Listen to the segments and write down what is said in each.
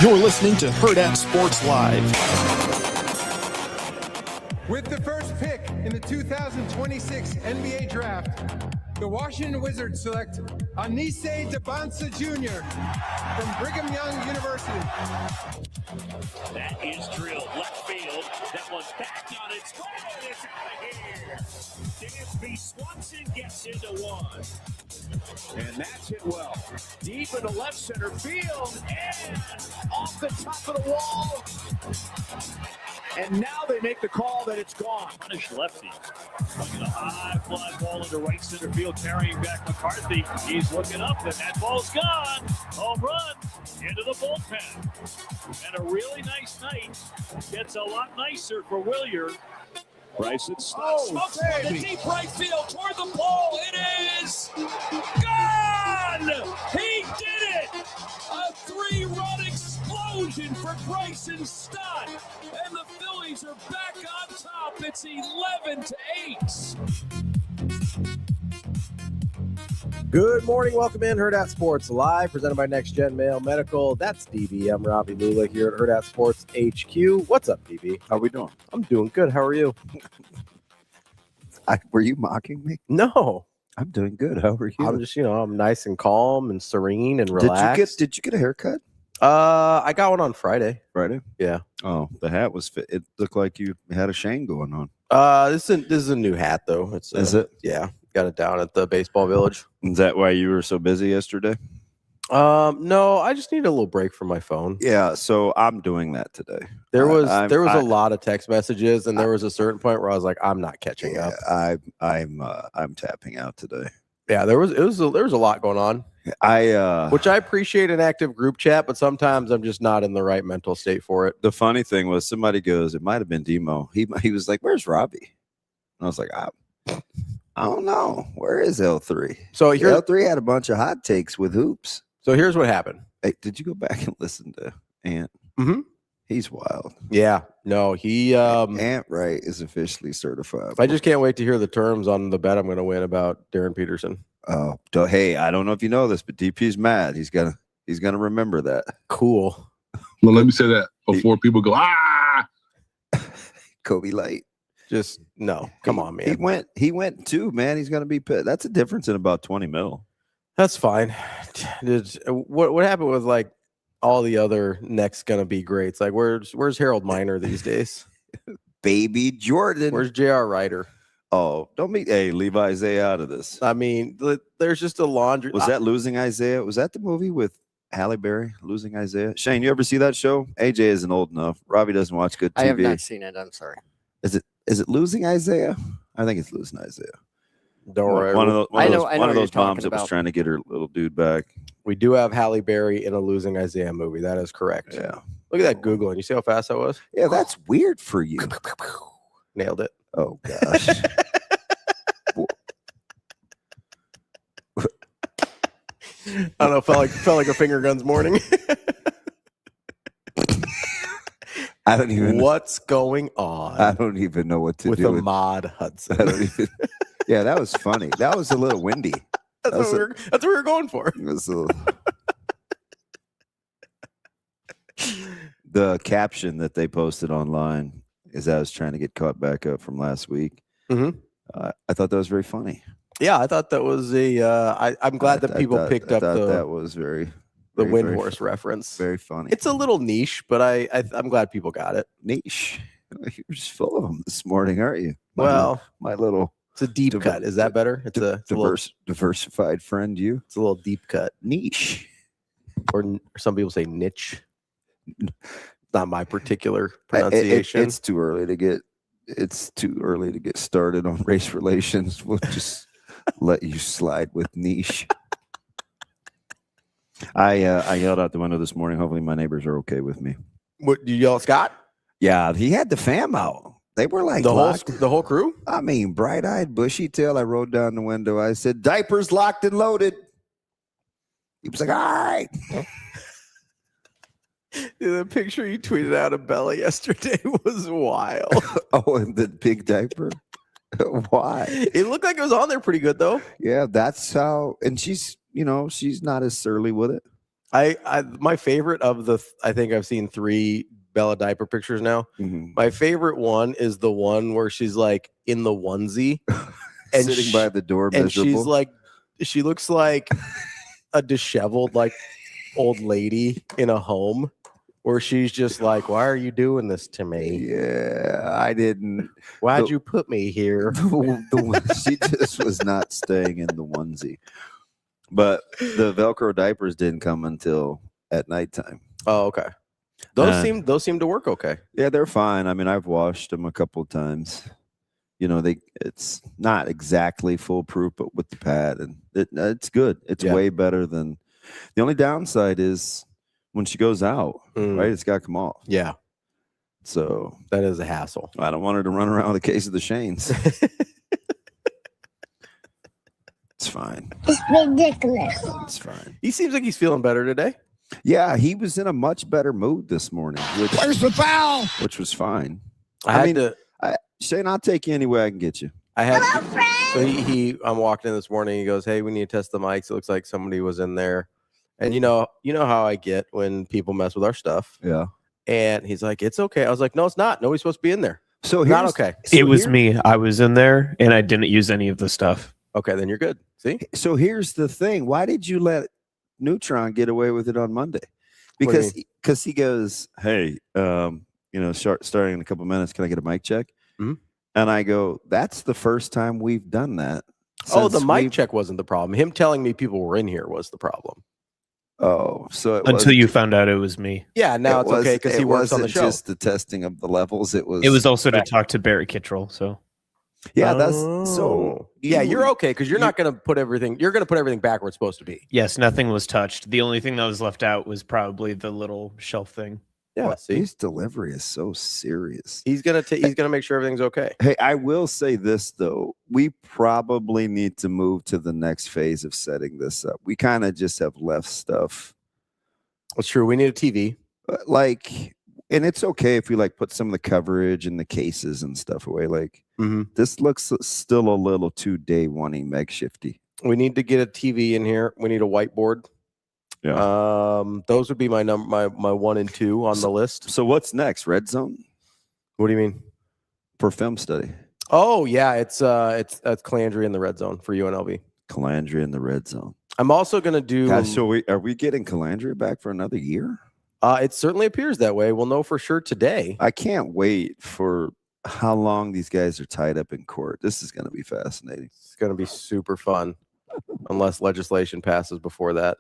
You're listening to Hurrdat Sports Live. With the first pick in the 2026 NBA Draft, the Washington Wizards select Nyziah Jr. from Brigham Young University. That is drilled left field. That one's back on its way. It's out of here. Dansby Swanson gets into one. And that's hit well. Deep into left center field and off the top of the wall. And now they make the call that it's gone. Punish lefty. Swinging a high fly ball into right center field, carrying back McCarthy. He's looking up, and that ball's gone. Home run into the bullpen. And a really nice night. Gets a lot nicer for Williard. Bryson smokes for the deep right field toward the pole. It is gone! He did it! A 3-run explosion for Bryson Stott. And the Phillies are back on top. It's 11-8. Good morning. Welcome in Hurrdat Sports Live, presented by Next Gen Mail Medical. That's DB. I'm Ravi Lulla here at Hurrdat Sports HQ. What's up, DB? How we doing? I'm doing good. How are you? Were you mocking me? No. I'm doing good. How are you? I'm just, I'm nice and calm and serene and relaxed. Did you get a haircut? I got one on Friday. Friday? Yeah. Oh, the hat was fit. It looked like you had a Shane going on. This is a new hat though. Is it? Yeah. Got it down at the baseball village. Is that why you were so busy yesterday? No, I just need a little break from my phone. Yeah, so I'm doing that today. There was a lot of text messages, and there was a certain point where I was like, I'm not catching up. I'm tapping out today. Yeah, there was a lot going on. Which I appreciate an active group chat, but sometimes I'm just not in the right mental state for it. The funny thing was somebody goes, it might have been Demo. He was like, "Where's Ravi?" And I was like, I don't know. Where is L3? So L3 had a bunch of hot takes with hoops. So here's what happened. Hey, did you go back and listen to Ant? Mm-hmm. He's wild. Yeah. No, he Ant Wright is officially certified. I just can't wait to hear the terms on the bet I'm going to win about Darren Peterson. Oh, hey, I don't know if you know this, but DP's mad. He's gonna remember that. Cool. Well, let me say that before people go, Kobe Light. Just no. Come on, man. He went too, man. He's gonna be pissed. That's a difference in about 20 mil. That's fine. What happened with like all the other next gonna be greats? Like where's Harold Miner these days? Baby Jordan. Where's J.R. Ryder? Oh, leave Isaiah out of this. I mean, there's just a laundry. Was that Losing Isaiah? Was that the movie with Halle Berry, Losing Isaiah? Shane, you ever see that show? AJ isn't old enough. Robbie doesn't watch good TV. I have not seen it. I'm sorry. Is it Losing Isaiah? I think it's Losing Isaiah. Don't worry. One of those moms that about. was trying to get her little dude back. We do have Halle Berry in a Losing Isaiah movie. That is correct. Yeah. Look at that Googling. You see how fast that was? Yeah, that's weird for you. Nailed it. Oh, gosh. I don't know. Felt like a finger guns morning. I don't even know. What's going on? I don't even know what to with do with Ahmad Hudson. I don't even. Yeah, that was funny. That was a little windy. That's what we were going for. It was the caption that they posted online is I was trying to get caught back up from last week. Mm-hmm. I thought that was very funny. Yeah, I thought that was I'm glad that people picked up that was the Windhorse reference. Very funny. It's a little niche, but I'm glad people got it. Niche. You're just full of them this morning, aren't you? My little. It's a deep cut. Is that better? It's a diversified friend. It's a little deep cut. Niche. Or some people say niche. Not my particular pronunciation. It's too early to get. It's too early to get started on race relations. We'll just let you slide with niche. I yelled out the window this morning. Hopefully my neighbors are okay with me. What, you yell at Scott? Yeah, he had the fam out. They were like the whole crew? I mean, bright-eyed, bushy-tailed. I rolled down the window. I said, "Diapers locked and loaded." He was like, "All right." The picture you tweeted out of Bella yesterday was wild. Oh, and the big diaper? Why? It looked like it was on there pretty good, though. Yeah, that's how. And she's not as surly with it. My favorite of I think I've seen 3 Bella diaper pictures now. My favorite one is the one where she's like in the onesie and sitting by the door, and miserable. she's like, she looks like a disheveled like old lady in a home where she's just like, why are you doing this to me? Yeah, I didn't. Why'd you put me here? She just was not staying in the onesie. But the Velcro diapers didn't come until at nighttime. Oh, okay. Those seem to work okay. Yeah, they're fine. I mean, I've washed them a couple of times. You know, it's not exactly foolproof, but with the pad, and it's good. It's way better than. The only downside is when she goes out, right? It's got to come off. Yeah. So that is a hassle. I don't want her to run around with a case of the Shanes. It's fine. It's ridiculous. It's fine. He seems like he's feeling better today. Yeah, he was in a much better mood this morning. Where's the foul? Which was fine. Shane, I'll take you any way I can get you. I'm walking in this morning. He goes, "Hey, we need to test the mics. It looks like somebody was in there." And you know how I get when people mess with our stuff. Yeah. And he's like, "It's okay." I was like, "No, it's not. Nobody's supposed to be in there. So not okay." It was me. I was in there and I didn't use any of the stuff. Okay, then you're good. See? So here's the thing. Why did you let Neutron get away with it on Monday? Because he goes, "Hey, starting in a couple minutes, can I get a mic check?" Mm-hmm. And I go, "That's the first time we've done that." Oh, the mic check wasn't the problem. Him telling me people were in here was the problem. Oh, so until you found out it was me. Yeah, now it's okay because he works on the show. Just the testing of the levels. It was also to talk to Barry Kittrell. So yeah, that's so. Yeah, you're okay because you're not going to put everything. You're going to put everything back where it's supposed to be. Yes, nothing was touched. The only thing that was left out was probably the little shelf thing. Yeah, see, his delivery is so serious. He's gonna make sure everything's okay. Hey, I will say this though: we probably need to move to the next phase of setting this up. We kind of just have left stuff. That's true. We need a TV. And it's okay if we put some of the coverage and the cases and stuff away. This looks still a little too day one-y, makeshifty. We need to get a TV in here. We need a whiteboard. Yeah. Those would be my 1 and 2 on the list. So what's next? Red zone? What do you mean? For film study. Oh yeah, it's Calandria in the red zone for UNLV. Calandria in the red zone. I'm also gonna do. Guys, so are we getting Calandria back for another year? It certainly appears that way. We'll know for sure today. I can't wait for how long these guys are tied up in court. This is going to be fascinating. It's going to be super fun, unless legislation passes before that.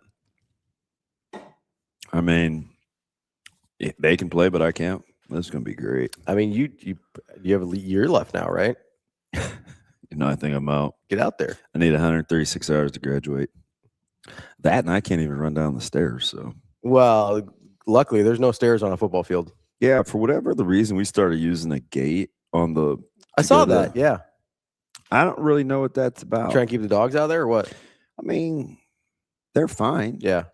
I mean, they can play, but I can't. This is going to be great. I mean, you have a year left now, right? I think I'm out. Get out there. I need 136 hours to graduate. That, and I can't even run down the stairs. So, well, luckily, there's no stairs on a football field. Yeah, for whatever the reason, we started using a gate on the. I saw that. Yeah. I don't really know what that's about. Try and keep the dogs out there, or what? I mean, they're fine. Yeah.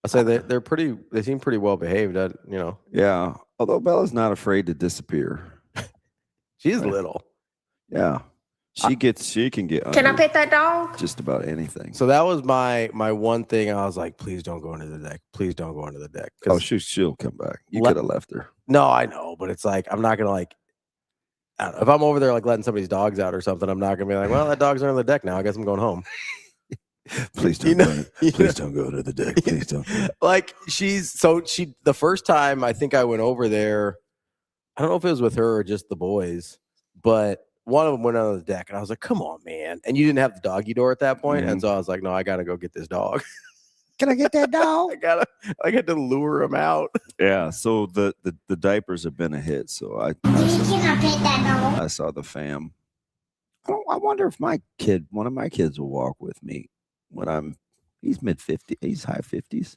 I say they're pretty. They seem pretty well behaved. Yeah. Although Bella's not afraid to disappear. She's little. Yeah. She can get. Can I pet that dog? Just about anything. So that was my one thing. I was like, please don't go into the deck. Please don't go into the deck. Oh, she'll come back. You could have left her. No, I know, but it's like I'm not gonna I don't know, if I'm over there letting somebody's dogs out or something, I'm not gonna be like, well, that dog's under the deck now. I guess I'm going home. Please don't. Don't go to the deck. Please don't. The first time I think I went over there, I don't know if it was with her or just the boys, but one of them went on the deck, and I was like, come on, man. And you didn't have the doggy door at that point. And so I was like, no, I got to go get this dog. Can I get that dog? I got to lure him out. Yeah. So the diapers have been a hit. So I saw the fam. I wonder if one of my kids will walk with me when he's mid-50s, he's high 50s.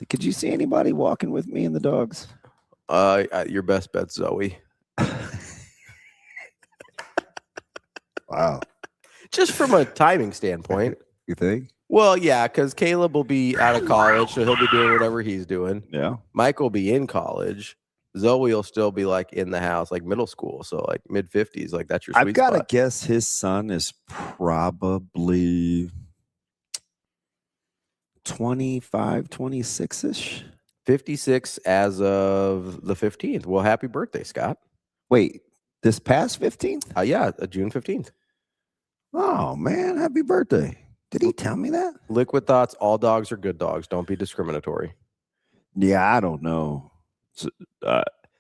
Could you see anybody walking with me and the dogs? Your best bet, Zoe. Wow. Just from a timing standpoint. You think? Well, yeah, because Caleb will be out of college, so he'll be doing whatever he's doing. Yeah. Mike will be in college. Zoe will still be in the house, middle school. So mid-50s, that's your sweet I've got to spot. guess his son is probably 25, 26-ish. 56 as of the 15th. Well, happy birthday, Scott. Wait, this past 15th? Yeah, June 15th. Oh, man, happy birthday. Did he tell me that? Liquid thoughts, all dogs are good dogs. Don't be discriminatory. Yeah, I don't know. So,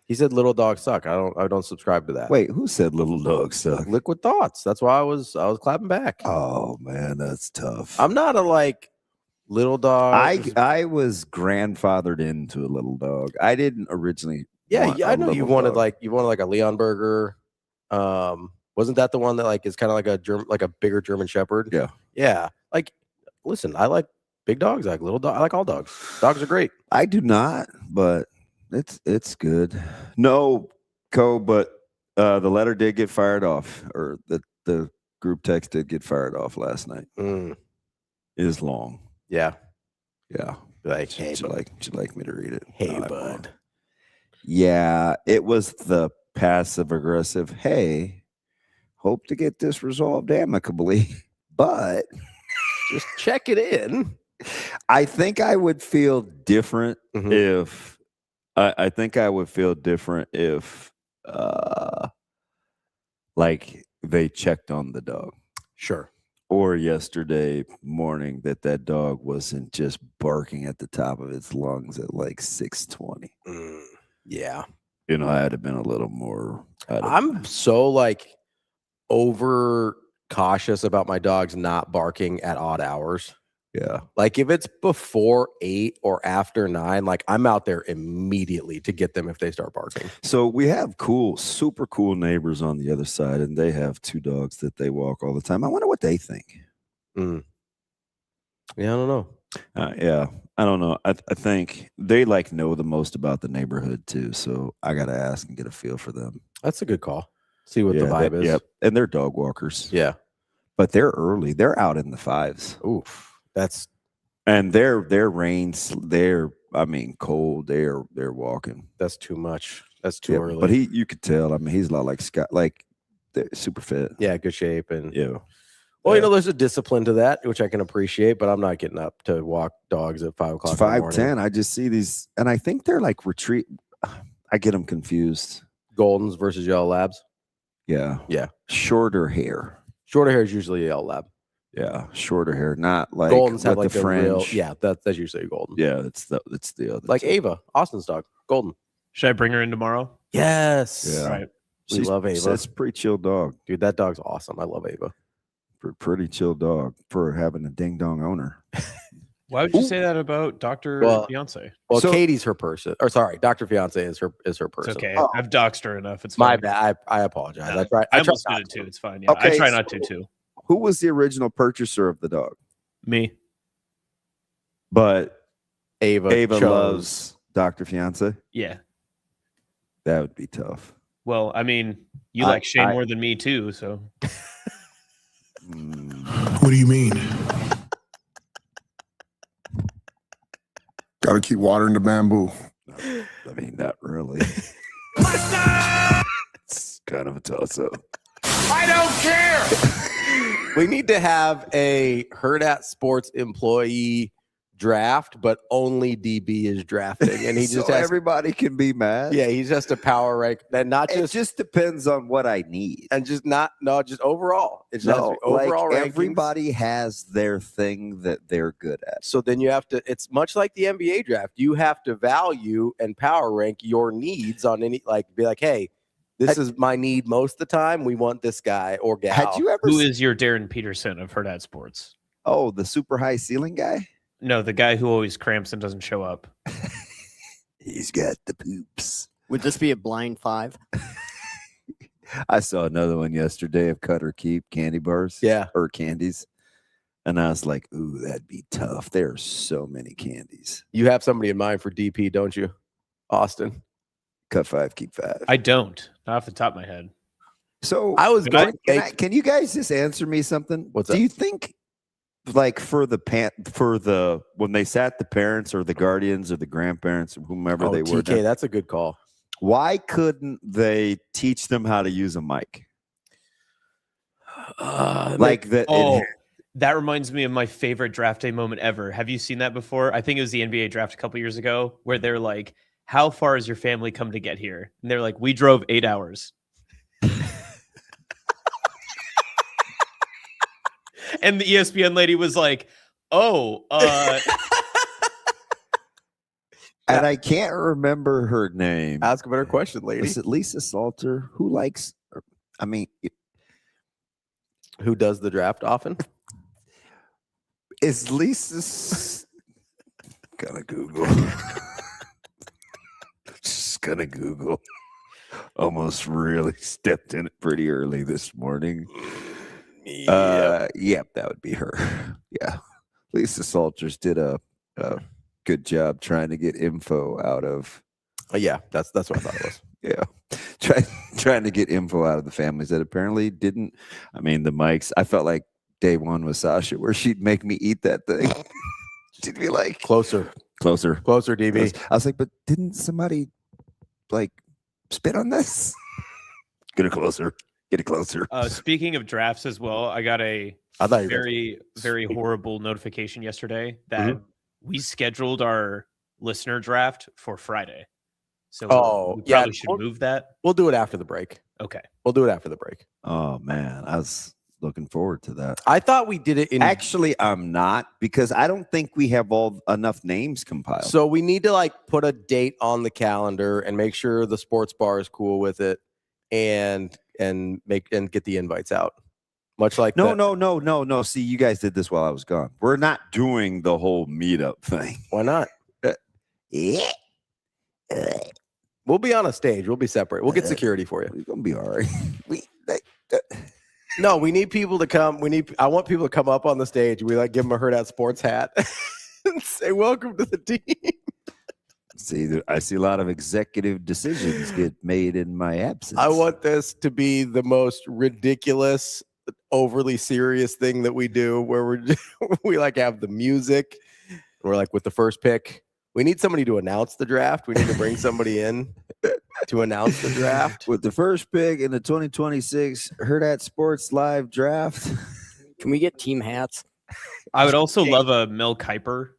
he said little dogs suck. I don't subscribe to that. Wait, who said little dogs suck? Liquid thoughts. That's why I was clapping back. Oh, man, that's tough. I'm not a little dog. I was grandfathered into a little dog. I didn't originally. Yeah, I know you wanted a Leon Burger. Wasn't that the one that is kind of like a bigger German Shepherd? Yeah. Yeah. Listen, I like big dogs. I like little dogs. I like all dogs. Dogs are great. I do not, but it's good. No, but the letter did get fired off, or the group text did get fired off last night. It is long. Yeah. Yeah. Hey, would you like me to read it? Hey, No, bud. Yeah, it was the passive aggressive. Hey, hope to get this resolved amicably, but just check it in. I think I would feel different if I think I would feel different if they checked on the dog. Sure. Or yesterday morning that dog wasn't just barking at the top of its lungs at 6:20. Yeah. I'd have been a little more. I'm so over cautious about my dogs not barking at odd hours. Yeah. If it's before 8 or after 9, I'm out there immediately to get them if they start barking. So we have super cool neighbors on the other side, and they have 2 dogs that they walk all the time. I wonder what they think. Yeah, I don't know. Yeah, I don't know. I think they know the most about the neighborhood too. So I got to ask and get a feel for them. That's a good call. See what the vibe is. Yep. And they're dog walkers. Yeah. But they're early. They're out in the 5s. Oof. And their reins, cold. They're walking. That's too much. That's too early. But you could tell. He's a lot like Scott, they're super fit. Yeah, good shape. And yeah. Well, there's a discipline to that, which I can appreciate, but I'm not getting up to walk dogs at 5 o'clock. It's 5:10. I just see these, and I think they're retreat. I get them confused. Goldens versus yellow labs. Yeah. Yeah. Shorter hair. Shorter hair is usually a yellow lab. Yeah, shorter hair, not Goldens have the fringe. That's usually a golden. Yeah, it's the other. Ava, Austin's dog, golden. Should I bring her in tomorrow? Yes. Yeah. All right. We love Ava. That's a pretty chill dog. Dude, that dog's awesome. I love Ava. Pretty chill dog for having a ding dong owner. Why would you say that about Dr. Fiance? Well, Katie's her person. Or sorry, Dr. Fiance is her person. It's okay. I've doxed her enough. It's my fine. bad. I apologize. No, I almost did it too. It's fine. Yeah. Okay, I try not to too. Who was the original purchaser of the dog? Me. But Ava loves Dr. Fiance. Yeah. That would be tough. Well, you like Shane more than me too, so. What do you mean? Got to keep watering the bamboo. Not really. It's kind of a toss-up. I don't care. We need to have a Hurrdat Sports employee draft, but only DB is drafting, and he just has, everybody can be mad. Yeah, he's just a power rank. That not just it just depends on what I need, and just just overall. It's just overall. Everybody has their thing that they're good at. So then you have to. It's much like the NBA draft. You have to value and power rank your needs on any. Be like, hey, this is my need most of the time. We want this guy or gal. Had you ever? Who is your Darren Peterson of Hurrdat Sports? Oh, the super high ceiling guy. No, the guy who always cramps and doesn't show up. He's got the poops. Would this be a blind 5? I saw another one yesterday of cut or keep candy bars. Yeah. Or candies. And I was like, ooh, that'd be tough. There are so many candies. You have somebody in mind for DP, don't you, Austin? Cut 5, keep 5. I don't. Not off the top of my head. So I was going. Can you guys just answer me something? What's that? Do you think when they sat the parents or the guardians or the grandparents or whomever they were, TK, that's a good call. Why couldn't they teach them how to use a mic? That reminds me of my favorite draft day moment ever. Have you seen that before? I think it was the NBA draft a couple years ago where they're like, how far has your family come to get here? And they're like, we drove 8 hours. And the ESPN lady was like, oh, and I can't remember her name. Ask a better question, lady. Is it Lisa Salter? Who likes, I mean, who does the draft often? Is Lisa's gonna Google? Just gonna Google. Almost really stepped in it pretty early this morning. Yep, that would be her. Yeah, Lisa Salters did a good job trying to get info out of. Yeah, that's what I thought it was. Yeah, trying to get info out of the families that apparently didn't. I mean, the mics. I felt like day one with Sasha, where she'd make me eat that thing. She'd be like, closer, DB. I was like, but didn't somebody like spit on this? Get it closer. Speaking of drafts as well, I got a very horrible notification yesterday that we scheduled our listener draft for Friday. So we probably should move that. We'll do it after the break. Okay. We'll do it after the break. Oh man, I was looking forward to that. I thought we did it in. Actually, I'm not, because I don't think we have enough names compiled. So we need to like put a date on the calendar and make sure the sports bar is cool with it, and get the invites out. Much like no. See, you guys did this while I was gone. We're not doing the whole meetup thing. Why not? We'll be on a stage. We'll be separate. We'll get security for you. We're gonna be all right. No, we need people to come. I want people to come up on the stage. We like give them a Hurrdat Sports hat and say, "Welcome to the team." See, I see a lot of executive decisions get made in my absence. I want this to be the most ridiculous, overly serious thing that we do, where we like have the music. We're like with the first pick. We need somebody to announce the draft. We need to bring somebody in to announce the draft. With the first pick in the 2026 Hurrdat Sports Live Draft. Can we get team hats? I would also love a Mel Kiper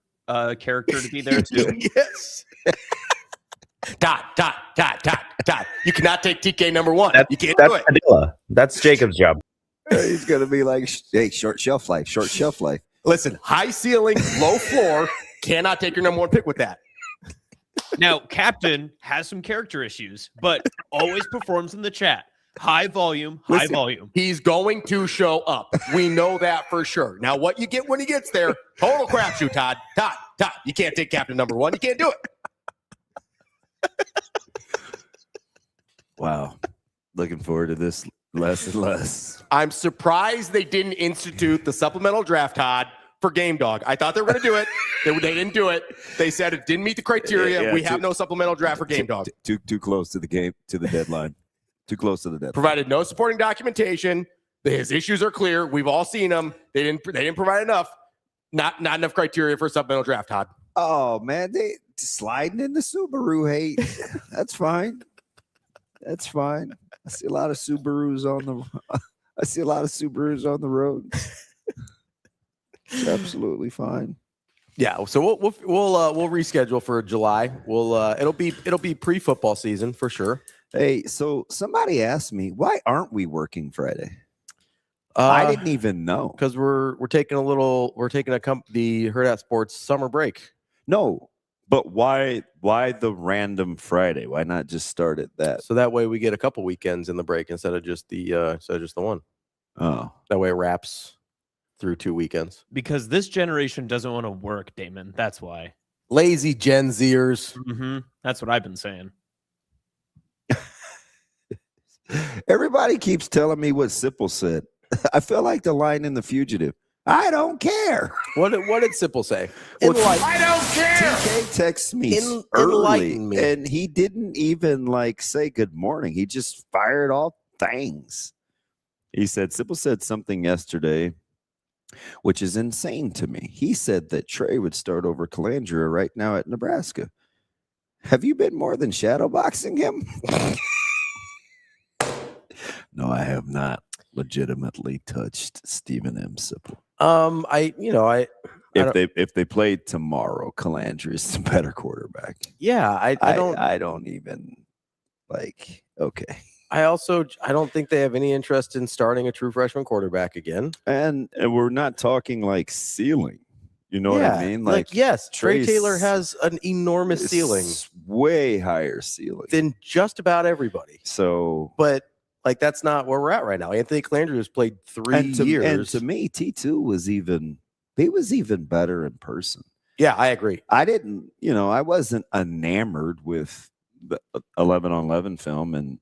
character to be there too. Yes. Dot. You cannot take TK number one. You can't do it. Padilla. That's Jacob's job. He's gonna be like, hey, short shelf life. Listen, high ceiling, low floor. Cannot take your number one pick with that. Now, Captain has some character issues, but always performs in the chat. High volume. He's going to show up. We know that for sure. Now, what you get when he gets there, total crapshoot, Todd. Todd, you can't take Captain number one. You can't do it. Wow. Looking forward to this less and less. I'm surprised they didn't institute the supplemental draft, Todd, for Game Dog. I thought they were going to do it. They didn't do it. They said it didn't meet the criteria. Yeah, we have no supplemental draft for Game Dog. Too close to the deadline. Too close to the deadline. Provided no supporting documentation. His issues are clear. We've all seen them. They didn't provide enough. Not enough criteria for a supplemental draft, Todd. Oh man, they sliding in the Subaru hate. That's fine. I see a lot of Subarus on the road. It's absolutely fine. Yeah, so we'll reschedule for July. It'll be pre-football season for sure. Hey, so somebody asked me, why aren't we working Friday? I didn't even know, because we're taking the Hurrdat Sports summer break. No, but why the random Friday? Why not just start at that? So that way we get a couple weekends in the break instead of just the one. Oh, that way it wraps through 2 weekends. Because this generation doesn't want to work, Damon. That's why. Lazy Gen Zers. Mm-hmm. That's what I've been saying. Everybody keeps telling me what Sipple said. I feel like the line in The Fugitive. I don't care. What did Sipple say? I don't care. TK texts me early, and he didn't even say good morning. He just fired off things. He said, Sipple said something yesterday, which is insane to me. He said that Trey would start over Calandria right now at Nebraska. Have you been more than shadowboxing him? No, I have not legitimately touched Stephen M. Sipple. If they played tomorrow, Calandri's the better quarterback. Yeah, I don't even like. Okay. I don't think they have any interest in starting a true freshman quarterback again. And we're not talking like ceiling. You know what I mean? Like yes, Trey Taylor has an enormous ceiling, way higher ceiling than just about everybody. So, but like that's not where we're at right now. Anthony Calandri has played 3 years, and to me, T2 was even better in person. Yeah, I agree. I wasn't enamored with the 11-on-11 film and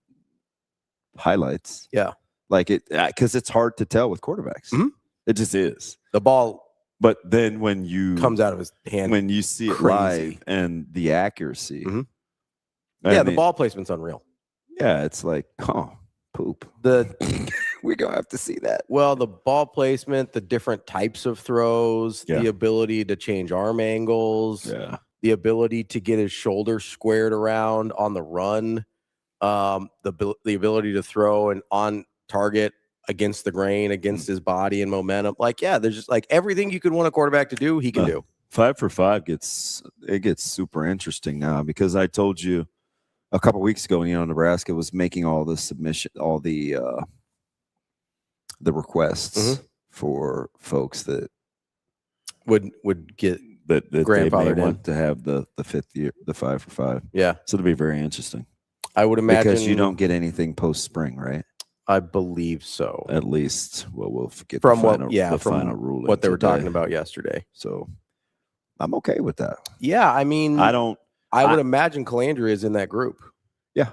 highlights. Yeah, like it because it's hard to tell with quarterbacks. Mm-hmm. It just is. The ball. But then when you comes out of his hand, when you see it live and the accuracy, the ball placement's unreal. Yeah, it's like, poop. We're gonna have to see that. Well, the ball placement, the different types of throws, the ability to change arm angles, the ability to get his shoulder squared around on the run, the ability to throw and on target against the grain, against his body and momentum. There's just like everything you could want a quarterback to do, he can do. 5 for 5 gets super interesting now because I told you a couple weeks ago, Nebraska was making all the submission, all the requests for folks that would get that grandfathered they may want to have the 5th year, the 5 for 5. Yeah, so it'll be very interesting. I would imagine because you don't get anything post spring, right? I believe so. At least, we'll get from the final ruling. What they were talking about yesterday. So I'm okay with that. Yeah, I mean, I would imagine Calandri is in that group. Yeah,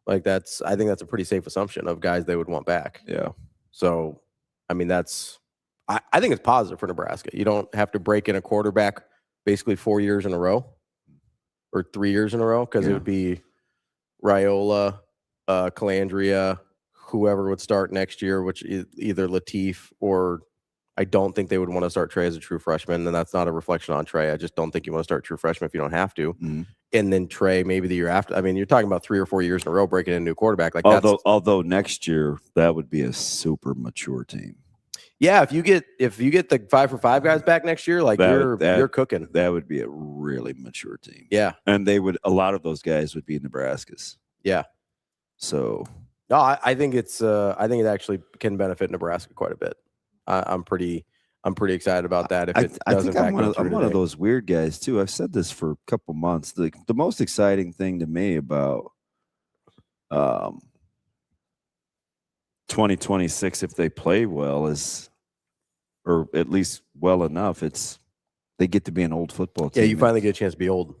I think that's a pretty safe assumption of guys they would want back. Yeah. So, I mean, I think it's positive for Nebraska. You don't have to break in a quarterback basically 4 years in a row or 3 years in a row because it would be Raiola, Calandria, whoever would start next year, which is either Latif or I don't think they would want to start Trey as a true freshman. And that's not a reflection on Trey. I just don't think you want to start true freshman if you don't have to. Mm-hmm. And then Trey, maybe the year after. I mean, you're talking about 3 or 4 years in a row breaking in a new quarterback. Like although next year that would be a super mature team. Yeah, if you get the 5 for 5 guys back next year, like you're cooking. That would be a really mature team. Yeah, and a lot of those guys would be Nebraska's. Yeah. So no, I think it actually can benefit Nebraska quite a bit. I'm pretty excited about that. If it I doesn't, think I'm one of those weird guys too. I've said this for a couple months. The most exciting thing to me about 2026, if they play well, or at least well enough, it's they get to be an old football team. Yeah, you finally get a chance to be old,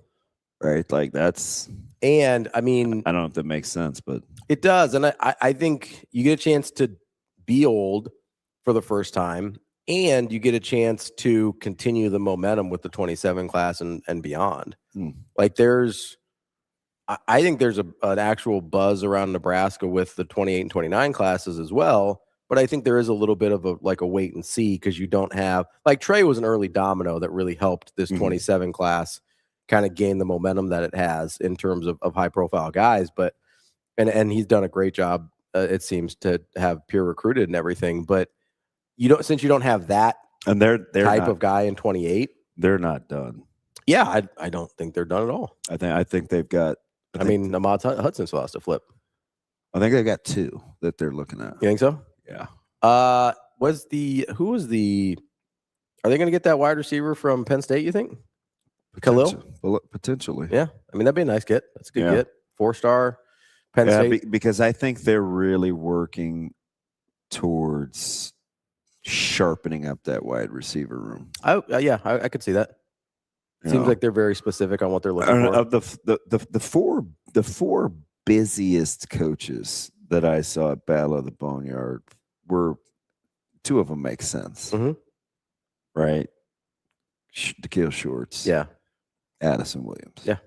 right? Like that's. And I mean, I don't know if that makes sense, but it does. And I think you get a chance to be old for the first time, and you get a chance to continue the momentum with the 27 class and beyond. Like I think there's an actual buzz around Nebraska with the 28 and 29 classes as well. But I think there is a little bit of a wait and see because you don't have Trey was an early domino that really helped this 27 class kind of gain the momentum that it has in terms of high profile guys. But and he's done a great job. It seems to have peer recruited and everything. But since you don't have that and they're type of guy in 28, they're not done. Yeah, I don't think they're done at all. I think they've got. I mean, Ahmad Hudson still has to flip. I think they've got 2 that they're looking at. You think so? Yeah. Are they going to get that wide receiver from Penn State, you think? Khalil? Potentially. Yeah. I mean, that'd be a nice get. That's a good get. 4-star Penn State. Because I think they're really working towards sharpening up that wide receiver room. I could see that. Seems like they're very specific on what they're looking for. Of the four busiest coaches that I saw at Battle of the Boneyard were 2 of them make sense. Right? Dikale Shorts. Yeah. Addison Williams. Yeah.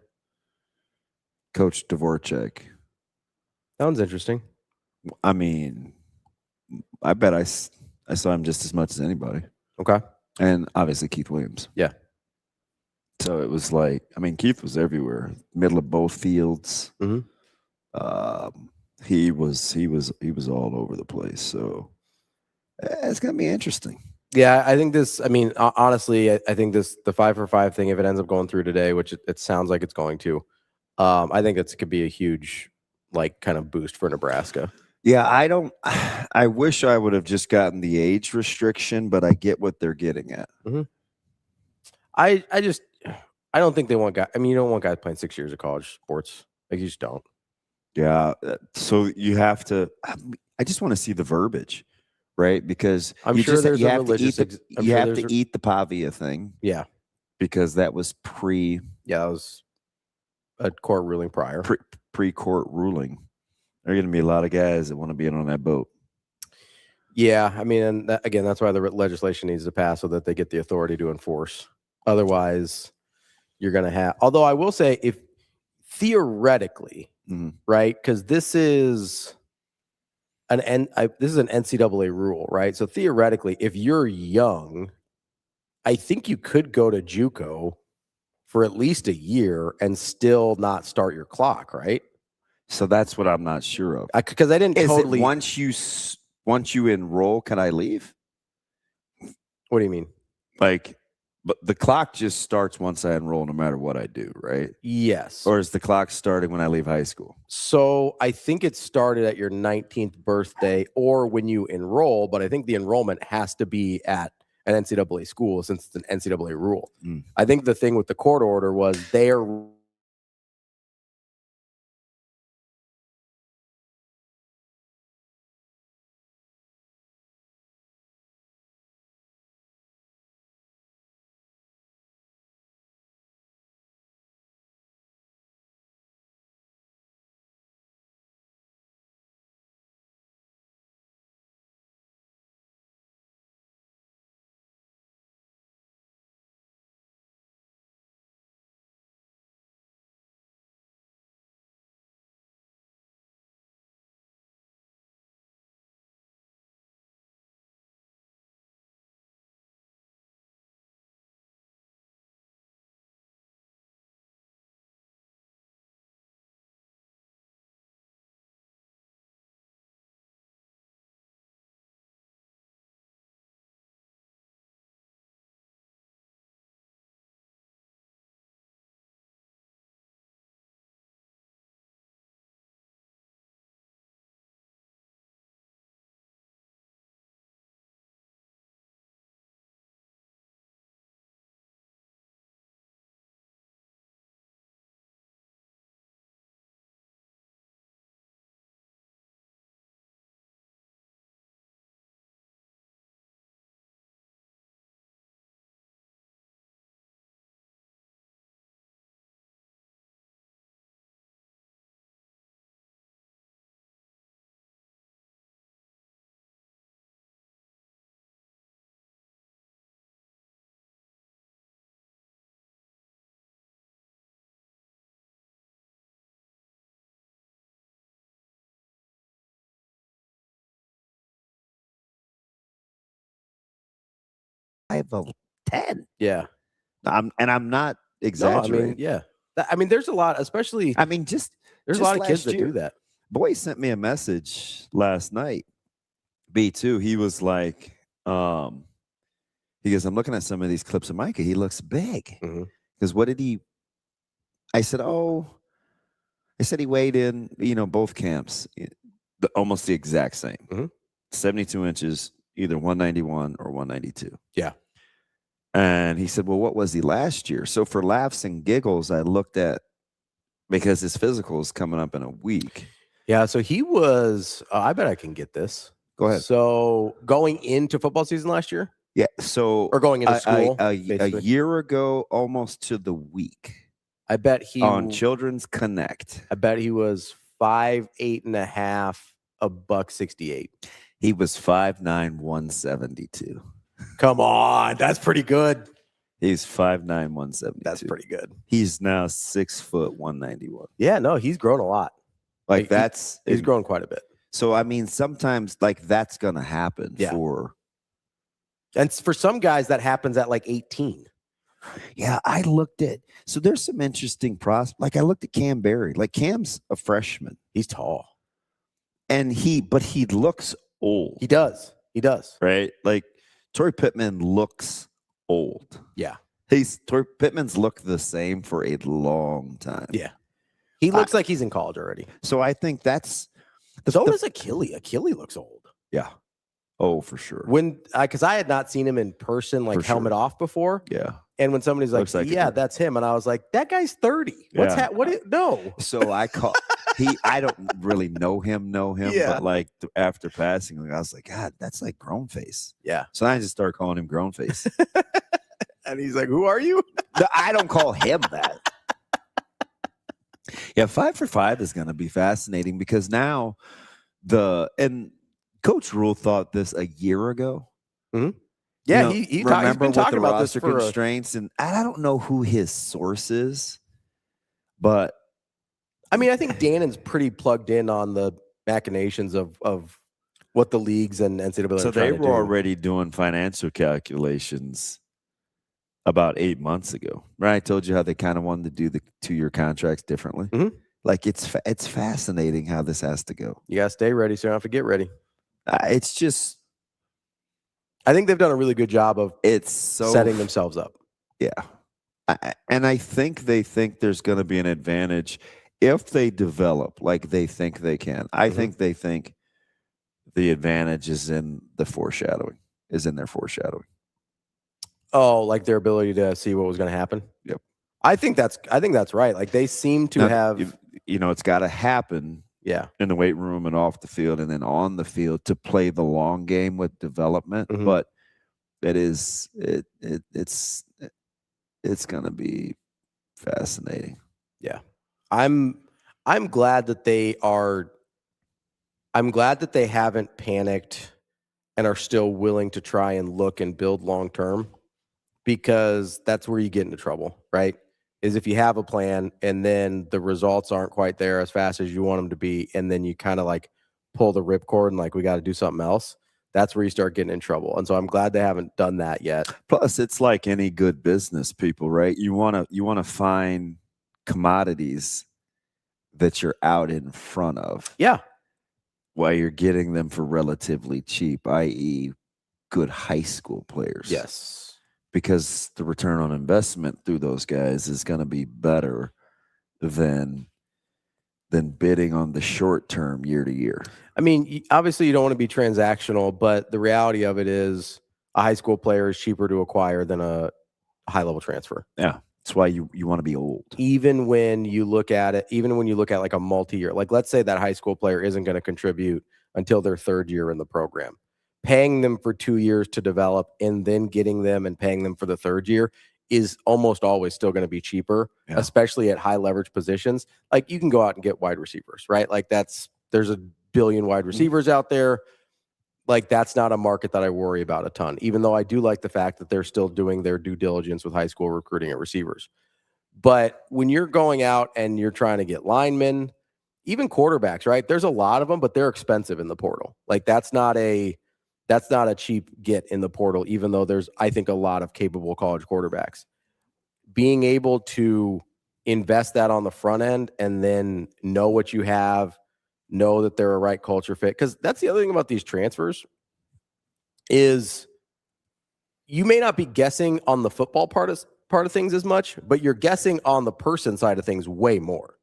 Coach Dvorak. Sounds interesting. I mean, I bet I saw him just as much as anybody. Okay. And obviously Keith Williams. Yeah. So it was Keith was everywhere, middle of both fields. He was all over the place. So it's gonna be interesting. Yeah, I think this. I mean, honestly, I think the 5-for-5 thing, if it ends up going through today, which it sounds like it's going to, I think it could be a huge, like, kind of boost for Nebraska. Yeah, I wish I would have just gotten the age restriction, but I get what they're getting at. Mm-hmm. I don't think they want guys. I mean, you don't want guys playing 6 years of college sports. Like, you just don't. Yeah. So you have to. I just want to see the verbiage, right? Because I'm sure there's you a have to religious. you have to eat the Pavia thing. Yeah, because that was Yeah, that was a court ruling prior. Pre-court ruling. There are going to be a lot of guys that want to be in on that boat. Yeah, I mean, and again, that's why the legislation needs to pass so that they get the authority to enforce. Otherwise, you're going to have. Although I will say, if theoretically, right, because this is an NCAA rule, right? So theoretically, if you're young, I think you could go to JUCO for at least a year and still not start your clock, right? So that's what I'm not sure of. Because I didn't totally. Once you enroll, can I leave? What do you mean? Like, but the clock just starts once I enroll, no matter what I do, right? Yes. Or is the clock starting when I leave high school? So I think it started at your 19th birthday or when you enroll, but I think the enrollment has to be at an NCAA school since it's an NCAA rule. I think the thing with the court order was they're I have a 10. Yeah. I'm not exaggerating. No, I mean, yeah. I mean, there's a lot, especially. I mean, there's a lot of kids that do that. Boy sent me a message last night. B2. He was like, he goes, I'm looking at some of these clips of Micah. He looks big. Because what did he? I said, he weighed in, both camps, almost the exact same. 72 inches, either 191 or 192. Yeah. And he said, well, what was he last year? So for laughs and giggles, I looked at, because his physical is coming up in a week. Yeah. So he was, I bet I can get this. Go ahead. So going into football season last year? Yeah. So, or going into school? A year ago, almost to the week. I bet he on Children's Connect. I bet he was 5'8.5", $168. He was 5'9", 172. Come on, that's pretty good. He's 5'9", 172. That's pretty good. He's now 6 foot 191. Yeah, no, he's grown a lot. Like he's grown quite a bit. So I mean, sometimes like that's gonna happen and for some guys that happens at like 18. Yeah, I looked at so there's some interesting prospects. Like I looked at Cam Berry. Like Cam's a freshman. He's tall. And he looks old. He does. Right? Like Troy Pittman looks old. Yeah. Troy Pittman's looked the same for a long time. Yeah. He looks like he's in college already. So I think that's so does Achille. Achille looks old. Yeah. Oh, for sure. When because I had not seen him in person, like helmet off before. Yeah. And when somebody's like, yeah, that's him, and I was like, that guy's 30. What's no? So I call I don't really know him, but like after passing, I was like, God, that's like grown face. Yeah. So I just started calling him grown face. And he's like, who are you? I don't call him that. Yeah, 5 for 5 is going to be fascinating because now and Coach Rule thought this a year ago. Mm-hmm. Yeah, he's been talking about this for constraints, and I don't know who his source is, but I mean, I think Dannon's pretty plugged in on the machinations of what the leagues and NCAA. So they were already doing financial calculations about 8 months ago, right? I told you how they kind of wanted to do the 2-year contracts differently. Mm-hmm. Like it's fascinating how this has to go. You gotta stay ready, so you don't have to get ready. It's just. I think they've done a really good job of setting themselves up. Yeah. And I think they think there's going to be an advantage if they develop like they think they can. I think they think the advantage is in their foreshadowing. Oh, like their ability to see what was going to happen? Yep. I think that's right. Like they seem to have it's got to happen. Yeah. In the weight room and off the field and then on the field to play the long game with development. Mm-hmm. But it's going to be fascinating. Yeah. I'm glad that they haven't panicked and are still willing to try and look and build long term, because that's where you get into trouble, right? Is if you have a plan and then the results aren't quite there as fast as you want them to be, and then you kind of like pull the ripcord and like, we got to do something else. That's where you start getting in trouble. And so I'm glad they haven't done that yet. Plus, it's like any good business, people, right? You want to find commodities that you're out in front of. Yeah. While you're getting them for relatively cheap, i.e. good high school players. Yes. Because the return on investment through those guys is going to be better than bidding on the short term year to year. I mean, obviously you don't want to be transactional, but the reality of it is a high school player is cheaper to acquire than a high level transfer. Yeah. That's why you want to be old. Even when you look at like a multi-year, like let's say that high school player isn't going to contribute until their third year in the program. Paying them for 2 years to develop and then getting them and paying them for the third year is almost always still going to be cheaper, especially at high leverage positions. Like you can go out and get wide receivers, right? Like there's a billion wide receivers out there. Like that's not a market that I worry about a ton, even though I do like the fact that they're still doing their due diligence with high school recruiting at receivers. But when you're going out and you're trying to get linemen, even quarterbacks, right? There's a lot of them, but they're expensive in the portal. Like that's not a cheap get in the portal, even though there's, I think, a lot of capable college quarterbacks. Being able to invest that on the front end and then know what you have, know that they're a right culture fit. Because that's the other thing about these transfers is you may not be guessing on the football part of things as much, but you're guessing on the person side of things way more.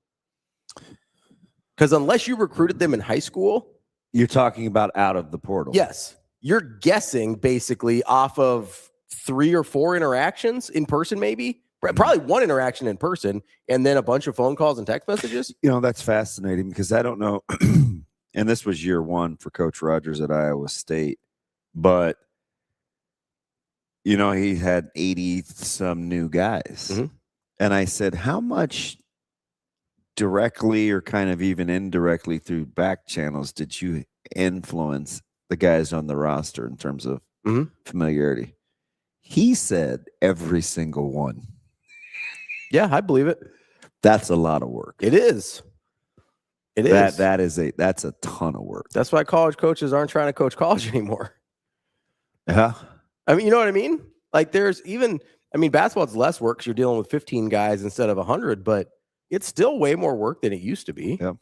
Because unless you recruited them in high school. You're talking about out of the portal. Yes. You're guessing basically off of 3 or 4 interactions in person, maybe probably 1 interaction in person, and then a bunch of phone calls and text messages. That's fascinating because I don't know. And this was year 1 for Coach Rogers at Iowa State, but he had 80 some new guys. Mm-hmm. And I said, how much directly or kind of even indirectly through back channels did you influence the guys on the roster in terms of familiarity? He said every single one. Yeah, I believe it. That's a lot of work. It is. That's a ton of work. That's why college coaches aren't trying to coach college anymore. Yeah. I mean, you know what I mean? Like basketball's less work because you're dealing with 15 guys instead of 100, but it's still way more work than it used to be. Yeah.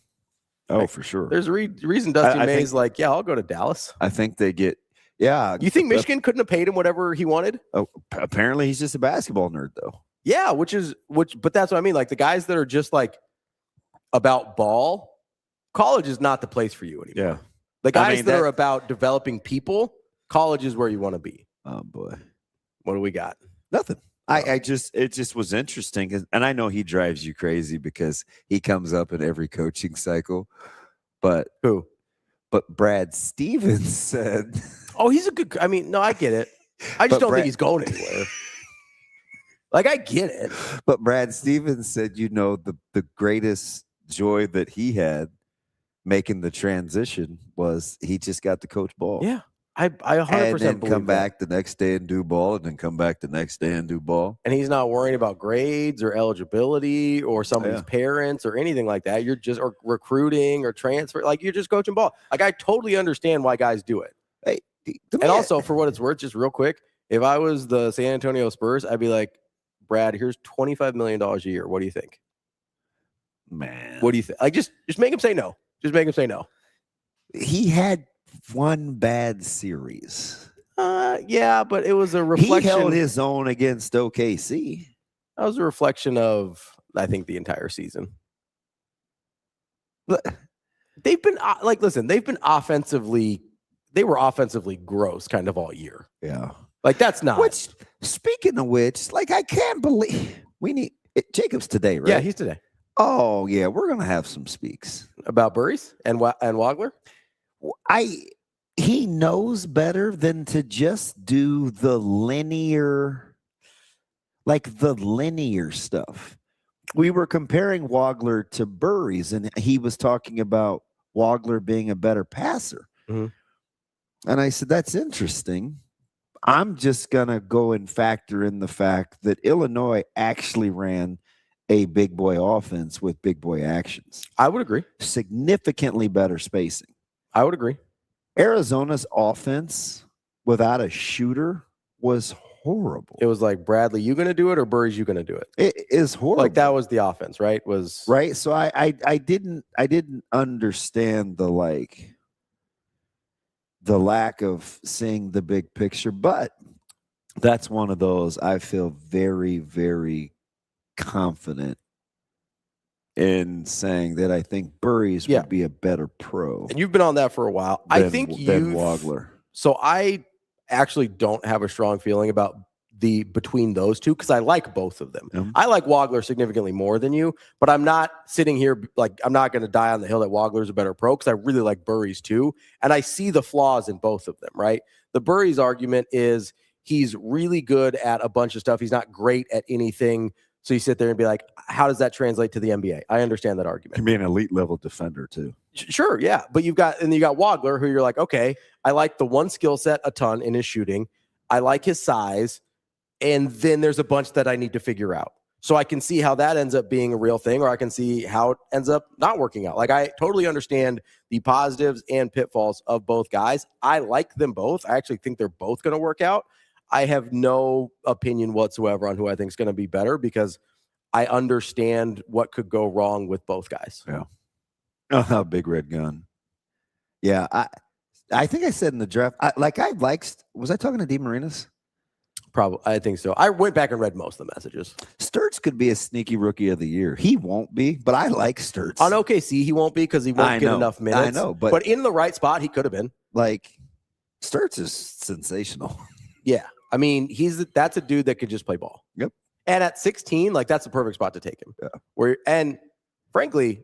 Oh, for sure. There's a reason Dusty May's like, yeah, I'll go to Dallas. I think they get, Yeah. You think Michigan couldn't have paid him whatever he wanted? Oh, apparently he's just a basketball nerd, though. Yeah, but that's what I mean. Like the guys that are just like about ball, college is not the place for you anymore. Yeah. The guys that are about developing people, college is where you want to be. Oh boy. What do we got? Nothing. It just was interesting. And I know he drives you crazy because he comes up in every coaching cycle. But who? But Brad Stevens said, oh, he's a good. I mean, no, I get it. I just don't think he's going anywhere. Like, I get it. But Brad Stevens said, the greatest joy that he had making the transition was he just got to coach ball. Yeah. I 100% and then believe come back the next day and do ball, and then come back the next day and do ball. And he's not worrying about grades or eligibility or somebody's parents or anything like that. You're just or recruiting or transfer. Like, you're just coaching ball. Like, I totally understand why guys do it. Hey, and also, for what it's worth, just real quick, if I was the San Antonio Spurs, I'd be like, Brad, here's $25 million a year. What do you think? Man. What do you think? Like, just make him say no. Just make him say no. He had one bad series. Yeah, but it was a reflection. He held his own against OKC. That was a reflection of, I think, the entire season. They've been they've been they were offensively gross kind of all year. Yeah. Like, that's not. Which, speaking of which, like, I can't believe we need Jacob's today, right? Yeah, he's today. Oh, yeah, we're gonna have some speaks about Burries and Wagler. He knows better than to just do the linear stuff. We were comparing Wagler to Burries, and he was talking about Wagler being a better passer. Mm-hmm. And I said, that's interesting. I'm just going to go and factor in the fact that Illinois actually ran a big boy offense with big boy actions. I would agree. Significantly better spacing. I would agree. Arizona's offense without a shooter was horrible. It was like, Bradley, you going to do it, or Burries, you going to do it? It is horrible. Like, that was the offense, right? Was right. So I didn't understand the lack of seeing the big picture, but that's one of those I feel very, very confident in saying that I think Burries would be a better pro. And you've been on that for a while. I think than Wagler. So I actually don't have a strong feeling about between those two, because I like both of them. Mm-hmm. I like Wagler significantly more than you, but I'm not sitting here like, I'm not going to die on the hill that Wagler's a better pro, because I really like Burries too. And I see the flaws in both of them, right? The Burries argument is he's really good at a bunch of stuff. He's not great at anything. So you sit there and be like, how does that translate to the NBA? I understand that argument. Can be an elite level defender too. Sure, yeah. But you got Wagler, who you're like, okay, I like the one skill set a ton in his shooting. I like his size. And then there's a bunch that I need to figure out. So I can see how that ends up being a real thing, or I can see how it ends up not working out. Like, I totally understand the positives and pitfalls of both guys. I like them both. I actually think they're both going to work out. I have no opinion whatsoever on who I think is going to be better, because I understand what could go wrong with both guys. Yeah. Big red gun. Yeah. I think I said in the draft, was I talking to DeMarinis? Probably. I think so. I went back and read most of the messages. Sturts could be a sneaky rookie of the year. He won't be, but I like Sturts. On OKC, he won't be because he won't get enough minutes. I know, but in the right spot, he could have been. Like, Sturts is sensational. Yeah. I mean, that's a dude that could just play ball. Yep. And at 16, like, that's the perfect spot to take him. Yeah. And frankly,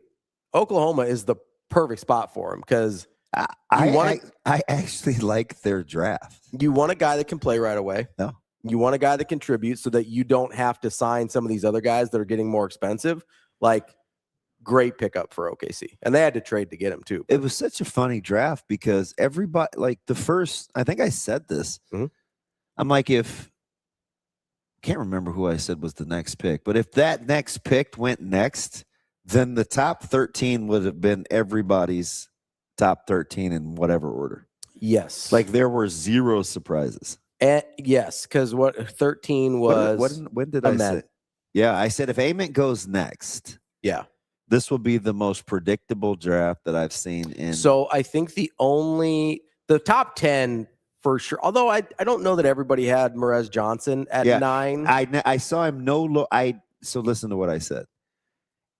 Oklahoma is the perfect spot for him, because I actually like their draft. You want a guy that can play right away. No. You want a guy that contributes so that you don't have to sign some of these other guys that are getting more expensive. Like, great pickup for OKC. And they had to trade to get him too. It was such a funny draft because everybody, like, the first, I think I said this. Mm-hmm. I'm like, can't remember who I said was the next pick, but if that next pick went next, then the top 13 would have been everybody's top 13 in whatever order. Yes. Like, there were zero surprises. Yes, because 13 was when did I say? Yeah, I said if Ament goes next, this will be the most predictable draft that I've seen in. So I think the top 10 for sure. Although I don't know that everybody had Merez Johnson at 9. I saw him so listen to what I said.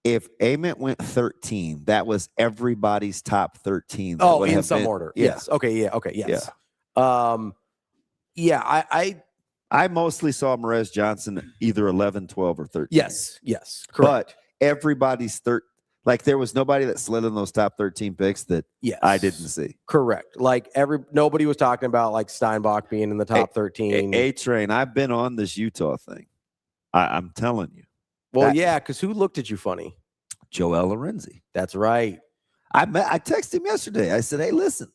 If Ament went 13, that was everybody's top 13. Oh, in some order. Yeah. Yes. Okay. Yeah. Okay. Yes. Yeah. I mostly saw Merez Johnson either 11, 12, or 13. Yes. Correct. But everybody's like there was nobody that slid in those top 13 picks that I didn't see. Correct. Like nobody was talking about like Steinbach being in the top 13. A-Train, I've been on this Utah thing. I'm telling you. Well, because who looked at you funny? Joel Lorenzi. That's right. I texted him yesterday. I said, hey, listen,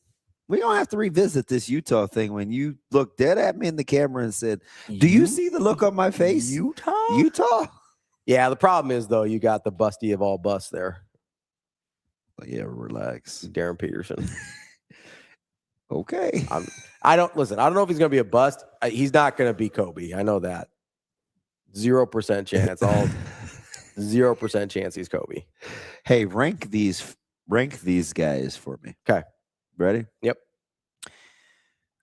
we don't have to revisit this Utah thing when you looked dead at me in the camera and said, do you see the look on my face? Utah? Yeah, the problem is, though, you got the busty of all busts there. Relax. Darren Peterson. Okay. I don't know if he's going to be a bust. He's not going to be Kobe. I know that. 0% chance. 0% chance he's Kobe. Hey, rank these guys for me. Okay. Ready? Yep.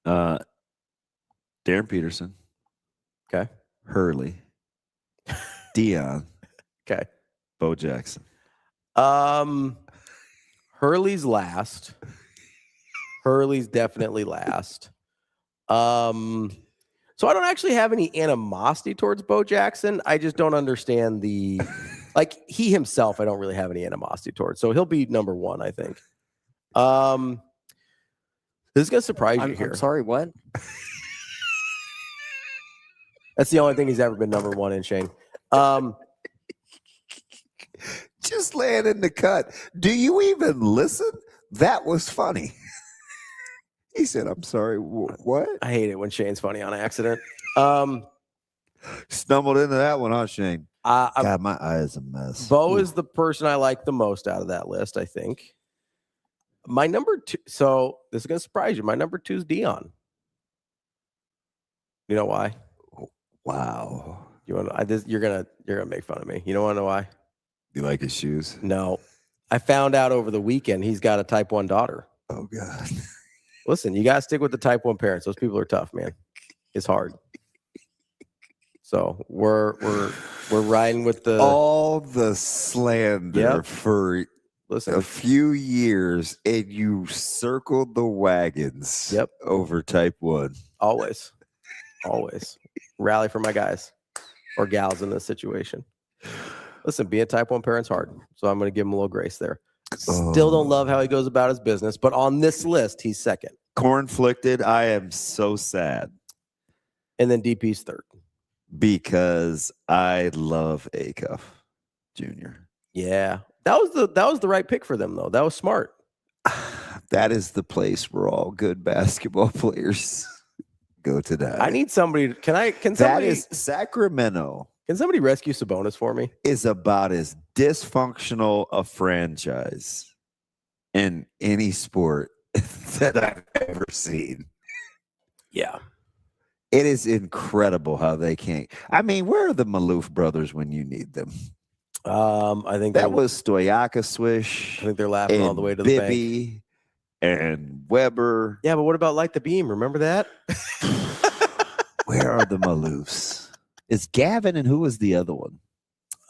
Darren Peterson. Okay. Hurley. Dion. Okay. Bo Jackson. Hurley's last. Hurley's definitely last. So I don't actually have any animosity towards Bo Jackson. I just don't understand he himself, I don't really have any animosity towards. So he'll be number 1, I think. This is going to surprise you here. I'm sorry, what? That's the only thing he's ever been number 1 in, Shane. Just laying in the cut. Do you even listen? That was funny. He said, I'm sorry, what? I hate it when Shane's funny on accident. Stumbled into that one, huh, Shane? God, my eye is a mess. Bo is the person I like the most out of that list, I think. My number 2, so this is going to surprise you. My number 2 is Dion. You know why? Wow. You want to, you're gonna make fun of me. You don't want to know why? You like his shoes? No. I found out over the weekend he's got a type 1 daughter. Oh, God. Listen, you got to stick with the type 1 parents. Those people are tough, man. It's hard. So we're riding with all the slander for a few years, and you circled the wagons over type 1. Always rally for my guys or gals in this situation. Listen, being a type 1 parent's hard, so I'm going to give him a little grace there. Still don't love how he goes about his business, but on this list, he's second. Cornflicted, I am so sad. And then DP's third. Because I love Acuff Jr. Yeah. That was the right pick for them, though. That was smart. That is the place where all good basketball players go to die. I need somebody. Can somebody? That is Sacramento. Can somebody rescue Sabonis for me? Is about as dysfunctional a franchise in any sport that I've ever seen. Yeah. It is incredible how they can't. I mean, where are the Maloof brothers when you need them? I think that was Stoyaka Swish. I think they're laughing all the way to the Bibby bank. And Weber. Yeah, but what about Light the Beam? Remember that? Where are the Maloofs? It's Gavin, and who was the other one?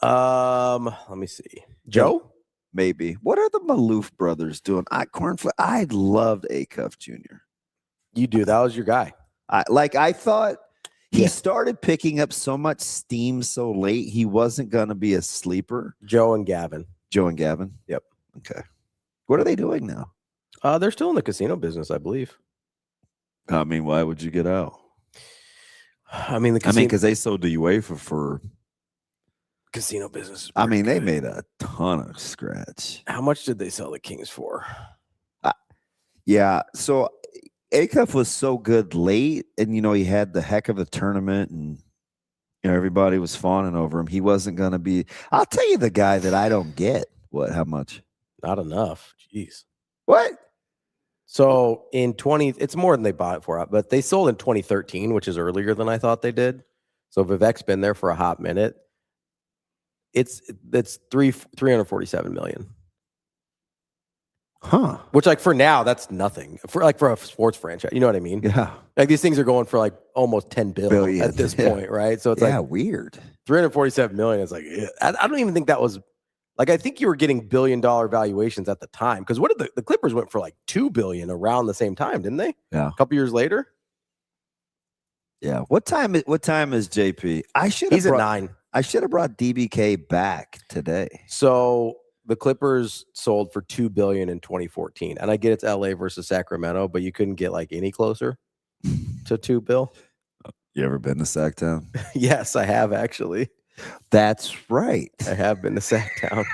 Let me see. Joe? Maybe. What are the Maloof brothers doing? I loved Acuff Jr. You do. That was your guy. I thought he started picking up so much steam so late, he wasn't going to be a sleeper. Joe and Gavin. Yep. Okay. What are they doing now? They're still in the casino business, I believe. I mean, why would you get out? I mean, because they sold the UEFA for casino business. They made a ton of scratch. How much did they sell the Kings for? Yeah. So Acuff was so good late, and he had the heck of a tournament, and everybody was fawning over him. He wasn't going to be. I'll tell you the guy that I don't get. What? How much? Not enough. Jeez. What? So it's more than they bought it for, but they sold in 2013, which is earlier than I thought they did. So Vivek's been there for a hot minute. It's $347 million. Huh. Which, like, for now, that's nothing. For a sports franchise, you know what I mean? Yeah. Like, these things are going for like almost 10 Billion. at this point, right? So it's weird. 347 million is like, I don't even think that was like, I think you were getting $1 billion valuations at the time. Because what did the Clippers went for like $2 billion around the same time, didn't they? Yeah. A couple years later. Yeah. What time is JP? He's at 9. I should have brought DBK back today. So the Clippers sold for $2 billion in 2014, and I get it's LA versus Sacramento, but you couldn't get like any closer to $2 billion. You ever been to Sacktown? Yes, I have actually. That's right. I have been to Sacktown.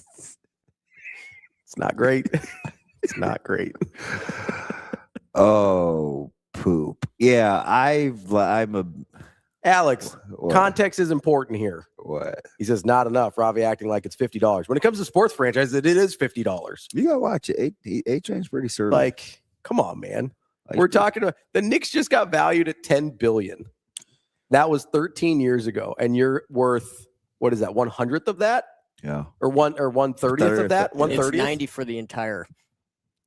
It's not great. It's not great. Oh, poop. Yeah, I'm a Alex. What? Context is important here. What? He says not enough. Ravi acting like it's $50. When it comes to sports franchise, it is $50. You gotta watch it. A-Train's pretty certain. Like, come on, man. We're talking about the Knicks just got valued at $10 billion. That was 13 years ago, and you're worth what is that? 1/100th of that? Yeah, or 1/30th of that? 1/30th? It's 90 for the entire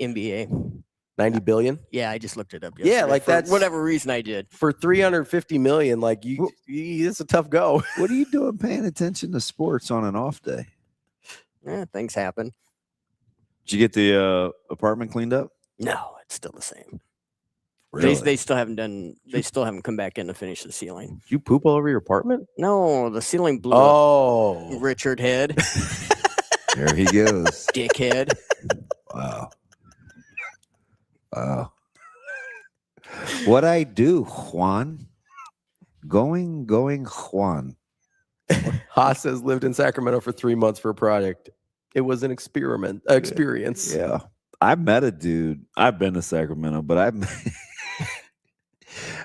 NBA. 90 billion? Yeah, I just looked it up yesterday. Yeah, like for that's whatever reason I did. For 350 million, like it's a tough go. What are you doing paying attention to sports on an off day? Yeah, things happen. Did you get the apartment cleaned up? No, it's still the same. Really? They still haven't done. They still haven't come back in to finish the ceiling. Did you poop all over your apartment? No, the ceiling blew Oh, up. Richard Head. There he goes. Dickhead. Wow. Wow. What I do, Juan? Going, Juan. Haas says lived in Sacramento for 3 months for a project. It was an experience. Yeah. I met a dude. I've been to Sacramento, but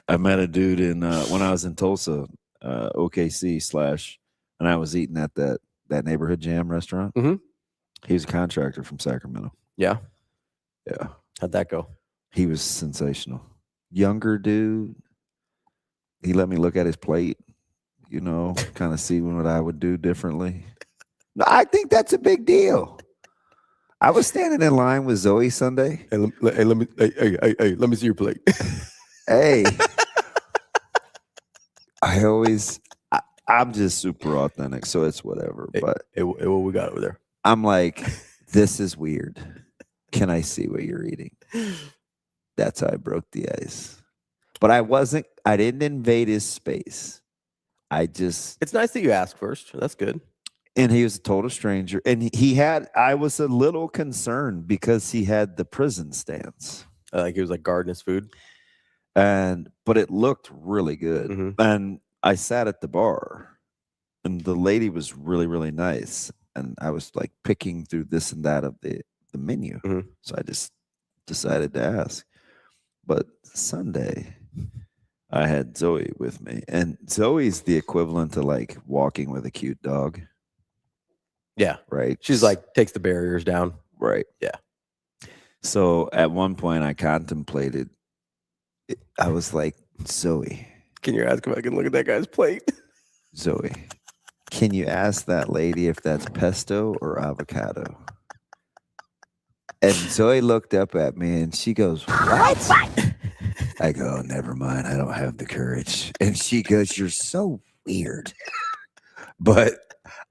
I met a dude in when I was in Tulsa, OKC / and I was eating at that neighborhood jam restaurant. Mm-hmm. He was a contractor from Sacramento. Yeah. Yeah. How'd that go? He was sensational. Younger dude. He let me look at his plate, kind of see what I would do differently. I think that's a big deal. I was standing in line with Zoe Sunday. Hey, let me see your plate. Hey. I'm just super authentic, so it's whatever. But what we got over there? I'm like, this is weird. Can I see what you're eating? That's how I broke the ice. But I didn't invade his space. It's nice that you asked first. That's good. And he was a total stranger. And I was a little concerned because he had the prison stance. Like he was like guarding his food. But it looked really good. Mm-hmm. And I sat at the bar and the lady was really, really nice. And I was like picking through this and that of the menu. Mm-hmm. So I just decided to ask. But Sunday, I had Zoe with me. And Zoe's the equivalent to like walking with a cute dog. Yeah. Right. She's like, takes the barriers down. Right. Yeah. So at one point I contemplated, I was like, Zoe. Can you ask if I can look at that guy's plate? Zoe, can you ask that lady if that's pesto or avocado? And Zoe looked up at me and she goes, what? I go, never mind. I don't have the courage. And she goes, you're so weird. But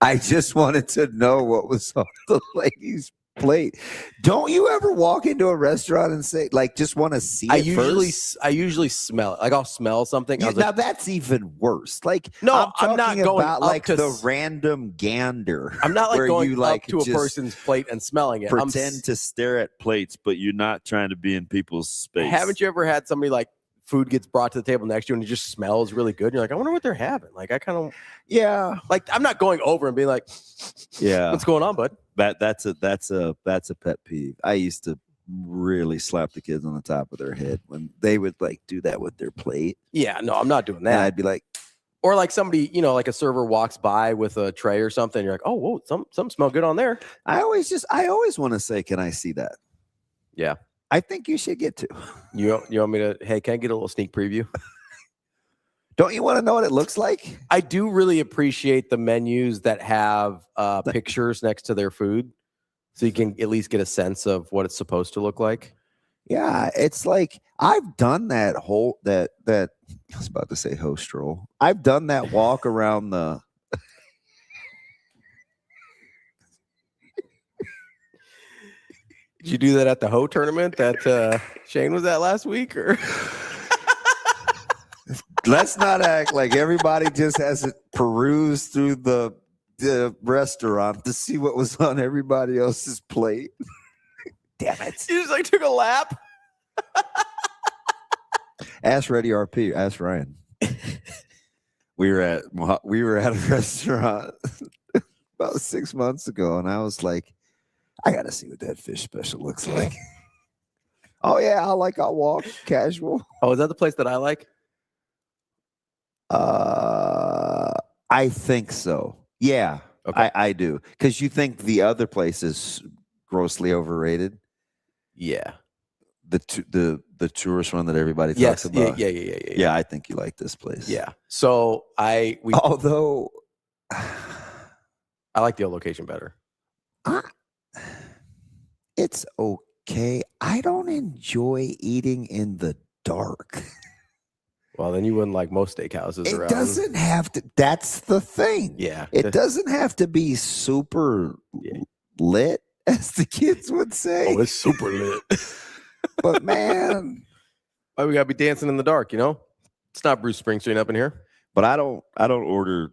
I just wanted to know what was on the lady's plate. Don't you ever walk into a restaurant and say, like, just want to see I usually smell it. Like I'll smell something. Now that's even worse. Like, no, I'm not going about up like to the random gander. I'm not like where going you like up to a person's plate and smelling it. Pretend to stare at plates, but you're not trying to be in people's space. Haven't you ever had somebody like food gets brought to the table next to you and it just smells really good? And you're like, I wonder what they're having. Like I kind of like I'm not going over and being like, yeah, what's going on, bud? That's a pet peeve. I used to really slap the kids on the top of their head when they would like do that with their plate. Yeah, no, I'm not doing that. And I'd be like, or like somebody, like a server walks by with a tray or something. You're like, oh, whoa, some smell good on there. I always want to say, can I see that? Yeah. I think you should get to. You want me to, hey, can I get a little sneak preview? Don't you want to know what it looks like? I do really appreciate the menus that have pictures next to their food. So you can at least get a sense of what it's supposed to look like. Yeah, it's like I've done that whole that I was about to say host stroll. I've done that walk around the. Did you do that at the Ho tournament that Shane was at last week, or? Let's not act like everybody just has to peruse through the restaurant to see what was on everybody else's plate. Damn it! You just like took a lap. Ask Ready RP. Ask Ryan. We were at a restaurant about 6 months ago, and I was like, I gotta see what that fish special looks like. Oh yeah, I'll walk casual. Oh, is that the place that I like? I think so. Yeah, okay. I do. Because you think the other place is grossly overrated. Yeah. The tourist one that everybody yes, talks about. Yeah, I think you like this place. Yeah. So although I like the old location better. It's okay. I don't enjoy eating in the dark. Well, then you wouldn't like most steakhouses around. It doesn't have to. That's the thing. Yeah. It doesn't have to be super lit, as the kids would say. Oh, it's super lit. But man, why we gotta be dancing in the dark? You know, it's not Bruce Springsteen up in here. But I don't order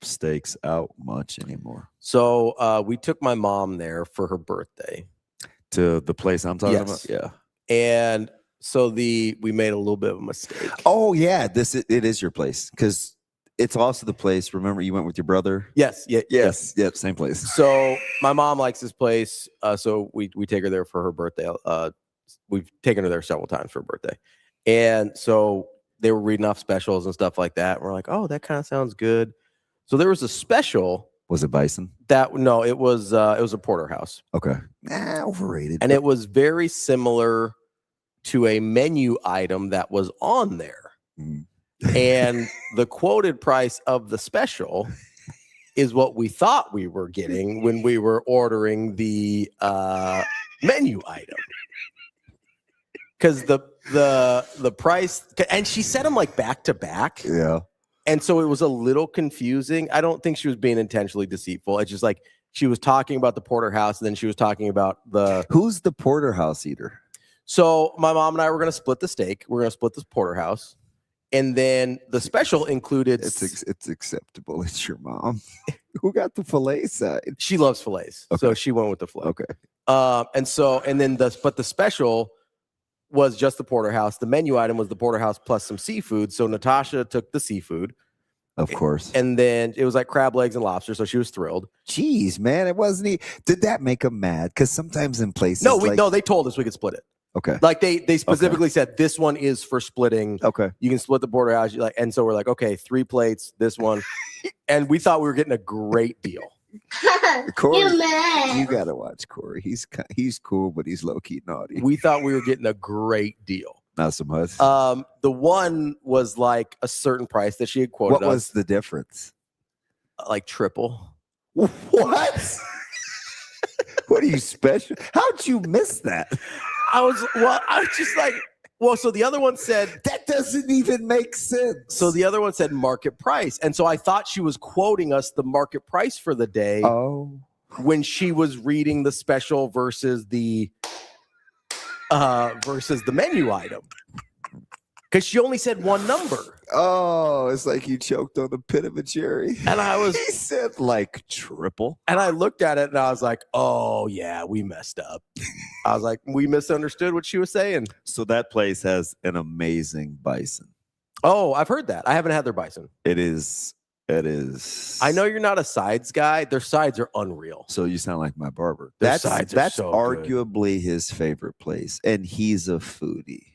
steaks out much anymore. So we took my mom there for her birthday to the place I'm talking about. Yeah, and so we made a little bit of a mistake. Oh yeah, it is your place because it's also the place. Remember, you went with your brother. Yes. Yes. Yep. Same place. So my mom likes this place. So we take her there for her birthday. We've taken her there several times for her birthday, and so they were reading off specials and stuff like that. And we're like, oh, that kind of sounds good. So there was a special. Was it bison? No, it was a porterhouse. Okay. Overrated. And it was very similar to a menu item that was on there. And the quoted price of the special is what we thought we were getting when we were ordering the menu item. Because the price, and she said them like back to back. Yeah. And so it was a little confusing. I don't think she was being intentionally deceitful. It's just like she was talking about the porterhouse, and then she was talking about who's the porterhouse eater. So my mom and I were going to split the steak. We're going to split this porterhouse, and then the special included. It's acceptable. It's your mom. Who got the fillet side? She loves fillets, so she went with the fillet. Okay. And then the special was just the porterhouse. The menu item was the porterhouse plus some seafood. So Natasha took the seafood. Of course. And then it was like crab legs and lobster. So she was thrilled. Jeez, man. It wasn't. Did that make them mad? Because sometimes in places. No, they told us we could split it. Okay. Like they specifically said this one is for splitting. Okay. You can split the porterhouse. And so we're like, okay, 3 plates, this one. And we thought we were getting a great deal. Corey, you gotta watch Corey. He's cool, but he's low key naughty. We thought we were getting a great deal. Not so much. The one was like a certain price that she had quoted. What was the difference? Like triple. What? What are you special? How'd you miss that? I was just like, so the other one said that doesn't even make sense. So the other one said market price. And so I thought she was quoting us the market price for the day. Oh. When she was reading the special versus the menu item. Because she only said one number. Oh, it's like you choked on the pit of a cherry. And he said like triple. And I looked at it and I was like, oh yeah, we messed up. I was like, we misunderstood what she was saying. So that place has an amazing bison. Oh, I've heard that. I haven't had their bison. It is. I know you're not a sides guy. Their sides are unreal. So you sound like my barber. Their sides are so arguably his favorite place. And he's a foodie.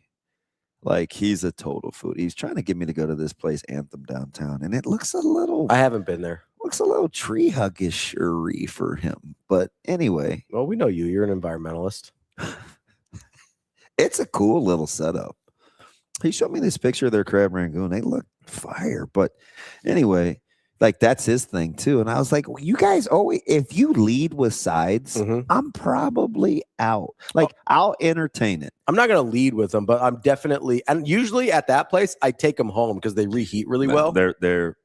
Like, he's a total foodie. He's trying to get me to go to this place, Anthem downtown. And it looks a little. I haven't been there. Looks a little tree huggish-y for him. But anyway. Well, we know you. You're an environmentalist. It's a cool little setup. He showed me this picture of their crab rangoon. They look fire. But anyway, Like that's his thing too. And I was like, well, you guys always, if you lead with sides, I'm probably out. Like I'll entertain it. I'm not going to lead with them, but I'm definitely, and usually at that place, I take them home because they reheat really well. They're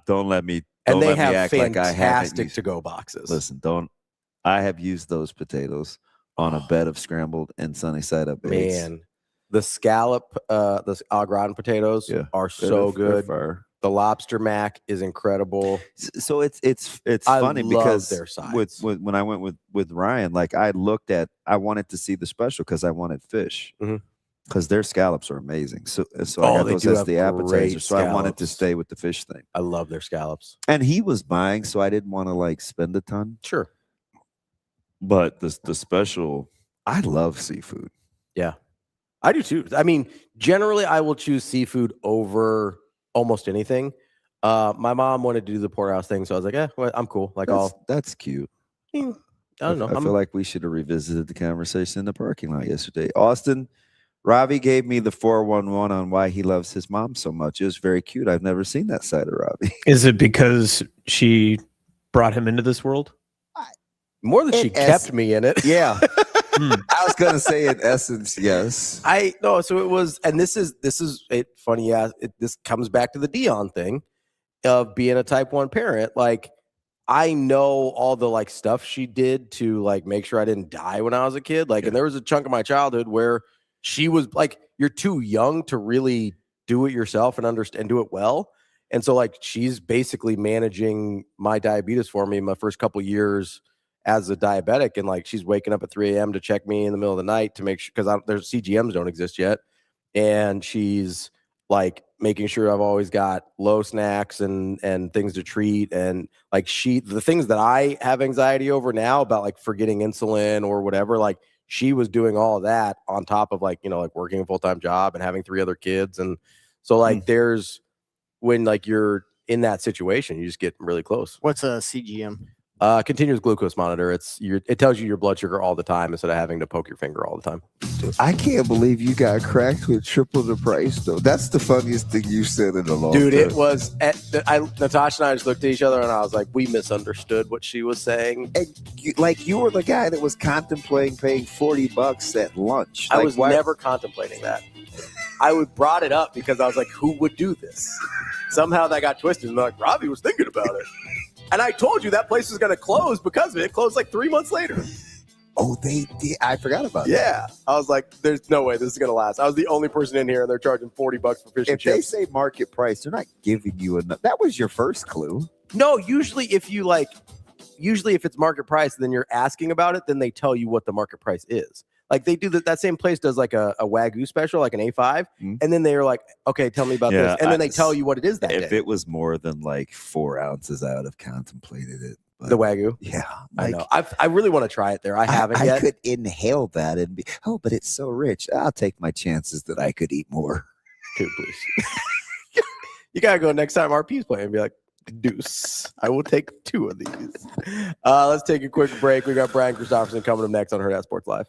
don't let me. And they have act like I fantastic to-go boxes. Listen, I have used those potatoes on a bed of scrambled and sunny side up eggs. Man, the scallop, the au gratin potatoes are so good. The lobster mac is incredible. So it's funny because their sides. With when I went with Ryan, like I wanted to see the special because I wanted fish. Because their scallops are amazing. So I got those as the appetizer. So I wanted to stay with the fish thing. I love their scallops. And he was buying, so I didn't want to like spend a ton. Sure. But the special, I love seafood. Yeah, I do too. I mean, generally I will choose seafood over almost anything. My mom wanted to do the porterhouse thing, so I was like, well, I'm cool. Like that's cute. I don't know. I feel like we should have revisited the conversation in the parking lot yesterday. Austin, Ravi gave me the 411 on why he loves his mom so much. It was very cute. I've never seen that side of Ravi. Is it because she brought him into this world? More than she kept me in it. Yeah. I was gonna say in essence, yes. So it was, and this is it funny. This comes back to the Dion thing of being a type 1 parent. Like I know all the like stuff she did to like make sure I didn't die when I was a kid. Like, and there was a chunk of my childhood where she was like, you're too young to really do it yourself and understand, do it well. And so like, she's basically managing my diabetes for me my first couple years as a diabetic. And like, she's waking up at 3 a.m. to check me in the middle of the night to make sure, because there's CGMs don't exist yet. And she's like making sure I've always got low snacks and things to treat. And like the things that I have anxiety over now about like forgetting insulin or whatever, like she was doing all of that on top of like, like working a full-time job and having 3 other kids. And so like there's, when like you're in that situation, you just get really close. What's a CGM? Continuous glucose monitor. It tells you your blood sugar all the time instead of having to poke your finger all the time. I can't believe you got cracked with triple the price though. That's the funniest thing you said in a long time. Dude, it was Natasha and I just looked at each other and I was like, we misunderstood what she was saying. And you were the guy that was contemplating paying $40 at lunch. I was never contemplating that. I brought it up because I was like, who would do this? Somehow that got twisted and like, Ravi was thinking about it. And I told you that place was going to close because of it. It closed like 3 months later. Oh, they did. I forgot about that. Yeah. I was like, there's no way this is going to last. I was the only person in here and they're charging $40 for fish and chips. If they say market price, they're not giving you enough. That was your first clue. No, usually if it's market price, then you're asking about it, then they tell you what the market price is. Like they do that same place does like a Wagyu special, like an A5. And then they're like, okay, tell me about this. And then they tell you what it is that If day. it was more than like 4 ounces, I would have contemplated it. But the Wagyu? Yeah. I know. I really want to try it there. I haven't yet. I could inhale that and be, but it's so rich. I'll take my chances that I could eat more. Dude, please. You got to go next time RP's playing and be like, deuce. I will take 2 of these. Let's take a quick break. We got Brian CHRISTOPHERSON coming up next on Hurrdat Sports Live.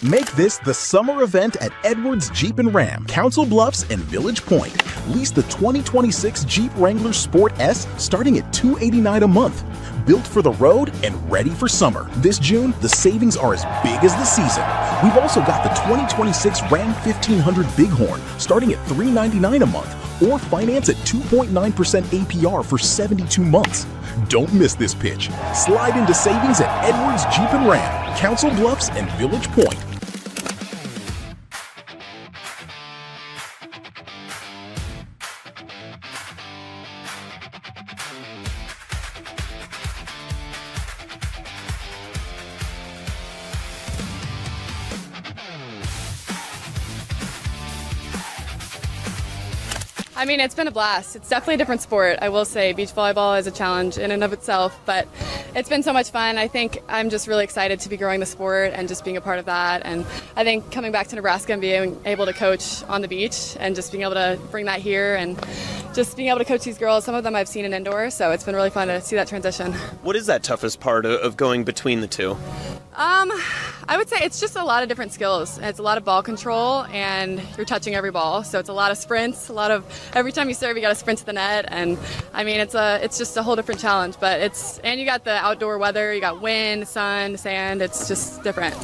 Make this the summer event at Edwards Jeep and Ram, Council Bluffs and Village Point. Lease the 2026 Jeep Wrangler Sport S starting at $289 a month. Built for the road and ready for summer. This June, the savings are as big as the season. We've also got the 2026 Ram 1500 Bighorn starting at $399 a month or finance at 2.9% APR for 72 months. Don't miss this pitch. Slide into savings at Edwards Jeep and Ram, Council Bluffs and Village Point. I mean, it's been a blast. It's definitely a different sport. I will say beach volleyball is a challenge in and of itself, but it's been so much fun. I think I'm just really excited to be growing the sport and just being a part of that. And I think coming back to Nebraska and being able to coach on the beach and just being able to bring that here and just being able to coach these girls, some of them I've seen in indoor, so it's been really fun to see that transition. What is that toughest part of going between the two? I would say it's just a lot of different skills. It's a lot of ball control, and you're touching every ball. So it's a lot of sprints, every time you serve, you got to sprint to the net. And I mean, it's just a whole different challenge. But and you got the outdoor weather, you got wind, sun, sand. It's just different.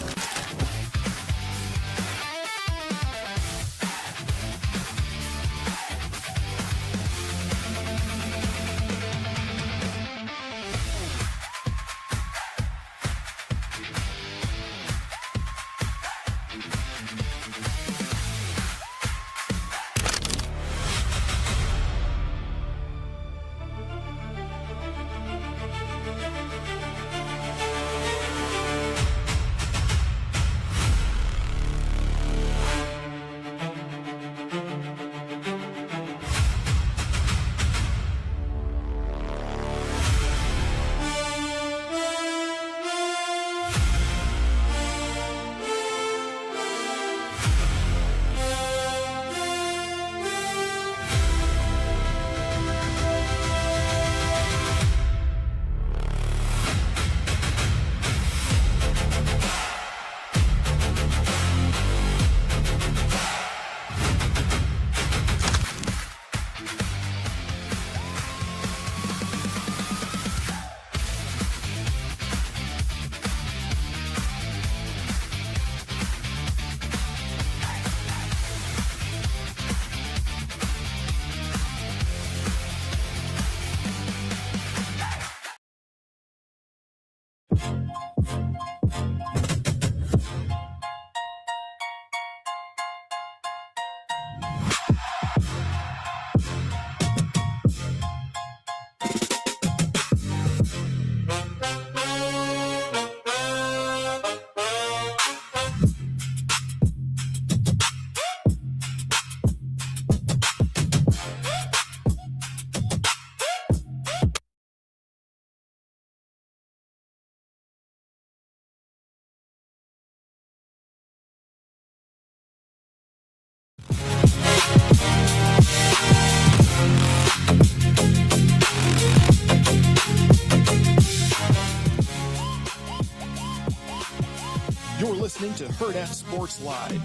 You're listening to Hurrdat Sports Live.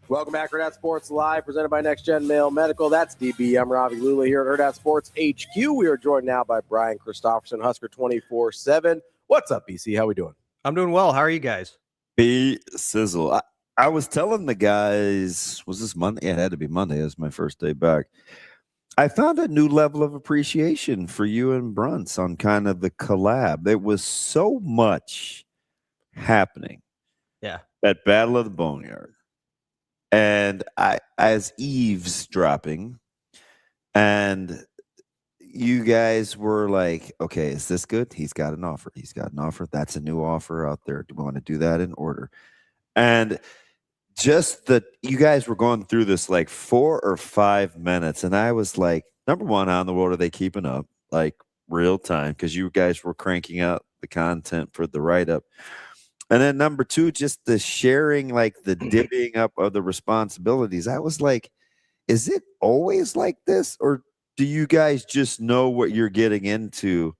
Welcome back, Hurrdat Sports Live, presented by Next Gen Male Medical. That's DB. I'm Ravi Lulla here at Hurrdat Sports HQ. We are joined now by Brian CHRISTOPHERSON, Husker 24/7. What's up, BC? How we doing? I'm doing well. How are you guys? B sizzle. I was telling the guys, was this Monday? Yeah, it had to be Monday. It was my first day back. I found a new level of appreciation for you and Brunts on kind of the collab. There was so much happening. Yeah. At Battle of the Boneyard. And I was eavesdropping, and you guys were like, okay, is this good? He's got an offer. He's got an offer. That's a new offer out there. Do we want to do that in order? And just that you guys were going through this like 4 or 5 minutes, and I was like, number one, how in the world are they keeping up? Like real time, because you guys were cranking out the content for the write-up. And then number two, just the sharing, like the divvying up of the responsibilities. I was like, is it always like this? Or do you guys just know what you're getting into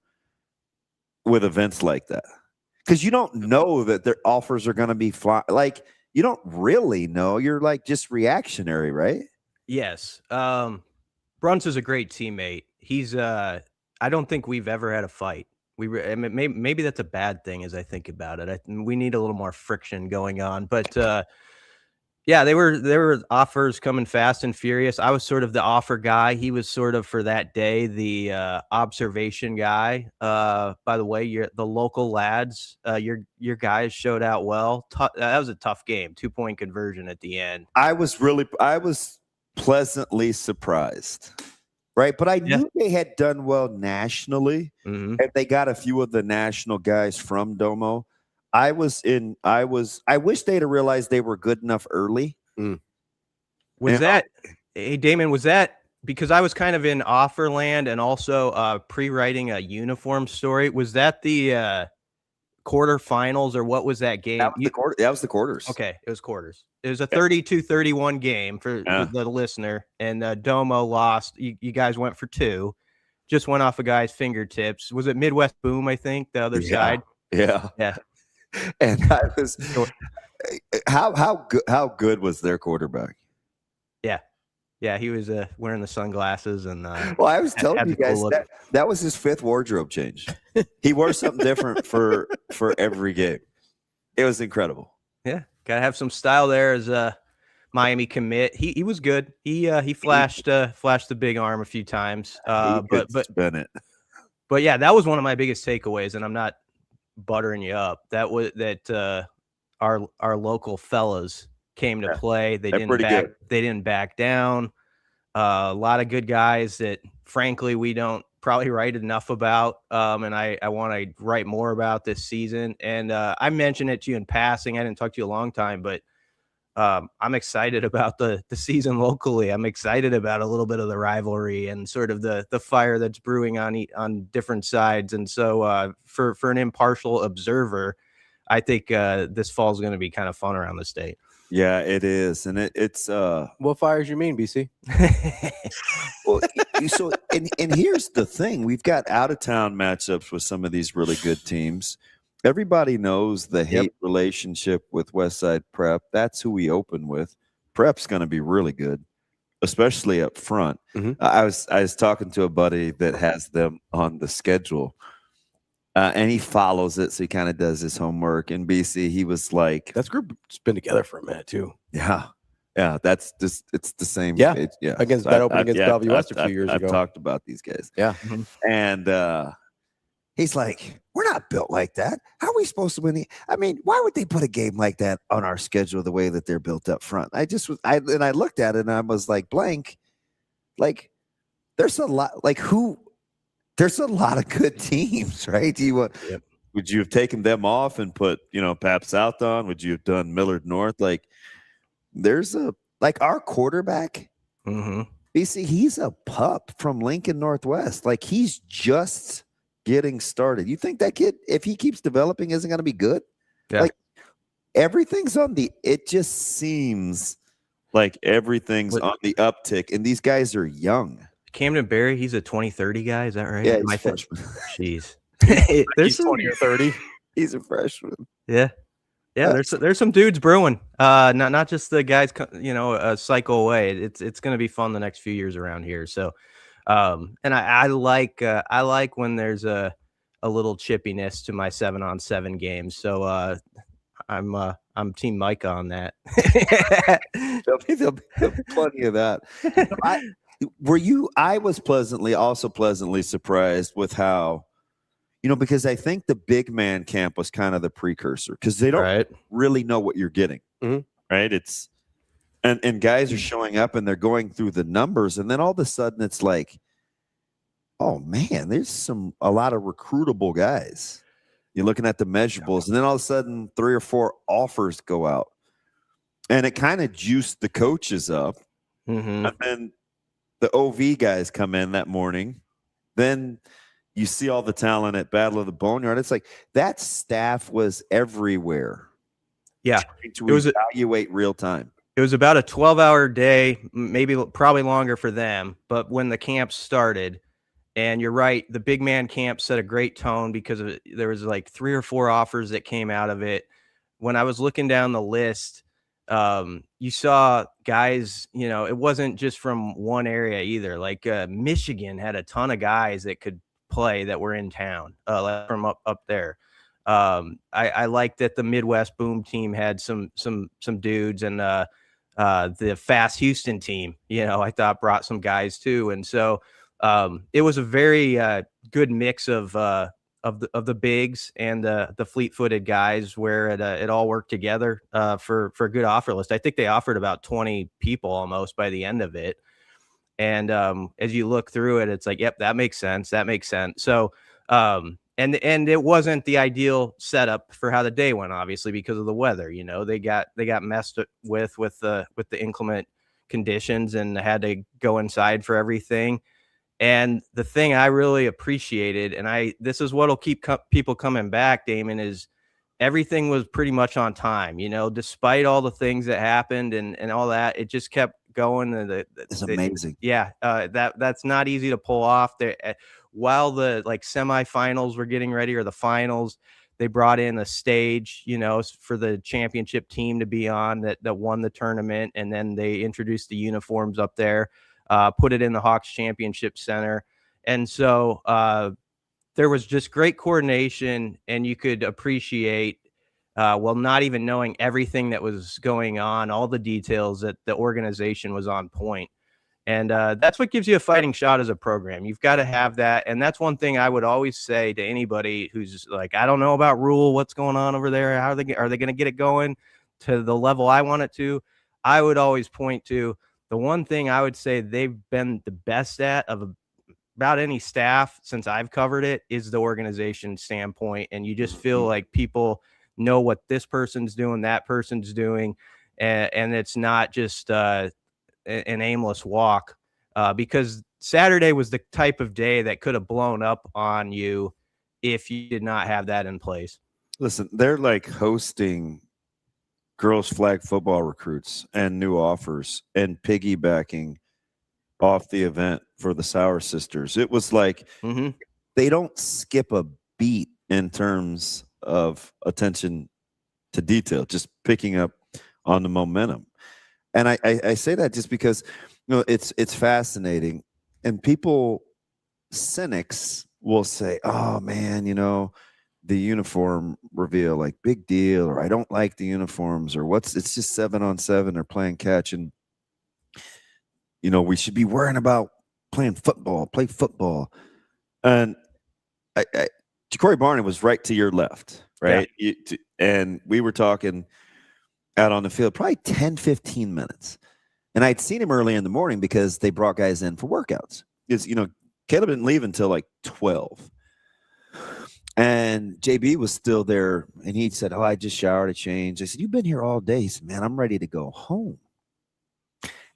with events like that? Because you don't know that their offers are going to be like, you don't really know. You're like just reactionary, right? Yes. Bruns is a great teammate. He's I don't think we've ever had a fight. Maybe that's a bad thing as I think about it. We need a little more friction going on. But yeah, there were offers coming fast and furious. I was sort of the offer guy. He was sort of for that day the observation guy. By the way, the local lads, your guys showed out well. That was a tough game. 2-point conversion at the end. I was pleasantly surprised. Right. But I knew they had done well nationally, and they got a few of the national guys from Domo. I wish they'd have realized they were good enough early Was that, hey, Damon, was that because I was kind of in Offerland and also pre-writing a uniform story? Was that the quarterfinals or what was that game? That was the quarters. Okay, it was quarters. It was a 32-31 game for the listener, and Domo lost. You guys went for 2. Just went off a guy's fingertips. Was it Midwest Boom, I think, the other side? Yeah. And I was how good was their quarterback? Yeah, he was wearing the sunglasses and well, I was telling you guys that was his 5th wardrobe change. He wore something different for every game. It was incredible. Yeah, gotta have some style there as a Miami commit. He was good. He flashed the big arm a few times. But yeah, that was one of my biggest takeaways, and I'm not buttering you up. That was that our local fellas came to play. They didn't back down. A lot of good guys that frankly we don't probably write enough about. And I want to write more about this season. And I mentioned it to you in passing. I didn't talk to you a long time, but I'm excited about the season locally. I'm excited about a little bit of the rivalry and sort of the fire that's brewing on different sides. And so for an impartial observer, I think this fall is going to be kind of fun around the state. Yeah, it is. And it's what fires you mean, BC? Well, so and here's the thing. We've got out-of-town matchups with some of these really good teams. Everybody knows the hate relationship with Westside Prep. That's who we open with. Prep's going to be really good, especially up front. I was talking to a buddy that has them on the schedule. And he follows it, so he kind of does his homework. In BC, he was like, "That's group's been together for a minute too." Yeah, that's just it's the same. Yeah, page. Yeah. Against that opening against Bellevue West a few years ago. I've talked about these guys. Yeah, and he's like, "We're not built like that. How are we supposed to win? I mean, why would they put a game like that on our schedule the way that they're built up front?" I looked at it and I was like, blank. Like, there's a lot. Like who? There's a lot of good teams, right? Would you have taken them off and put, Pap South on? Would you have done Millard North? Like, there's our quarterback, BC, he's a pup from Lincoln Northwest. Like, he's just getting started. You think that kid, if he keeps developing, isn't going to be good? Yeah. Like, everything's it just seems like everything's on the uptick, and these guys are young. Camden Berry, he's a 20-30 guy. Is that right? Yeah, he's a freshman. Jeez. There's 20 or 30. He's a freshman. Yeah. There's some dudes brewing. Not just the guys, a cycle away. It's going to be fun the next few years around here. So, and I like when there's a little chippiness to my 7-on-7 games. So I'm Team Mike on that. There'll be plenty of that. I was pleasantly surprised with how, because I think the big man camp was kind of the precursor because they don't really know what you're getting. Right. It's and guys are showing up and they're going through the numbers. And then all of a sudden it's like, oh man, there's a lot of recruitable guys. You're looking at the measurables and then all of a sudden 3 or 4 offers go out and it kind of juiced the coaches up. And then the OV guys come in that morning. Then you see all the talent at Battle of the Boneyard. It's like that staff was everywhere. Yeah. To evaluate real time. It was about a 12-hour day, probably longer for them. But when the camp started, and you're right, the big man camp set a great tone because there was like 3 or 4 offers that came out of it. When I was looking down the list, you saw guys, it wasn't just from one area either. Like Michigan had a ton of guys that could play that were in town from up there. I like that the Midwest Boom team had some dudes and the Fast Houston team, I thought brought some guys too. And so it was a very good mix of the bigs and the fleet-footed guys where it all worked together for a good offer list. I think they offered about 20 people almost by the end of it. And as you look through it, it's like, yep, that makes sense. That makes sense. So and it wasn't the ideal setup for how the day went, obviously, because of the weather. They got messed with the inclement conditions and had to go inside for everything. And the thing I really appreciated, and this is what'll keep people coming back, Damon, is everything was pretty much on time, despite all the things that happened and all that, it just kept going. It's amazing. Yeah. That's not easy to pull off there. While the semifinals were getting ready, or the finals, they brought in a stage, for the championship team to be on that won the tournament. And then they introduced the uniforms up there, put it in the Hawks Championship Center. And so there was just great coordination, and you could appreciate, not even knowing everything that was going on, all the details, that the organization was on point. And that's what gives you a fighting shot as a program. You've got to have that. And that's one thing I would always say to anybody who's like, I don't know about Rule, what's going on over there? Are they going to get it going to the level I want it to? I would always point to the one thing I would say they've been the best at of about any staff since I've covered it is the organization standpoint. And you just feel like people know what this person's doing, that person's doing. And it's not just an aimless walk, because Saturday was the type of day that could have blown up on you if you did not have that in place. Listen, they're like hosting girls flag football recruits and new offers and piggybacking off the event for the Sauer sisters. It was like they don't skip a beat in terms of attention to detail, just picking up on the momentum. And I say that just because it's fascinating, and cynics will say, oh man, the uniform reveal, like, big deal, or I don't like the uniforms, or it's just 7-on-7 or playing catch, and we should be worrying about play football. And Jacory Barney was right to your left, right? Yeah. And we were talking out on the field probably 10, 15 minutes. And I'd seen him early in the morning because they brought guys in for workouts. Because, Caleb didn't leave until like 12. And JB was still there, and he said, I just showered, I changed. I said, you've been here all day. He said, man, I'm ready to go home.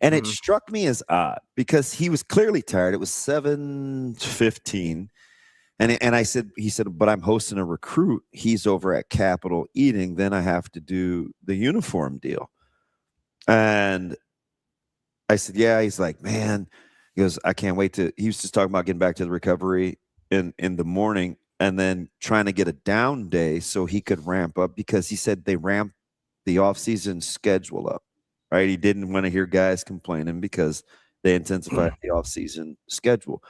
And it struck me as odd because he was clearly tired. It was 7:15. And he said, but I'm hosting a recruit. He's over at Capitol eating. Then I have to do the uniform deal. And I said, yeah. He's like, man, he goes, I can't wait he was just talking about getting back to the recovery in the morning and then trying to get a down day so he could ramp up, because he said they ramped the offseason schedule up, right? He didn't want to hear guys complaining because they intensified the offseason schedule.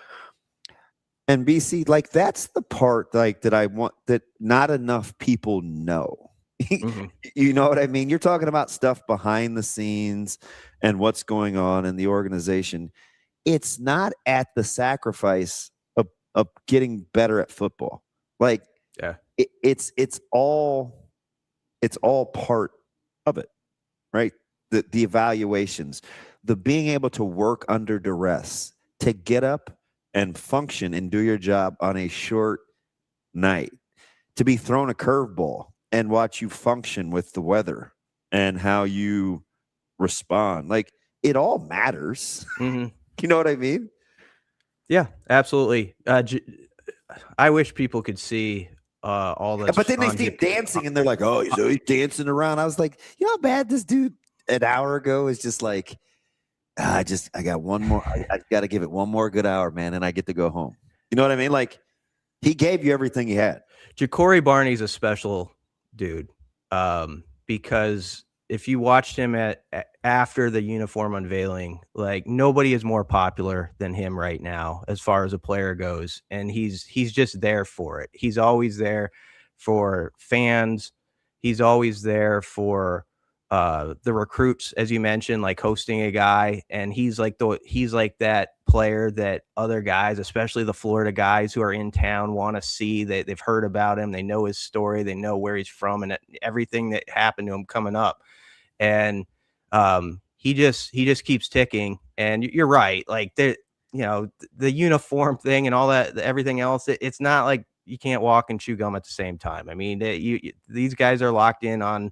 And BC, like, that's the part that I want, that not enough people know. You know what I mean? You're talking about stuff behind the scenes and what's going on in the organization. It's not at the sacrifice of getting better at football. Like, yeah, it's all part of it, right? The evaluations, the being able to work under duress, to get up and function and do your job on a short night, to be thrown a curveball and watch you function with the weather and how you respond. Like, it all matters. You know what I mean? Yeah, absolutely. I wish people could see all the. But then they see him dancing and they're like, oh, he's dancing around. I was like, you know how bad this dude an hour ago is just like, I got one more. I got to give it one more good hour, man, and I get to go home. You know what I mean? Like, he gave you everything he had. Jacory Barney's a special dude, because if you watched him after the uniform unveiling, like, nobody is more popular than him right now as far as a player goes, and he's just there for it. He's always there for fans. He's always there for the recruits, as you mentioned, like hosting a guy, and he's like that player that other guys, especially the Florida guys who are in town, want to see. They've heard about him, they know his story, they know where he's from, and everything that happened to him coming up. And he just keeps ticking. And you're right, like, the uniform thing and all that, everything else, it's not like you can't walk and chew gum at the same time. I mean, these guys are locked in on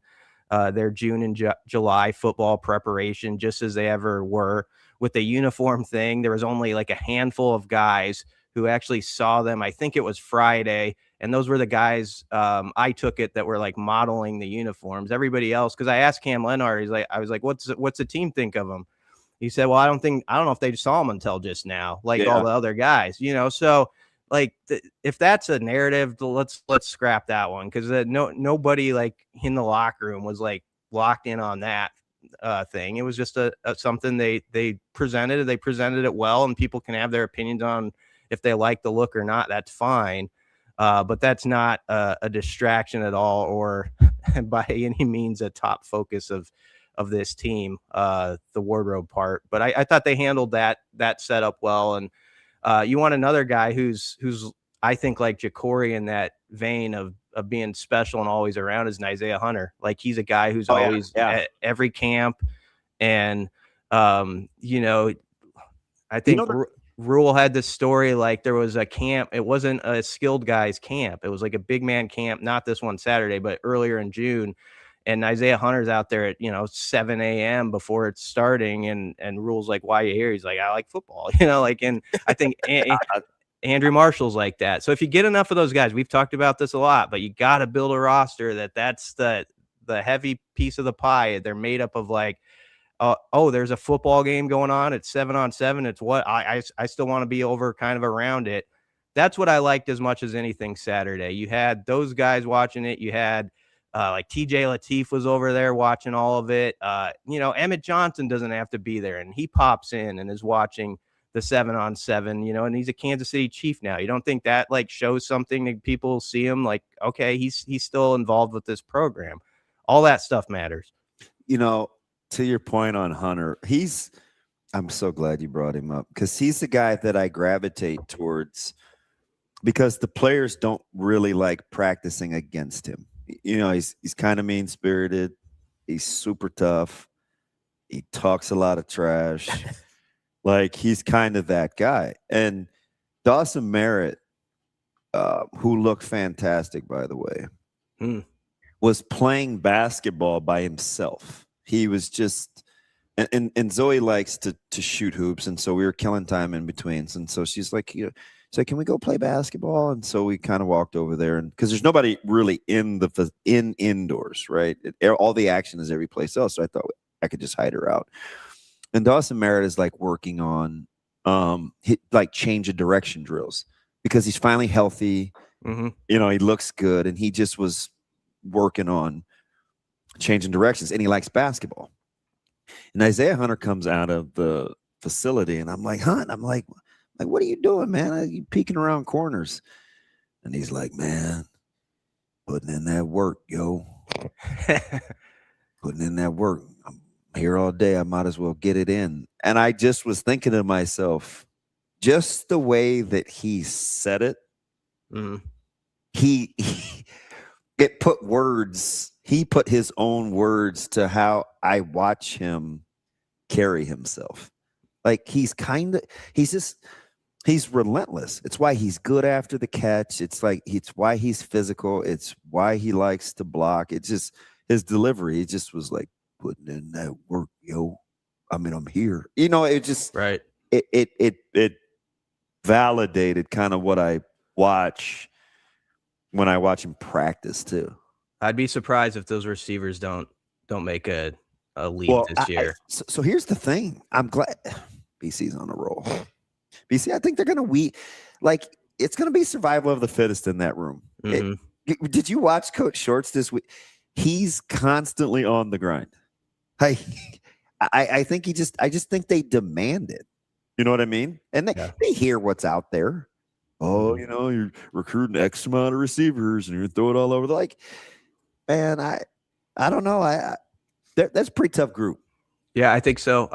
their June and July football preparation, just as they ever were. With the uniform thing, there was only like a handful of guys who actually saw them. I think it was Friday, and those were the guys I took it that were like modeling the uniforms. Everybody else, because I asked Cam Leonard, I was like, what's the team think of them? He said, well, I don't know if they saw them until just now, like all the other guys, so like if that's a narrative, let's scrap that one, because nobody like in the locker room was like locked in on that thing. It was just a something they presented. They presented it well, and people can have their opinions on if they like the look or not. That's fine, but that's not a distraction at all, or by any means a top focus of this team, the wardrobe part. But I thought they handled that setup well. And you want another guy who's I think like Jacory in that vein of being special and always around is Nyziah Hunter. Like he's a guy who's always at every camp. And, I think Rule had this story, like there was a camp. It wasn't a skilled guys camp. It was like a big man camp, not this one Saturday, but earlier in June. And Nyziah Hunter's out there at, 7 a.m. before it's starting. And Rule's like, why are you here? He's like, I like football, and I think Andrew Marshall's like that. So if you get enough of those guys, we've talked about this a lot, but you got to build a roster that's the heavy piece of the pie. They're made up of like, there's a football game going on. It's 7-on-7. It's what I still want to be over kind of around it. That's what I liked as much as anything Saturday. You had those guys watching it. You had like TJ Lateef was over there watching all of it. Emmett Johnson doesn't have to be there, and he pops in and is watching the 7-on-7, and he's a Kansas City Chief now. You don't think that like shows something that people see him like, okay, he's still involved with this program. All that stuff matters. To your point on Hunter, I'm so glad you brought him up, because he's the guy that I gravitate towards, because the players don't really like practicing against him. He's kind of mean-spirited. He's super tough. He talks a lot of trash. Like, he's kind of that guy. And Dawson Merritt, who looked fantastic, by the way, was playing basketball by himself. He was just and Zoe likes to shoot hoops, and so we were killing time in between. And so she's like, so can we go play basketball? And so we kind of walked over there, and because there's nobody really in indoors, right? All the action is every place else. So I thought I could just hide her out. And Dawson Merritt is like working on like change of direction drills, because he's finally healthy. Mm-hmm. He looks good, and he just was working on changing directions, and he likes basketball. And Nyziah Hunter comes out of the facility, and I'm like, Hunt, what are you doing, man? Are you peeking around corners? And he's like, man, putting in that work, yo. Putting in that work. I'm here all day. I might as well get it in. And I just was thinking to myself, just the way that he said it, it put words. He put his own words to how I watch him carry himself. Like he's relentless. It's why he's good after the catch. It's why he's physical. It's why he likes to block. It's just his delivery. He just was like, putting in that work, yo. I'm here. It just right. It validated kind of what I watch when I watch him practice too. I'd be surprised if those receivers don't make a leap this year. So here's the thing. I'm glad BC's on a roll. BC, I think they're going to it's going to be survival of the fittest in that room. Mm-hmm. Did you watch Coach Shorts this week? He's constantly on the grind. I think I just think they demand it. You know what I mean? And they hear what's out there. Oh, you're recruiting X amount of receivers and you're throwing it all over. Like, man, I don't know. That's a pretty tough group. Yeah, I think so.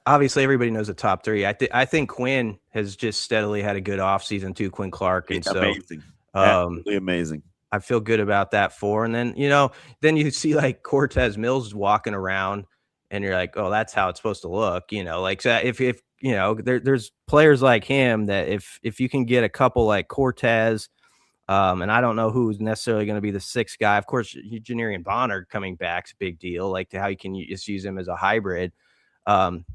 Obviously, everybody knows the top three. I think Quinn has just steadily had a good offseason too, Quinn Clark. And amazing. Absolutely amazing. I feel good about that 4. And then, then you see like Cortez Mills walking around and you're like, oh, that's how it's supposed to look. So if there's players like him that if you can get a couple like Cortez, And I don't know who's necessarily going to be the sixth guy. Of course, Jacory and Boneyard coming back is a big deal, like how you can just use him as a hybrid.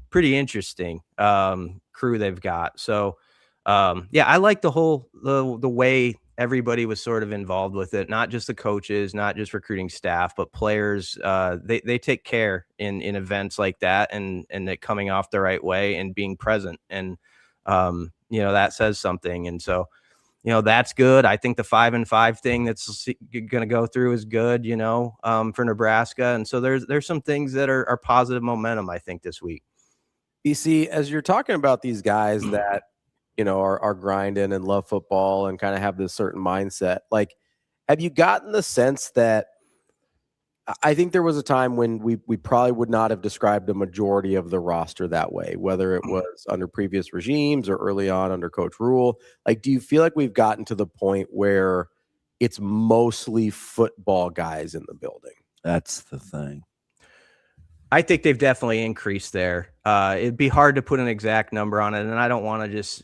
Pretty interesting crew they've got. So, yeah, I like the whole the way everybody was sort of involved with it, not just the coaches, not just recruiting staff, but players. They take care in events like that, and it coming off the right way and being present. And that says something. And so, that's good. I think the 5-5 thing that's going to go through is good, for Nebraska. And so there's some things that are positive momentum, I think, this week. BC, as you're talking about these guys that, are grinding and love football and kind of have this certain mindset, like, have you gotten the sense that I think there was a time when we probably would not have described a majority of the roster that way, whether it was under previous regimes or early on under Coach Rule? Like, do you feel like we've gotten to the point where it's mostly football guys in the building? That's the thing. I think they've definitely increased there. It'd be hard to put an exact number on it, and I don't want to just,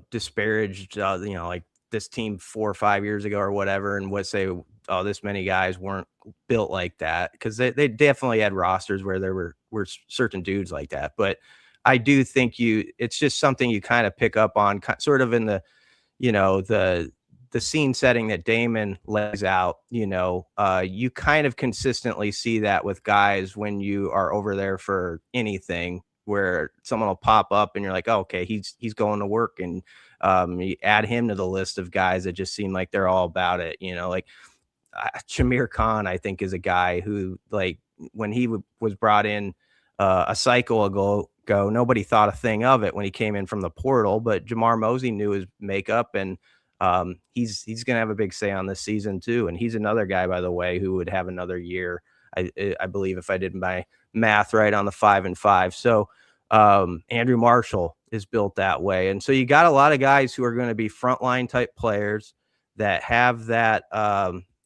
disparage, like this team 4 or 5 years ago or whatever, and say, oh, this many guys weren't built like that, because they definitely had rosters where there were certain dudes like that. But I do think it's just something you kind of pick up on, sort of in the scene setting that Damon lays out. You kind of consistently see that with guys when you are over there for anything, where someone will pop up and you're like, oh, okay, he's going to work, and you add him to the list of guys that just seem like they're all about it. Like Shamir Khan, I think, is a guy who, like, when he was brought in a cycle ago, nobody thought a thing of it when he came in from the portal, but Jamar Mosey knew his makeup, and he's going to have a big say on this season too. And he's another guy, by the way, who would have another year, I believe, if I did my math right, on the 5-5. So Andrew Marshall is built that way. And so you got a lot of guys who are going to be frontline type players that have that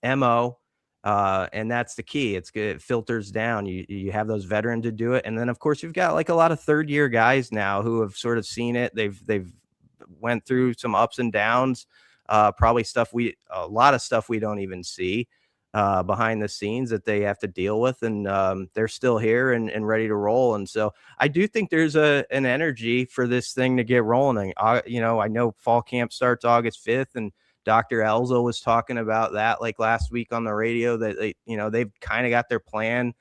MO, and that's the key. It's good. It filters down. You have those veterans to do it. And then, of course, you've got like a lot of third year guys now who have sort of seen it. They've went through some ups and downs, probably a lot of stuff we don't even see behind the scenes that they have to deal with. And they're still here and ready to roll. And so I do think there's an energy for this thing to get rolling. I know fall camp starts August 5th, and Dr. Elzo was talking about that like last week on the radio, that they've kind of got their plan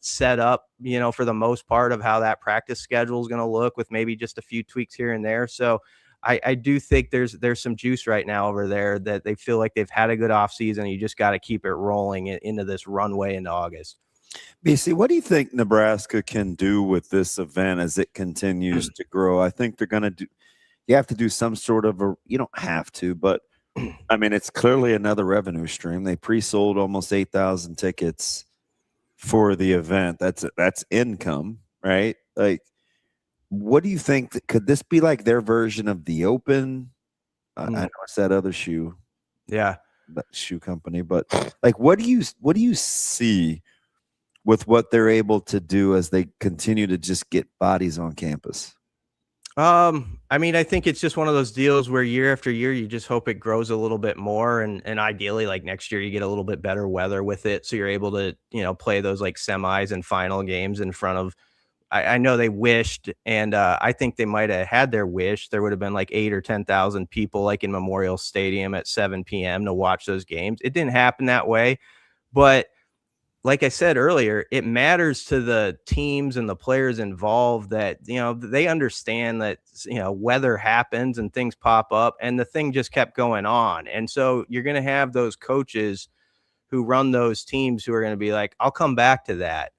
set up, for the most part, of how that practice schedule is going to look, with maybe just a few tweaks here and there. So I do think there's some juice right now over there, that they feel like they've had a good offseason. You just got to keep it rolling into this runway into August. BC, what do you think Nebraska can do with this event as it continues to grow? I think they're going to you have to do some sort of you don't have to, but I mean, it's clearly another revenue stream. They pre-sold almost 8,000 tickets for the event. That's income, right? Like, what do you think? Could this be like their version of the Open? I know it's that other shoe, that shoe company, but like, what do you see with what they're able to do as they continue to just get bodies on campus? I mean, I think it's just one of those deals where year after year, you just hope it grows a little bit more. And ideally, like next year, you get a little bit better weather with it, so you're able to, play those like semis and final games in front of, I know they wished, and I think they might have had their wish. There would have been like 8,000 or 10,000 people like in Memorial Stadium at 7 p.m. to watch those games. It didn't happen that way, but like I said earlier, it matters to the teams and the players involved that, they understand that, weather happens and things pop up, and the thing just kept going on. And so you're going to have those coaches who run those teams who are going to be like, I'll come back to that.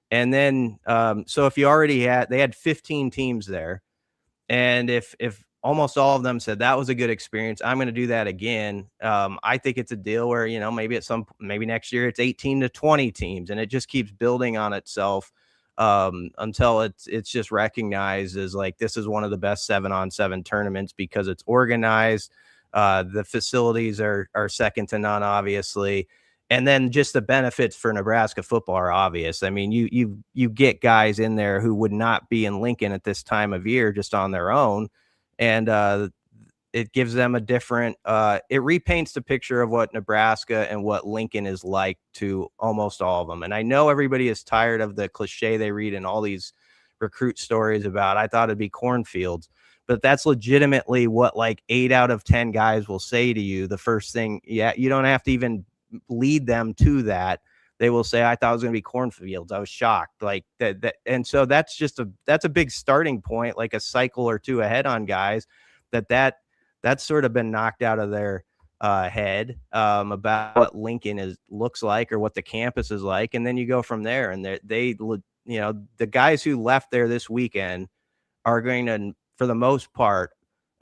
And then, so if you already they had 15 teams there, and if almost all of them said that was a good experience, I'm going to do that again. I think it's a deal where, maybe next year it's 18 to 20 teams, and it just keeps building on itself until it's just recognized as like, this is one of the best 7-on-7 tournaments because it's organized. The facilities are second to none, obviously. And then just the benefits for Nebraska football are obvious. I mean, you get guys in there who would not be in Lincoln at this time of year just on their own. And it gives them a different it repaints the picture of what Nebraska and what Lincoln is like to almost all of them. And I know everybody is tired of the cliche they read in all these recruit stories about, I thought it'd be cornfields, but that's legitimately what like 8 out of 10 guys will say to you. The first thing, you don't have to even lead them to that. They will say, I thought it was going to be cornfields. I was shocked like that. And so that's a big starting point, like a cycle or two ahead on guys that's sort of been knocked out of their head about what Lincoln looks like or what the campus is like. And then you go from there, and the guys who left there this weekend are going to, for the most part,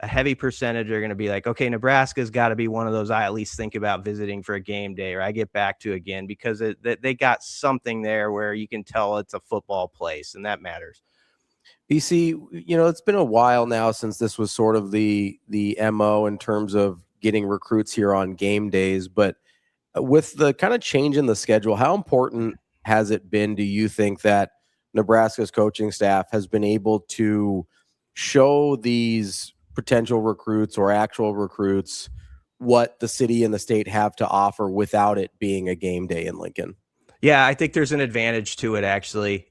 a heavy percentage are going to be like, okay, Nebraska's got to be one of those I at least think about visiting for a game day, or I get back to again, because they got something there where you can tell it's a football place, and that matters. BC, it's been a while now since this was sort of the MO in terms of getting recruits here on game days, but with the kind of change in the schedule, how important has it been, do you think, that Nebraska's coaching staff has been able to show these potential recruits or actual recruits what the city and the state have to offer without it being a game day in Lincoln? Yeah, I think there's an advantage to it, actually.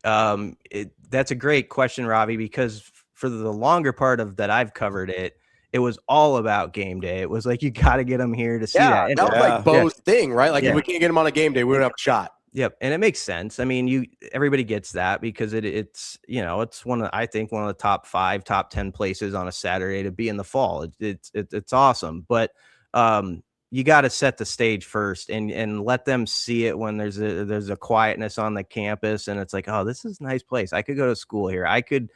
That's a great question, Ravi, because for the longer part of that I've covered it, it was all about game day. It was like, you got to get them here to see that. And that was like Bo's thing, right? Like, if we can't get them on a game day, we don't have a shot. Yep, and it makes sense. I mean, everybody gets that, because it's it's one of the top 5, top 10 places on a Saturday to be in the fall. It's awesome, but you got to set the stage first and let them see it when there's a quietness on the campus, and it's like, oh, this is a nice place. I could go to school here. I could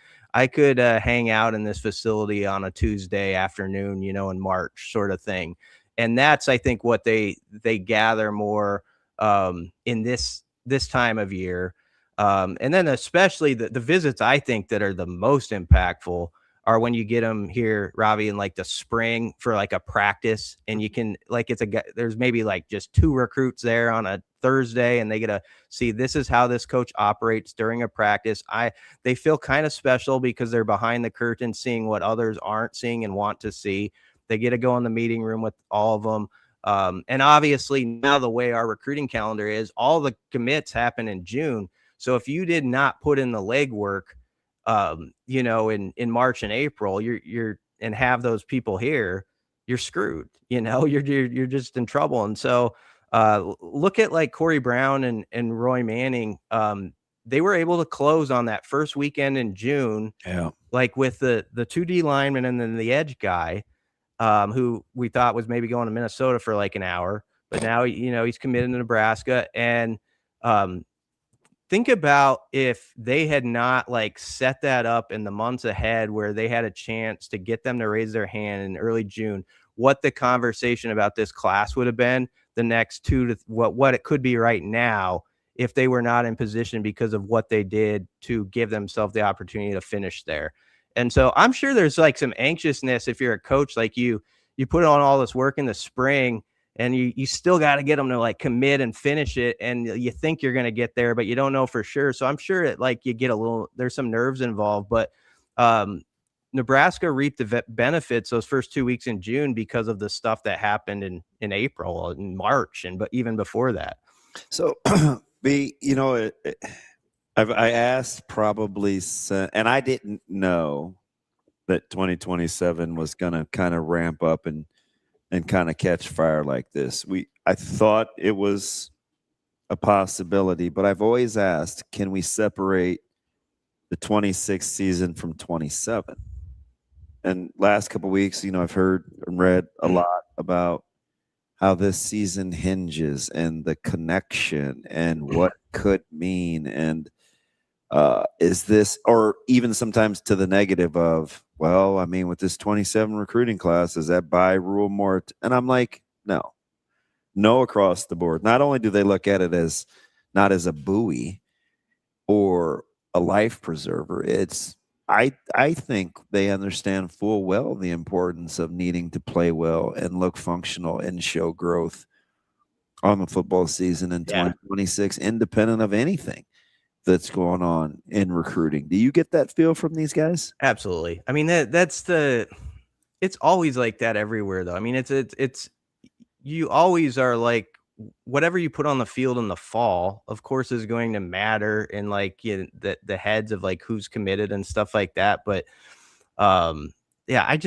hang out in this facility on a Tuesday afternoon, in March, sort of thing. And that's, I think, what they gather more in this time of year. And then especially the visits, I think, that are the most impactful are when you get them here, Ravi, in like the spring for like a practice, and you can there's maybe like just 2 recruits there on a Thursday, and they get to see, this is how this coach operates during a practice. They feel kind of special because they're behind the curtain, seeing what others aren't seeing and want to see. They get to go in the meeting room with all of them. And obviously now the way our recruiting calendar is, all the commits happen in June. So if you did not put in the legwork, in March and April, you're and have those people here, you're screwed. You're just in trouble. And so look at like Corey Brown and Roy Manning. They were able to close on that first weekend in June. Yeah, like with the 2D lineman and then the edge guy, who we thought was maybe going to Minnesota for like an hour, but now he's committed to Nebraska. And think about if they had not like set that up in the months ahead, where they had a chance to get them to raise their hand in early June, what the conversation about this class would have been the next 2 to what it could be right now, if they were not in position because of what they did to give themselves the opportunity to finish there. And so I'm sure there's like some anxiousness if you're a coach, like you put on all this work in the spring, and you still got to get them to like commit and finish it. And you think you're going to get there, but you don't know for sure. So I'm sure you get there's some nerves involved, but Nebraska reaped the benefits those first 2 weeks in June because of the stuff that happened in April and March, but even before that. So I asked probably, and I didn't know that 2027 was going to kind of ramp up and kind of catch fire like this. I thought it was a possibility, but I've always asked, can we separate the 26th season from 27? And last couple of weeks, I've heard and read a lot about how this season hinges and the connection and what could mean. And is this, or even sometimes to the negative of, well, I mean, with this 27 recruiting class, is that by rule more? And I'm like, no, across the board. Not only do they look at it as not as a buoy or a life preserver, I think they understand full well the importance of needing to play well and look functional and show growth on the football season in 2026, independent of anything that's going on in recruiting. Do you get that feel from these guys? Absolutely. I mean, that's the it's always like that everywhere, though. I mean, it's you always are like, whatever you put on the field in the fall, of course, is going to matter in like the heads of like who's committed and stuff like that. But yeah, I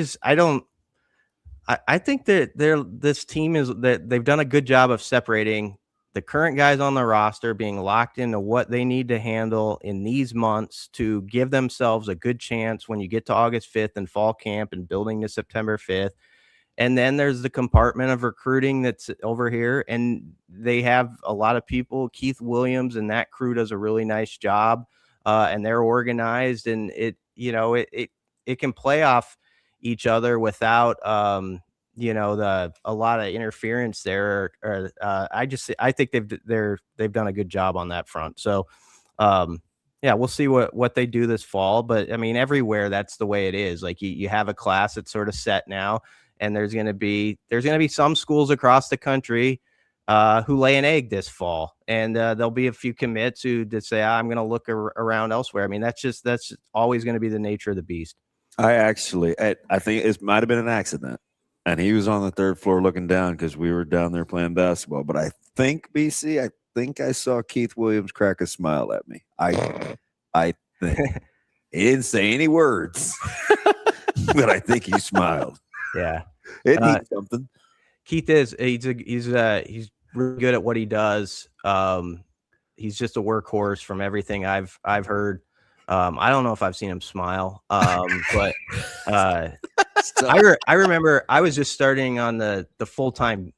think that this team is that they've done a good job of separating the current guys on the roster, being locked into what they need to handle in these months to give themselves a good chance when you get to August 5th and fall camp and building to September 5th. And then there's the compartment of recruiting that's over here, and they have a lot of people. Keith Williams and that crew does a really nice job, and they're organized, and it can play off each other without a lot of interference there. I think they've done a good job on that front. So yeah, we'll see what they do this fall. But I mean, everywhere that's the way it is. Like you have a class that's sort of set now. And there's going to be some schools across the country who lay an egg this fall, and there'll be a few commits who just say, I'm going to look around elsewhere. I mean, that's always going to be the nature of the beast. I think it might have been an accident, and he was on the third floor looking down because we were down there playing basketball. But I think BC, I saw Keith Williams crack a smile at me. I think he didn't say any words, but I think he smiled. Yeah, it needs something. Keith he's really good at what he does. He's just a workhorse from everything I've heard. I don't know if I've seen him smile, but I remember I was just starting on the full-time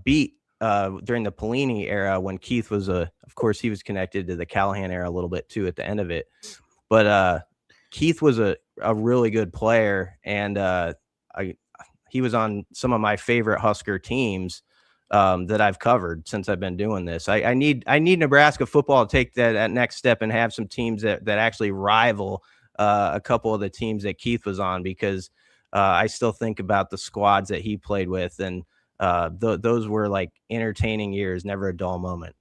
beat during the Pelini era when Keith was of course he was connected to the Callahan era a little bit too at the end of it, but Keith was a really good player, and he was on some of my favorite Husker teams that I've covered since I've been doing this. I need Nebraska football to take that next step and have some teams that actually rival a couple of the teams that Keith was on, because I still think about the squads that he played with, and those were like entertaining years, never a dull moment.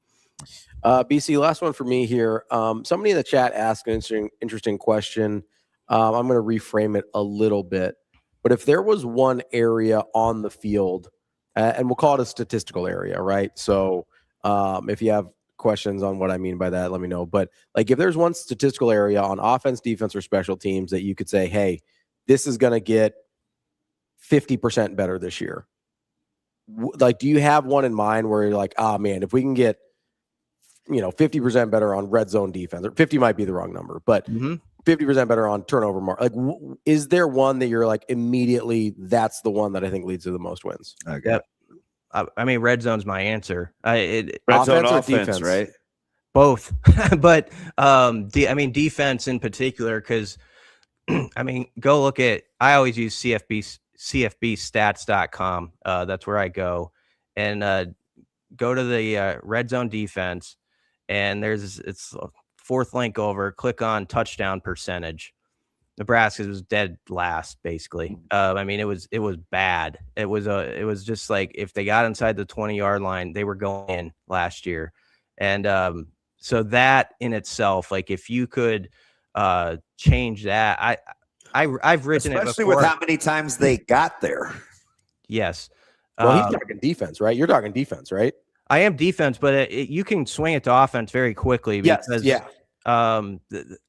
BC, last one for me here. Somebody in the chat asked an interesting question. I'm going to reframe it a little bit. But if there was one area on the field, and we'll call it a statistical area, right? So if you have questions on what I mean by that, let me know. But like if there's one statistical area on offense, defense, or special teams that you could say, hey, this is going to get 50% better this year. Like, do you have one in mind where you're like, man, if we can get, 50% better on red zone defense, or 50 might be the wrong number, but 50% better on turnover mark. Like, is there one that you're like immediately, that's the one that I think leads to the most wins? Okay. Yep. I mean, red zone's my answer. Red zone offense, right? Both. But defense in particular, because I mean, go look at, I always use CFBstats.com. That's where I go, and go to the red zone defense, and it's fourth link over, click on touchdown percentage. Nebraska was dead last, basically. I mean, it was bad. It was just like, if they got inside the 20-yard line, they were going in last year. And so that in itself, like if you could change that, I've written especially it before. with how many times they got there. Yes. Well, he's talking defense, right? You're talking defense, right? I am defense, but you can swing it to offense very quickly. Because, yes, yeah.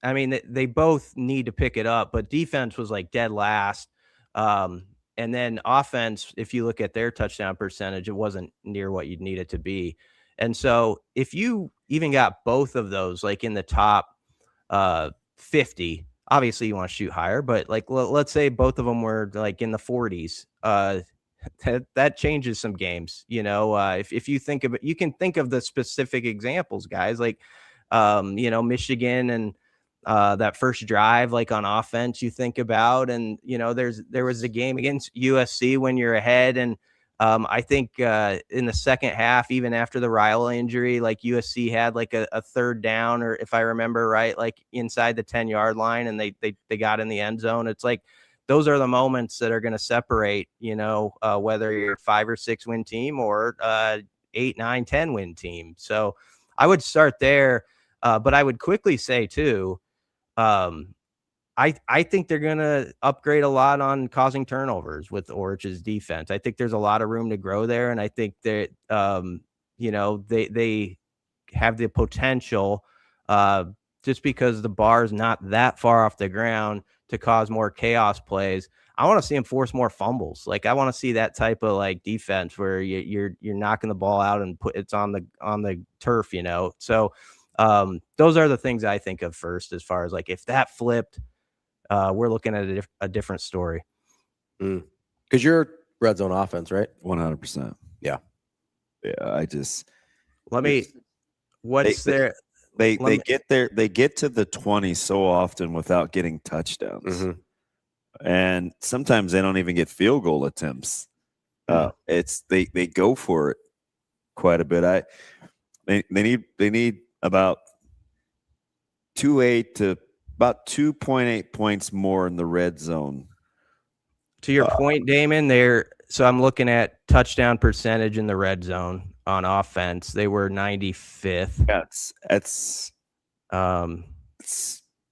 I mean, they both need to pick it up, but defense was like dead last. And then offense, if you look at their touchdown percentage, it wasn't near what you'd need it to be. And so if you even got both of those, like in the top 50, obviously you want to shoot higher, but like, let's say both of them were like in the 40s, that changes some games. If you think of it, you can think of the specific examples, guys, like, Michigan and that first drive, like on offense, you think about, and, there was a game against USC when you're ahead. And I think in the second half, even after the Riley injury, like USC had like a third down, or if I remember right, like inside the 10-yard line, and they got in the end zone. It's like, those are the moments that are going to separate, whether you're a 5 or 6 win team or 8, 9, 10 win team. So I would start there. But I would quickly say too, I think they're going to upgrade a lot on causing turnovers with Orch's defense. I think there's a lot of room to grow there. And I think that, they have the potential, just because the bar is not that far off the ground, to cause more chaos plays. I want to see them force more fumbles. Like, I want to see that type of like defense where you're knocking the ball out and it's on the turf, So those are the things I think of first, as far as like, if that flipped, we're looking at a different story. Because you're red zone offense, right? 100%. Yeah. Yeah. They get to the 20 so often without getting touchdowns. And sometimes they don't even get field goal attempts. They go for it quite a bit. They need about 2.8 to about 2.8 points more in the red zone. To your point, Damon, so I'm looking at touchdown percentage in the red zone on offense. They were 95th.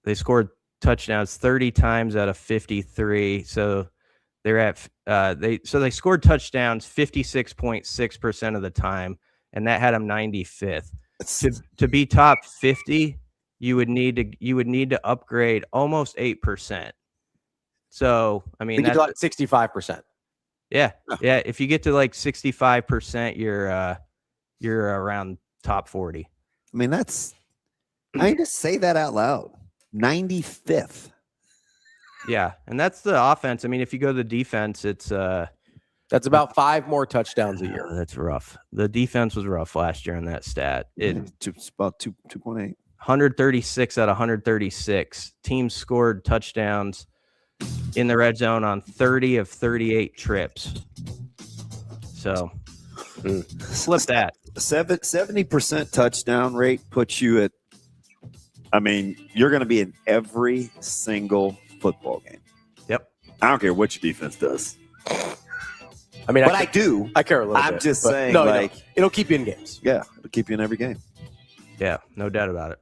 They scored touchdowns 30 times out of 53. So they're at they scored touchdowns 56.6% of the time, and that had them 95th. To be top 50, you would need to upgrade almost 8%. So I mean, that's like 65%. Yeah. If you get to like 65%, you're around top 40. I mean, I just say that out loud. 95th. Yeah, and that's the offense. I mean, if you go to the defense, it's that's about 5 more touchdowns a year. That's rough. The defense was rough last year in that stat. It's about 2.8. 136 out of 136 teams scored touchdowns in the red zone on 30 of 38 trips. So flip that. 70% touchdown rate puts you at, I mean, you're going to be in every single football game. Yep. I don't care what your defense does. I mean, I do. I care a little bit. I'm just saying, it'll keep you in games. Yeah, it'll keep you in every game. Yeah, no doubt about it.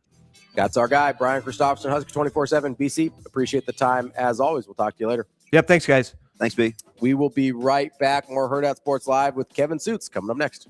That's our guy, Brian CHRISTOPHERSON, Husker 24/7. BC, appreciate the time as always. We'll talk to you later. Yep, thanks, guys. Thanks, B. We will be right back. More Hurrdat Sports Live with Kevin Sjuts coming up next.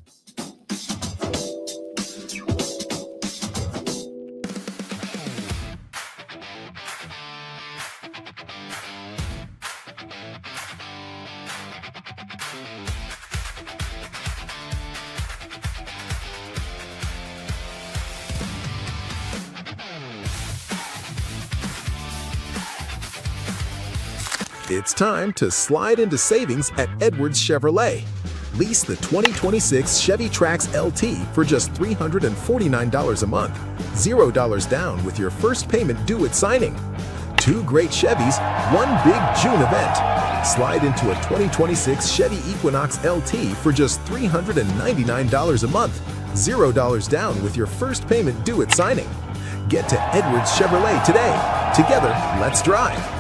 It's time to slide into savings at Edwards Chevrolet. Lease the 2026 Chevy Trax LT for just $349 a month. $0 down with your first payment due at signing. 2 great Chevys, 1 big June event. Slide into a 2026 Chevy Equinox LT for just $399 a month. $0 down with your first payment due at signing. Get to Edwards Chevrolet today. Together, let's drive.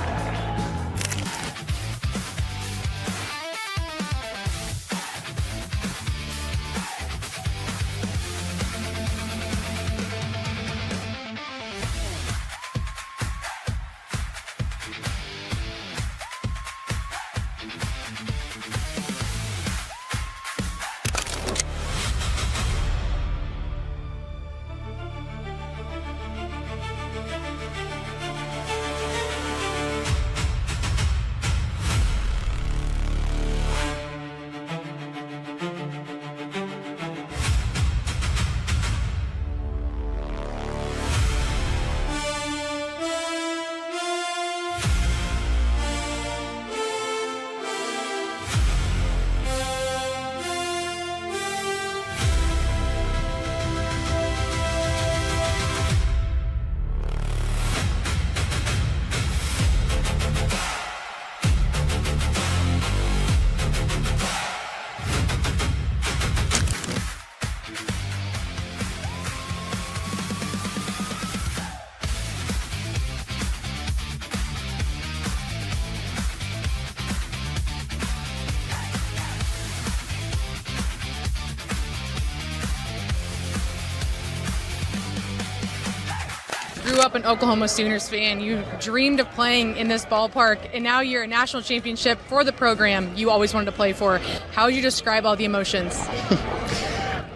grew up an Oklahoma Sooners fan. You dreamed of playing in this ballpark, and now you're a national championship for the program you always wanted to play for. How would you describe all the emotions?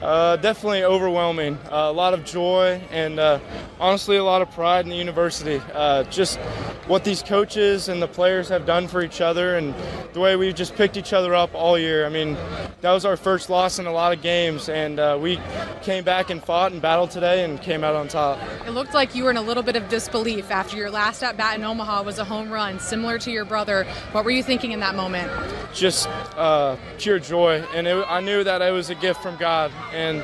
Definitely overwhelming. A lot of joy and honestly a lot of pride in the university. Just what these coaches and the players have done for each other and the way we've just picked each other up all year. I mean, that was our first loss in a lot of games, and we came back and fought and battled today and came out on top. It looked like you were in a little bit of disbelief after your last at-bat in Omaha was a home run, similar to your brother. What were you thinking in that moment? Just pure joy, and I knew that it was a gift from God, and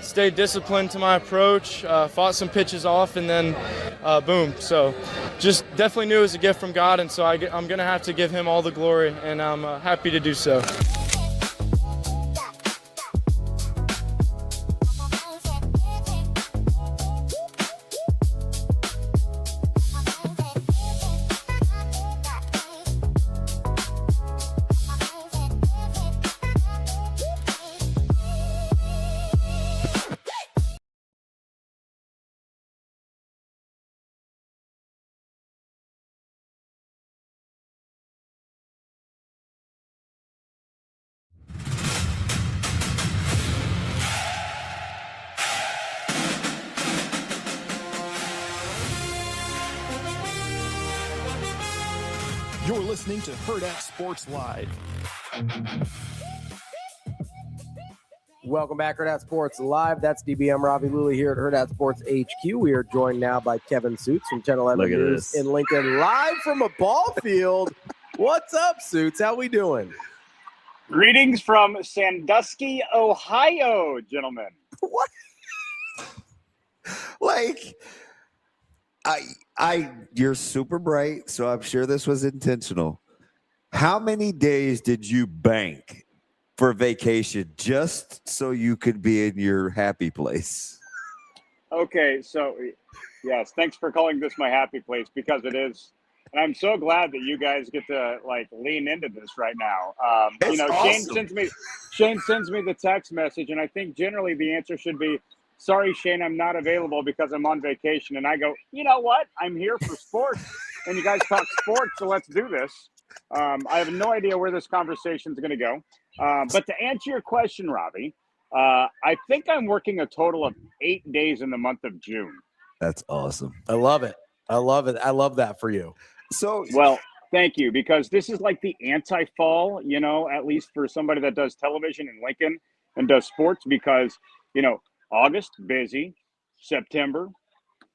stayed disciplined to my approach, fought some pitches off, and then boom. So just definitely knew it was a gift from God, and so I'm going to have to give him all the glory, and I'm happy to do so. You're listening to Hurrdat Sports Live. Welcome back, Hurrdat Sports Live. That's DBM Ravi Lulla here at Hurrdat Sports HQ. We are joined now by Kevin Sjuts from 1011 News in Lincoln, live from a ball field. What's up, Sjuts? How we doing? Greetings from Sandusky, Ohio, gentlemen. What? Like, you're super bright, so I'm sure this was intentional. How many days did you bank for vacation just so you could be in your happy place? Okay, so yes, thanks for calling this my happy place, because it is. And I'm so glad that you guys get to like lean into this right now. You know, awesome. Shane sends me the text message, and I think generally the answer should be, sorry, Shane, I'm not available because I'm on vacation. And I go, you know what? I'm here for sports, and you guys talk sports, so let's do this. I have no idea where this conversation is going to go. But to answer your question, Ravi, I think I'm working a total of 8 days in the month of June. That's awesome. I love it. I love it. I love that for you. So, well, thank you, because this is like the anti-fall, you know, at least for somebody that does television in Lincoln and does sports, because, you know, August, busy, September,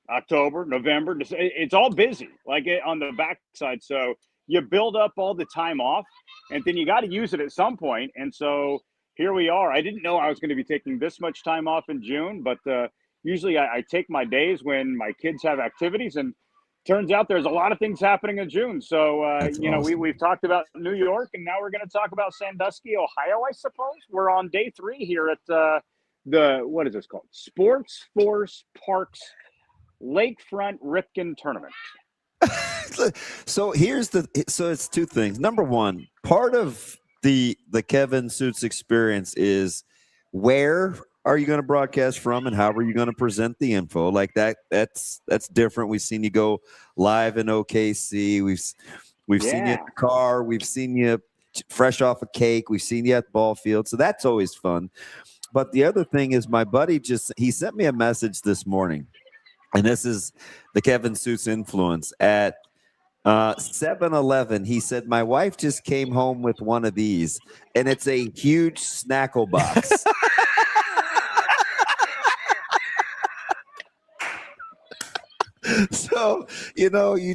October, November, it's all busy, like on the backside. So you build up all the time off, and then you got to use it at some point. And so here we are. I didn't know I was going to be taking this much time off in June, but usually I take my days when my kids have activities, and turns out there's a lot of things happening in June. So, you know, awesome. we've talked about New York, and now we're going to talk about Sandusky, Ohio, I suppose. We're on day 3 here at what is this called? Sports Force Parks Lakefront Ripken Tournament. So it's two things. Number one, part of the Kevin Sjuts experience is, where are you going to broadcast from, and how are you going to present the info? Like that's different. We've seen you go live in OKC. We've seen you in the car. We've seen you fresh off a cake. We've seen you at the ball field. So that's always fun. But the other thing is, my buddy he sent me a message this morning, and this is the Kevin Sjuts influence. At 7-Eleven, he said, my wife just came home with one of these, and it's a huge snackle box. So, you know, you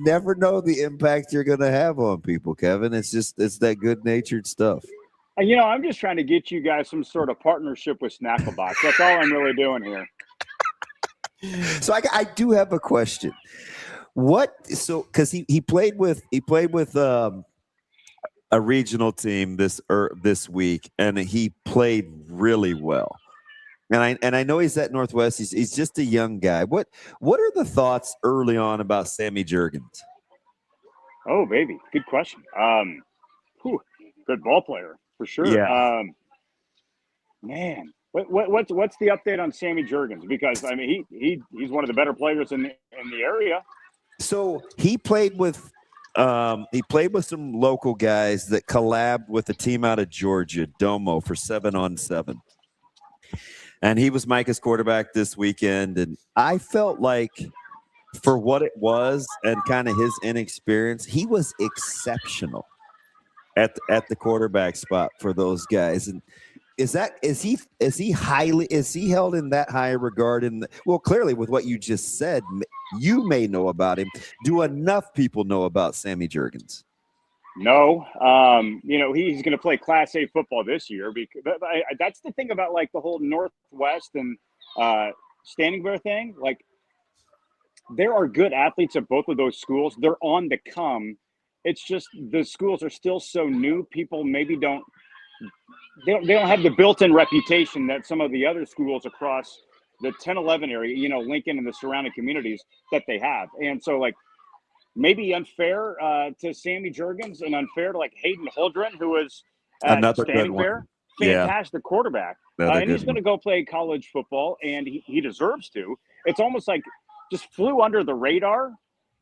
never know the impact you're going to have on people, Kevin. It's that good-natured stuff. You know, I'm just trying to get you guys some sort of partnership with Snacklebox. That's all I'm really doing here. So I do have a question. Because he played with a regional team this week, and he played really well. And I know he's at Northwest. He's just a young guy. What are the thoughts early on about Sammy Jurgens? Oh, baby, good question. Good ball player for sure. Yeah. Man, What's the update on Sammy Jurgens? Because I mean, he's one of the better players in the area. So he played with some local guys that collabed with a team out of Georgia, Domo, for 7-on-7. And he was Micah's quarterback this weekend. And I felt like for what it was and kind of his inexperience, he was exceptional at the quarterback spot for those guys. And is he held in that high regard? Well, clearly with what you just said, you may know about him. Do enough people know about Sammy Jurgens? No, he's going to play Class A football this year. Because that's the thing about like the whole Northwest and Standing Bear thing. Like, there are good athletes at both of those schools. They're on the come. It's just the schools are still so new. People maybe don't have the built-in reputation that some of the other schools across the 10-11 area, Lincoln and the surrounding communities that they have. And so, like, maybe unfair to Sammy Jurgens and unfair to, like, Hayden Holdren, who was another Standing good one. Bear. Fantastic quarterback. And he's going to go play college football, and he deserves to. It's almost like just flew under the radar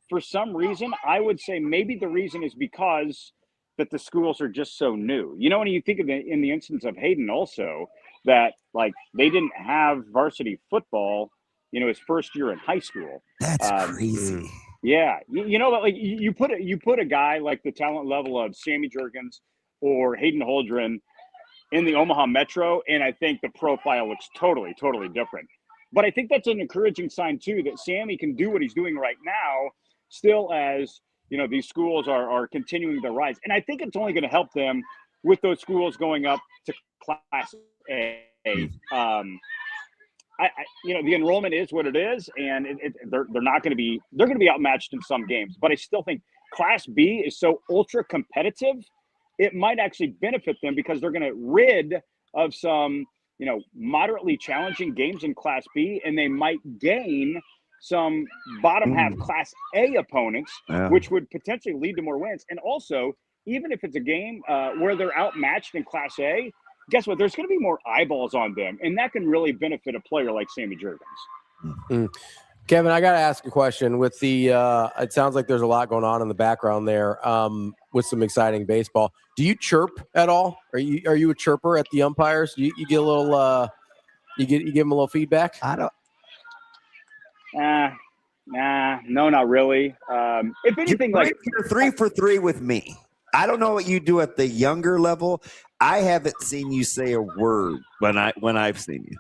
for some reason. I would say maybe the reason is because that the schools are just so new. When you think of in the instance of Hayden also, that like they didn't have varsity football, his first year in high school. That's crazy. Yeah. Like you put a guy like the talent level of Sammy Jurgens or Hayden Holdren in the Omaha Metro, and I think the profile looks totally, totally different. But I think that's an encouraging sign too, that Sammy can do what he's doing right now, still as these schools are continuing their rise. And I think it's only going to help them with those schools going up to Class A. The enrollment is what it is, and they're not going to be – they're going to be outmatched in some games. But I still think Class B is so ultra competitive, it might actually benefit them because they're going to rid of some, moderately challenging games in Class B, and they might gain – some bottom half Class A opponents, which would potentially lead to more wins. And also, even if it's a game where they're outmatched in Class A, guess what? There's going to be more eyeballs on them, and that can really benefit a player like Sammy Jurgens. Kevin, I got to ask a question. With the it sounds like there's a lot going on in the background there with some exciting baseball. Do you chirp at all? Are you a chirper at the umpires? You get a little you give them a little feedback? I don't. Nah, no, not really. If anything, you're 3 for 3 with me. I don't know what you do at the younger level. I haven't seen you say a word when I've seen you.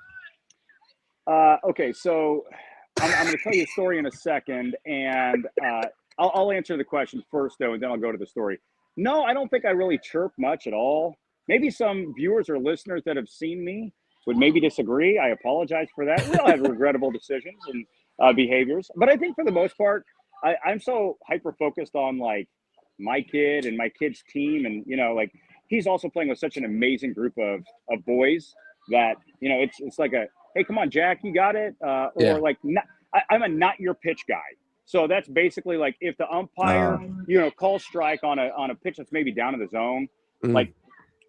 Okay, so I'm going to tell you a story in a second, and I'll answer the question first, though, and then I'll go to the story. No, I don't think I really chirp much at all. Maybe some viewers or listeners that have seen me would maybe disagree. I apologize for that. We all have regrettable decisions and behaviors, but I think for the most part, I'm so hyper-focused on like my kid and my kid's team, and like he's also playing with such an amazing group of boys that it's like a hey, come on, Jack, you got it, or like I'm a not your pitch guy. So that's basically like if the umpire calls strike on a pitch that's maybe down in the zone, like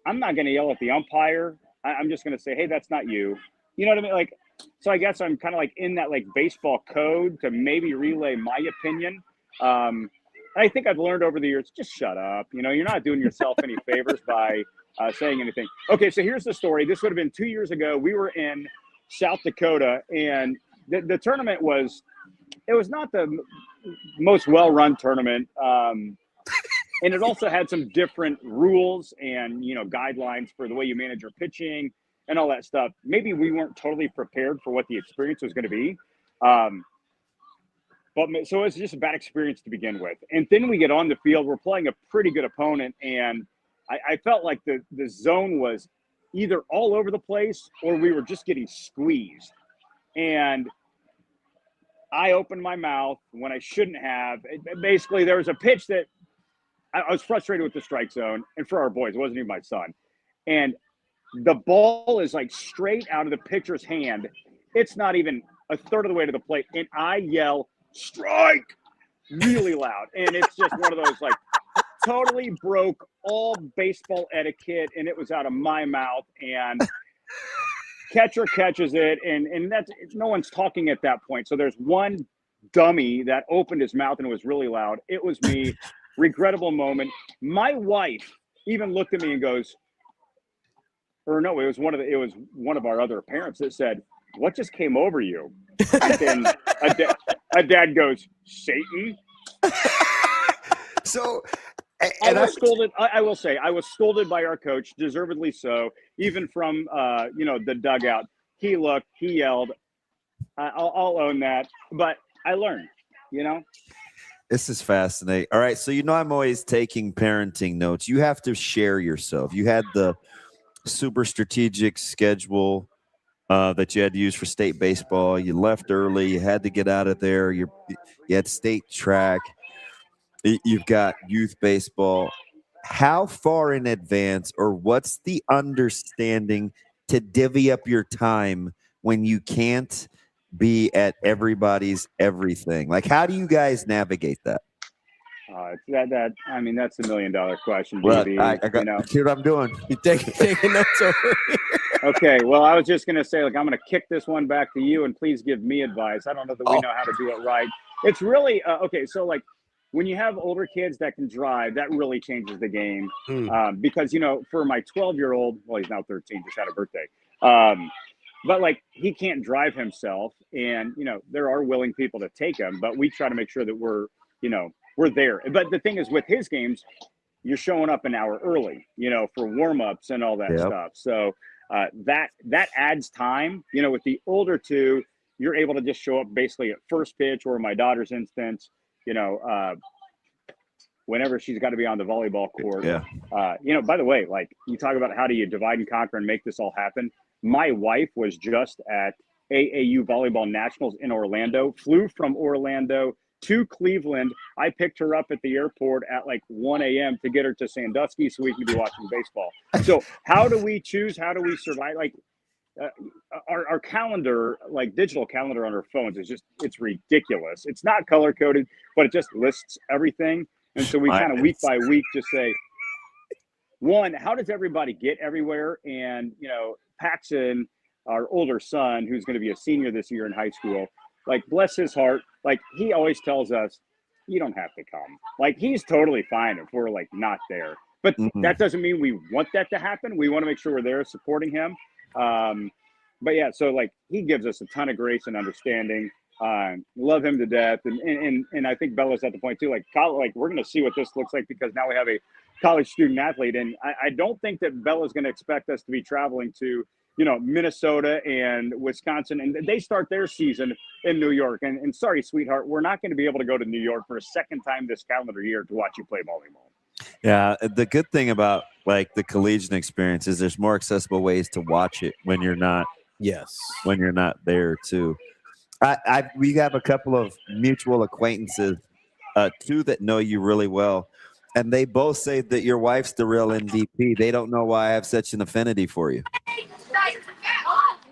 I'm not going to yell at the umpire. I'm just going to say, hey, that's not you. You know what I mean? Like, so I guess I'm kind of like in that like baseball code to maybe relay my opinion. I think I've learned over the years, just shut up. You're not doing yourself any favors by saying anything. Okay, so here's the story. This would have been 2 years ago. We were in South Dakota, and the tournament was not the most well-run tournament. And it also had some different rules and, guidelines for the way you manage your pitching and all that stuff. Maybe we weren't totally prepared for what the experience was going to be. So it was just a bad experience to begin with. And then we get on the field, we're playing a pretty good opponent. And I felt like the zone was either all over the place or we were just getting squeezed. And I opened my mouth when I shouldn't have. Basically, there was a pitch that I was frustrated with the strike zone. And for our boys, it wasn't even my son. And the ball is like straight out of the pitcher's hand. It's not even a third of the way to the plate. And I yell, strike, really loud. And it's just one of those like totally broke all baseball etiquette. And it was out of my mouth. And catcher catches it, and that's no one's talking at that point. So there's one dummy that opened his mouth and it was really loud. It was me. Regrettable moment. My wife even looked at me and goes, or no, it was one of our other parents that said, "What just came over you?" And then a dad goes, "Satan." So I was scolded. I will say I was scolded by our coach, deservedly so. Even from the dugout, he looked, he yelled. I'll own that, but I learned. This is fascinating. All right, so I'm always taking parenting notes. You have to share yourself. You had the super strategic schedule that you had to use for state baseball. You left early. You had to get out of there. You had state track. You've got youth baseball. How far in advance, or what's the understanding to divvy up your time when you can't be at everybody's everything? Like, how do you guys navigate that? That's $1 million question, Well, GB. I see what I'm doing. You taking notes over here. Okay, well, I was just going to say, I'm going to kick this one back to you, and please give me advice. I don't know that we know how to do it right. It's really, okay, so, when you have older kids that can drive, that really changes the game. Because, for my 12-year-old, well, he's now 13, just had a birthday. But, he can't drive himself, and, there are willing people to take him, but we try to make sure that we're there. But the thing is, with his games, you're showing up an hour early, for warm-ups and all that stuff. So that adds time. With the older two, you're able to just show up basically at first pitch, or in my daughter's instance, whenever she's got to be on the volleyball court. By the way, you talk about how do you divide and conquer and make this all happen. My wife was just at AAU Volleyball Nationals in Orlando, flew from Orlando to Cleveland. I picked her up at the airport at 1 a.m. to get her to Sandusky so we could be watching baseball. So how do we choose? How do we survive? Our calendar, digital calendar on our phones, it's ridiculous. It's not color coded, but it just lists everything. And so we kind of week by week just say, one, how does everybody get everywhere? And, Paxton, our older son, who's going to be a senior this year in high school, bless his heart, he always tells us, you don't have to come. He's totally fine if we're not there. But that doesn't mean we want that to happen. We want to make sure we're there supporting him. But yeah, so he gives us a ton of grace and understanding. Love him to death. And I think Bella's at the point too, we're going to see what this looks like, because now we have a college student athlete. And I don't think that Bella's going to expect us to be traveling to, Minnesota and Wisconsin, and they start their season in New York. And sorry, sweetheart, we're not going to be able to go to New York for a second time this calendar year to watch you play volleyball. Yeah, the good thing about the collegiate experience is there's more accessible ways to watch it when you're not. Yes, when you're not there too. We have a couple of mutual acquaintances, two that know you really well, and they both say that your wife's the real MVP. They don't know why I have such an affinity for you.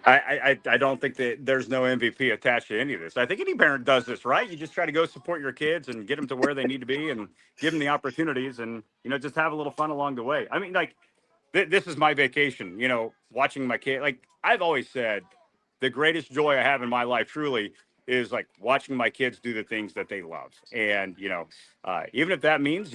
I don't think that there's no MVP attached to any of this. I think any parent does this, right? You just try to go support your kids and get them to where they need to be and give them the opportunities and, just have a little fun along the way. I mean, this is my vacation, watching my kid. I've always said the greatest joy I have in my life truly is watching my kids do the things that they love. And, even if that means,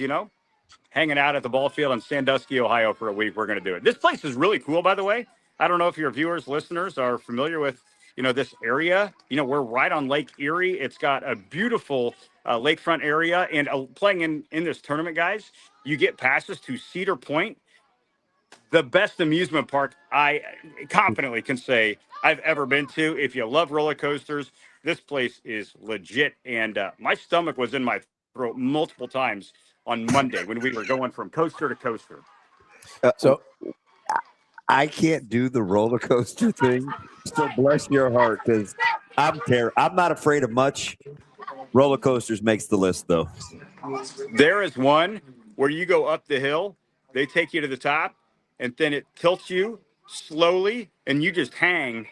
hanging out at the ball field in Sandusky, Ohio for a week, we're going to do it. This place is really cool, by the way. I don't know if your viewers, listeners are familiar with, this area. We're right on Lake Erie. It's got a beautiful lakefront area. And playing in this tournament, guys, you get passes to Cedar Point, the best amusement park I confidently can say I've ever been to. If you love roller coasters, this place is legit. And my stomach was in my throat multiple times on Monday when we were going from coaster to coaster. So I can't do the roller coaster thing. So bless your heart, because I'm not afraid of much. Roller coasters makes the list, though. There is one where you go up the hill, they take you to the top, and then it tilts you slowly, and you just hang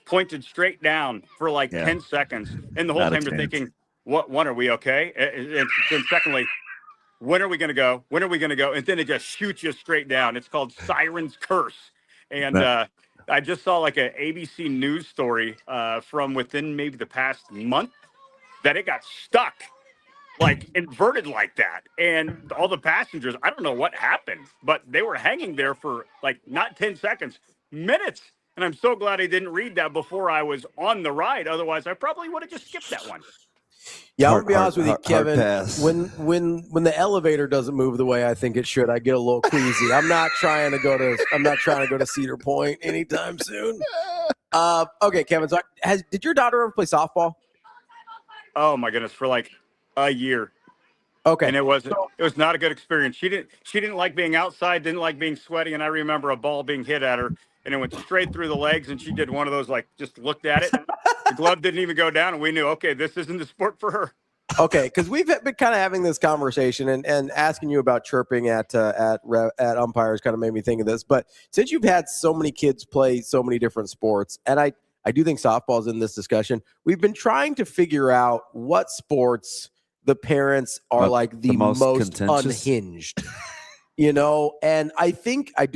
pointed straight down for 10 seconds. And the whole time you're thinking, one, are we okay? And then secondly, when are we going to go? When are we going to go? And then it just shoots you straight down. It's called Siren's Curse. And I just saw like a ABC News story from within maybe the past month that it got stuck, like inverted like that. And all the passengers, I don't know what happened, but they were hanging there for like not 10 seconds, minutes. And I'm so glad I didn't read that before I was on the ride. Otherwise, I probably would have just skipped that one. Yeah, I'll be honest with you, Kevin. pass. When the elevator doesn't move the way I think it should, I get a little queasy. I'm not trying to go to Cedar Point anytime soon. Okay, Kevin. So did your daughter ever play softball? Oh my goodness, for like a year. Okay. And it was not a good experience. She didn't like being outside, didn't like being sweaty, and I remember a ball being hit at her and it went straight through the legs, and she did one of those, like, just looked at it. The glove didn't even go down, and we knew, okay, this isn't the sport for her. Okay, because we've been kind of having this conversation and asking you about chirping at umpires kind of made me think of this. But since you've had so many kids play so many different sports, and I do think softball's in this discussion, we've been trying to figure out what sports the parents are like the most unhinged. You know, and I do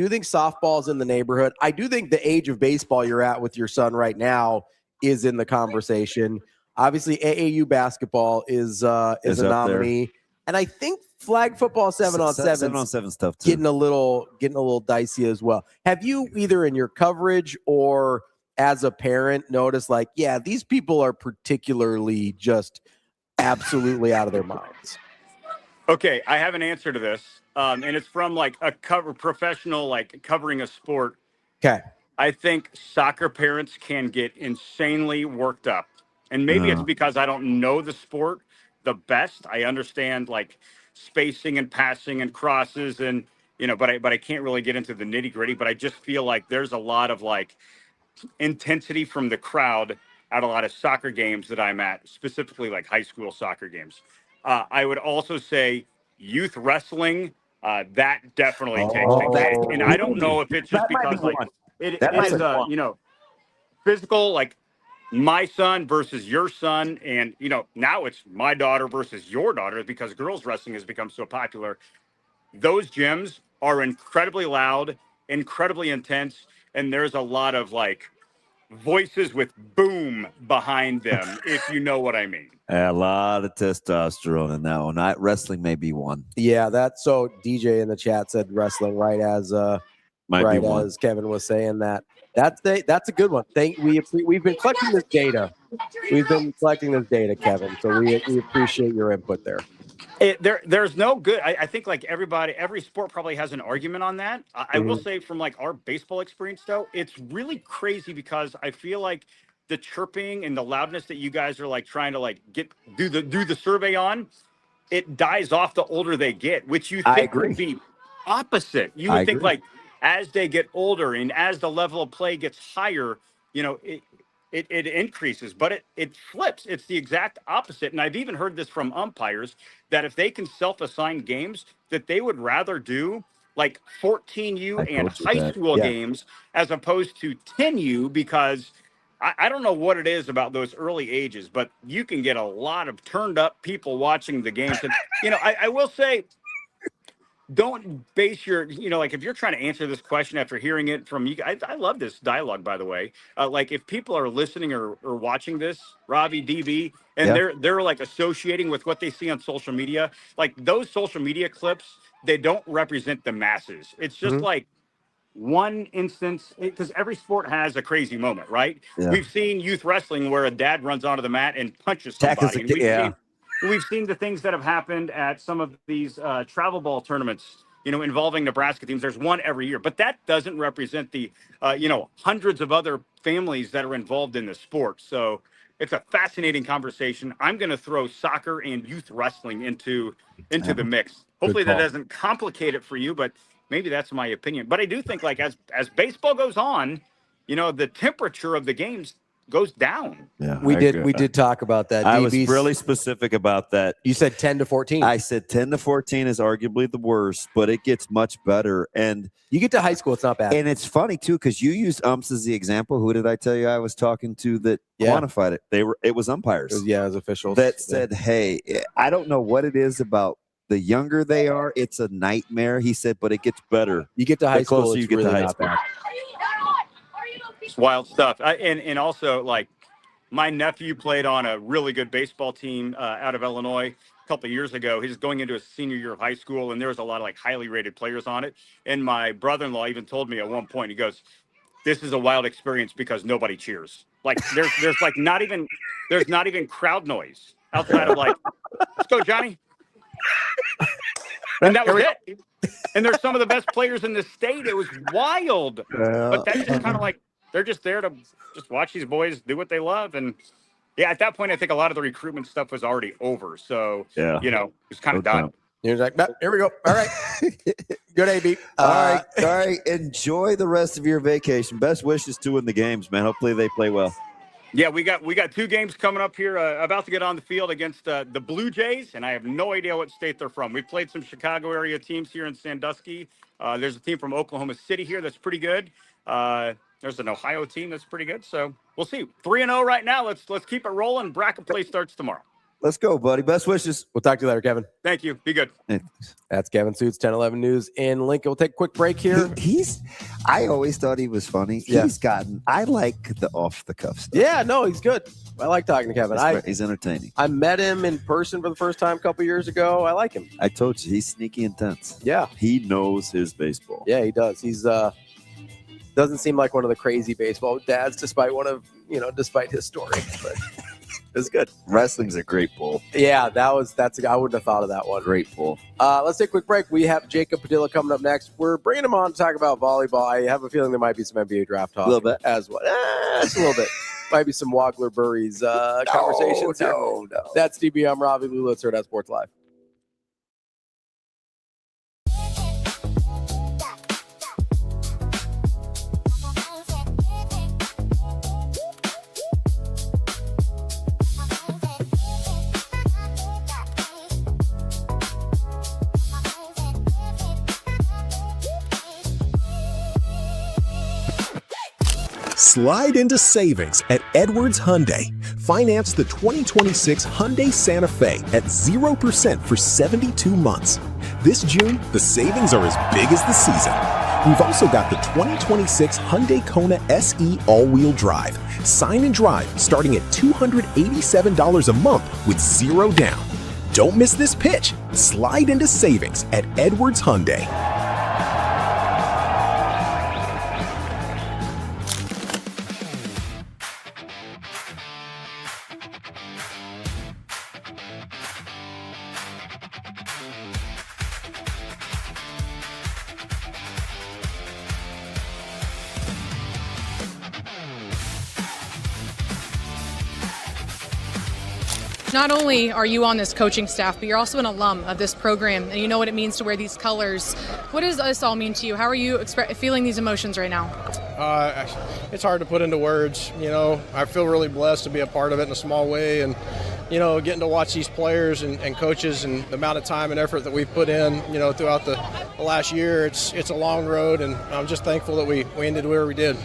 think softball's in the neighborhood. I do think the age of baseball you're at with your son right now is in the conversation. Obviously, AAU basketball is a nominee, and I think flag football 7-on-7 stuff too. getting a little dicey as well. Have you either in your coverage or as a parent noticed like, yeah, these people are particularly just absolutely out of their minds? Okay, I have an answer to this, and it's from like a professional, like covering a sport. Okay. I think soccer parents can get insanely worked up, and maybe it's because I don't know the sport the best. I understand like spacing and passing and crosses, and but I can't really get into the nitty gritty. But I just feel like there's a lot of like intensity from the crowd at a lot of soccer games that I'm at, specifically like high school soccer games. I would also say youth wrestling, that definitely takes things. And I don't know if it's just because like it is, physical, like my son versus your son. And, now it's my daughter versus your daughter because girls wrestling has become so popular. Those gyms are incredibly loud, incredibly intense. And there's a lot of like voices with boom behind them, if you know what I mean. A lot of testosterone in that one. Wrestling may be one. Yeah, so DJ in the chat said wrestling right as Kevin was saying that. That's a good one. We've been collecting this data. Kevin. So we appreciate your input there. There's no good. I think like every sport probably has an argument on that. I will say from like our baseball experience though, it's really crazy because I feel like the chirping and the loudness that you guys are like trying to like do the survey on, it dies off the older they get, which you think would be opposite. You would think like as they get older and as the level of play gets higher, it increases, but it flips. It's the exact opposite. And I've even heard this from umpires that if they can self-assign games, that they would rather do like 14U and high school games as opposed to 10U because I don't know what it is about those early ages, but you can get a lot of turned up people watching the games. And, I will say, don't base your, like if you're trying to answer this question after hearing it from you, I love this dialogue, by the way. Like if people are listening or watching this, Ravi, DB, and they're like associating with what they see on social media, like those social media clips, they don't represent the masses. It's just like one instance, because every sport has a crazy moment, right? Yeah. We've seen youth wrestling where a dad runs onto the mat and punches somebody. We've seen the things that have happened at some of these travel ball tournaments, involving Nebraska teams. There's one every year, but that doesn't represent the, hundreds of other families that are involved in the sport. So it's a fascinating conversation. I'm going to throw soccer and youth wrestling into the mix. Hopefully that doesn't complicate it for you, but maybe that's my opinion. But I do think like as baseball goes on, the temperature of the games goes down. Yeah, we did talk about that. I was really specific about that. You said 10 to 14. I said 10 to 14 is arguably the worst, but it gets much better. And you get to high school, it's not bad. And it's funny too, because you used umps as the example. Who did I tell you I was talking to that quantified it? It was umpires. It was officials that said, hey, I don't know what it is about the younger they are, it's a nightmare. He said, but it gets better. You get to high school, you get to high school. It's wild stuff. And also, like, my nephew played on a really good baseball team out of Illinois a couple of years ago. He's going into his senior year of high school, and there was a lot of like highly rated players on it. And my brother-in-law even told me at one point, he goes, "This is a wild experience because nobody cheers. Like there's like not even crowd noise outside of like, let's go, Johnny." And that was it. And they're some of the best players in the state. It was wild. But that's just kind of like, they're just there to just watch these boys do what they love. And yeah, at that point, I think a lot of the recruitment stuff was already over. So, it's kind of done. You're like, here we go. All right. Good, AB. All right. Enjoy the rest of your vacation. Best wishes to win the games, man. Hopefully they play well. Yeah, we got 2 games coming up here. About to get on the field against the Blue Jays, and I have no idea what state they're from. We've played some Chicago area teams here in Sandusky. There's a team from Oklahoma City here that's pretty good. There's an Ohio team that's pretty good. So we'll see. 3-0 right now. Let's keep it rolling. Bracket play starts tomorrow. Let's go, buddy. Best wishes. We'll talk to you later, Kevin. Thank you. Be good. That's Kevin Sjuts, 10-11 News in Lincoln. We'll take a quick break here. I always thought he was funny. Yeah. I like the off-the-cuff stuff. Yeah, no, he's good. I like talking to Kevin. He's entertaining. I met him in person for the first time a couple years ago. I like him. I told you, he's sneaky intense. Yeah. He knows his baseball. Yeah, he does. He's doesn't seem like one of the crazy baseball dads, despite his story. But it's good. Wrestling's a great pull. Yeah, I wouldn't have thought of that one. Great pull. Let's take a quick break. We have Jacob Padilla coming up next. We're bringing him on to talk about volleyball. I have a feeling there might be some NBA draft talk. A little bit. As well. Just a little bit. Might be some Wagler Burries conversations. No. That's DB. I'm Ravi. Lulla. It's Hurrdat Sports Live. Slide into savings at Edwards Hyundai. Finance the 2026 Hyundai Santa Fe at 0% for 72 months. This June, the savings are as big as the season. We've also got the 2026 Hyundai Kona SE all-wheel drive. Sign and drive starting at $287 a month with 0 down. Don't miss this pitch. Slide into savings at Edwards Hyundai. Not only are you on this coaching staff, but you're also an alum of this program, and you know what it means to wear these colors. What does this all mean to you? How are you feeling these emotions right now? It's hard to put into words. I feel really blessed to be a part of it in a small way, and getting to watch these players and coaches and the amount of time and effort that we've put in, throughout the last year. It's a long road, and I'm just thankful that we ended where we did.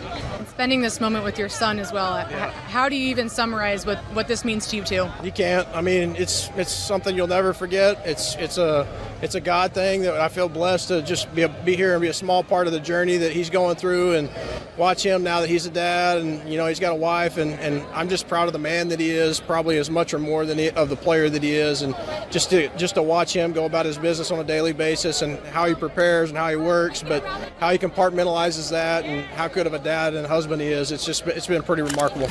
Spending this moment with your son as well. How do you even summarize what this means to you too? You can't. I mean, it's something you'll never forget. It's a God thing that I feel blessed to just be here and be a small part of the journey that he's going through, and watch him now that he's a dad, and he's got a wife, and I'm just proud of the man that he is, probably as much or more than of the player that he is, and just to watch him go about his business on a daily basis, and how he prepares and how he works, but how he compartmentalizes that, and how good of a dad and husband he is. It's been pretty remarkable.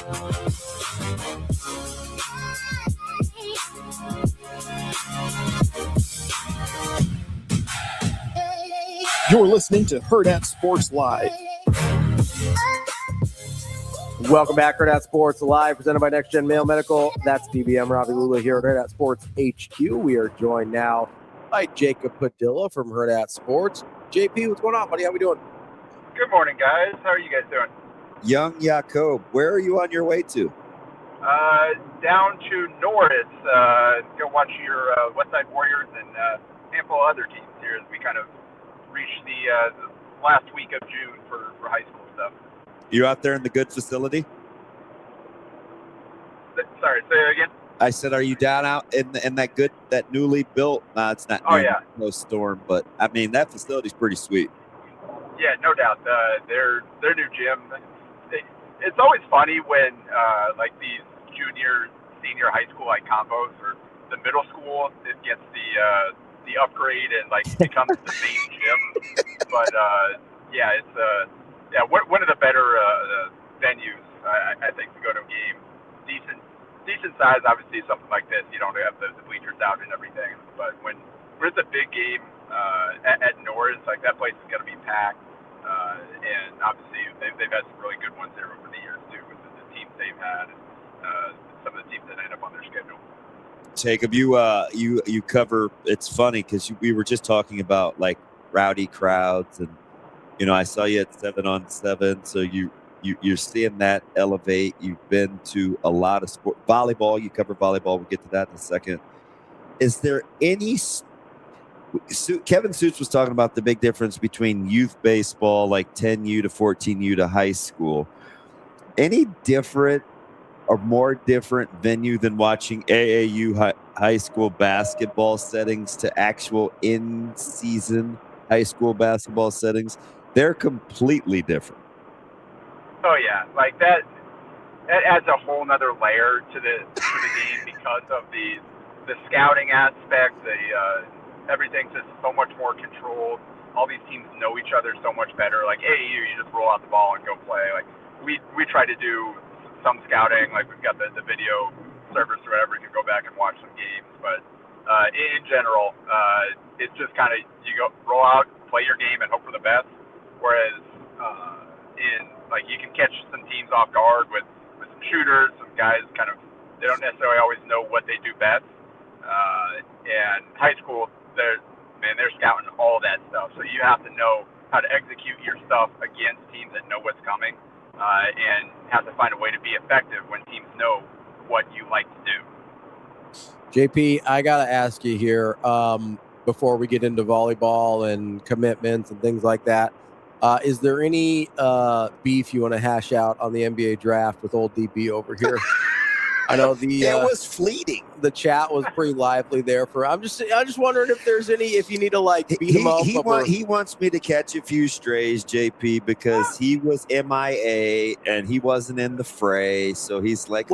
You're listening to Hurrdat Sports Live. Welcome back, Hurrdat Sports Live, presented by Next Gen Male Medical. That's DBM Ravi Lulla here at Hurrdat Sports HQ. We are joined now by Jacob Padilla from Hurrdat Sports. JP, what's going on, buddy? How we doing? Good morning, guys. How are you guys doing? Young Jacob, where are you on your way to? Down to Norris. Go watch your Westside Warriors and a handful of other teams here as we kind of reach the last week of June for high school stuff. You're out there in the good facility? Sorry, say it again. I said, are you down out in that newly built? No, it's not. Oh, yeah. No storm, but I mean that facility's pretty sweet. Yeah, no doubt. Their new gym. It's always funny when like these junior, senior high school like combos, or the middle school it gets the upgrade and like becomes the main gym. But yeah, it's one of the better venues I think to go to a game. Decent size, obviously. Something like this, you don't have the bleachers out and everything. But when it's a big game at Norris, like that place is going to be packed. And obviously they've had some really good ones there over the years too, with the teams they've had, and some of the teams that end up on their schedule. Jacob, you cover. It's funny because we were just talking about like rowdy crowds, and I saw you at 7-on-7, so you're seeing that elevate. You've been to a lot of sport. Volleyball, you cover volleyball. We'll get to that in a second. Is there any? Kevin Sjuts was talking about the big difference between youth baseball, like 10U to 14U to high school. Any different or more different venue than watching AAU high school basketball settings to actual in-season high school basketball settings? They're completely different. Oh yeah, like that adds a whole nother layer to the game because of the scouting aspect. Everything's just so much more controlled. All these teams know each other so much better. Like AAU, you just roll out the ball and go play. Like we try to do some scouting. Like we've got the video service or whatever. You can go back and watch some games. But in general, it's just kind of you go roll out, play your game, and hope for the best. Whereas you can catch some teams off guard with some shooters, some guys kind of they don't necessarily always know what they do best. And high school, they're scouting all that stuff. So you have to know how to execute your stuff against teams that know what's coming, and have to find a way to be effective when teams know what you like to do. JP, I got to ask you here before we get into volleyball and commitments and things like that. Is there any beef you want to hash out on the NBA draft with old DB over here? I know it was fleeting. The chat was pretty lively there. I'm just wondering if there's any, if you need to like beat him up. He wants me to catch a few strays, JP, because he was MIA and he wasn't in the fray. So he's like,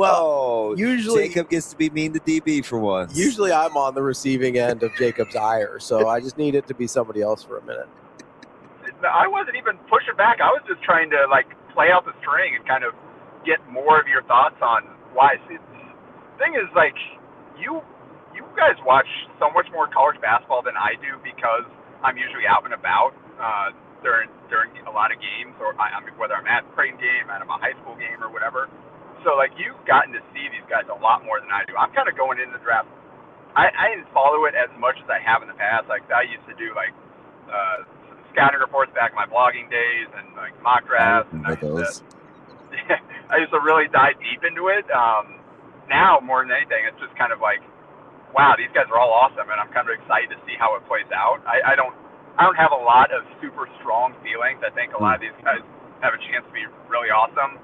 usually Jacob gets to be mean to DB for once. Usually I'm on the receiving end of Jacob's ire, so I just need it to be somebody else for a minute. I wasn't even pushing back. I was just trying to play out the string and kind of get more of your thoughts on why. See, the thing is, you guys watch so much more college basketball than I do because I'm usually out and about during a lot of games, or whether I'm at a Creighton game, at a high school game, or whatever. So you've gotten to see these guys a lot more than I do. I'm kind of going into the draft. I didn't follow it as much as I have in the past. I used to do scouting reports back in my blogging days and mock drafts. And I used to really dive deep into it. Now, more than anything, it's just kind of wow, these guys are all awesome, and I'm kind of excited to see how it plays out. I don't have a lot of super strong feelings. I think a lot of these guys have a chance to be really awesome.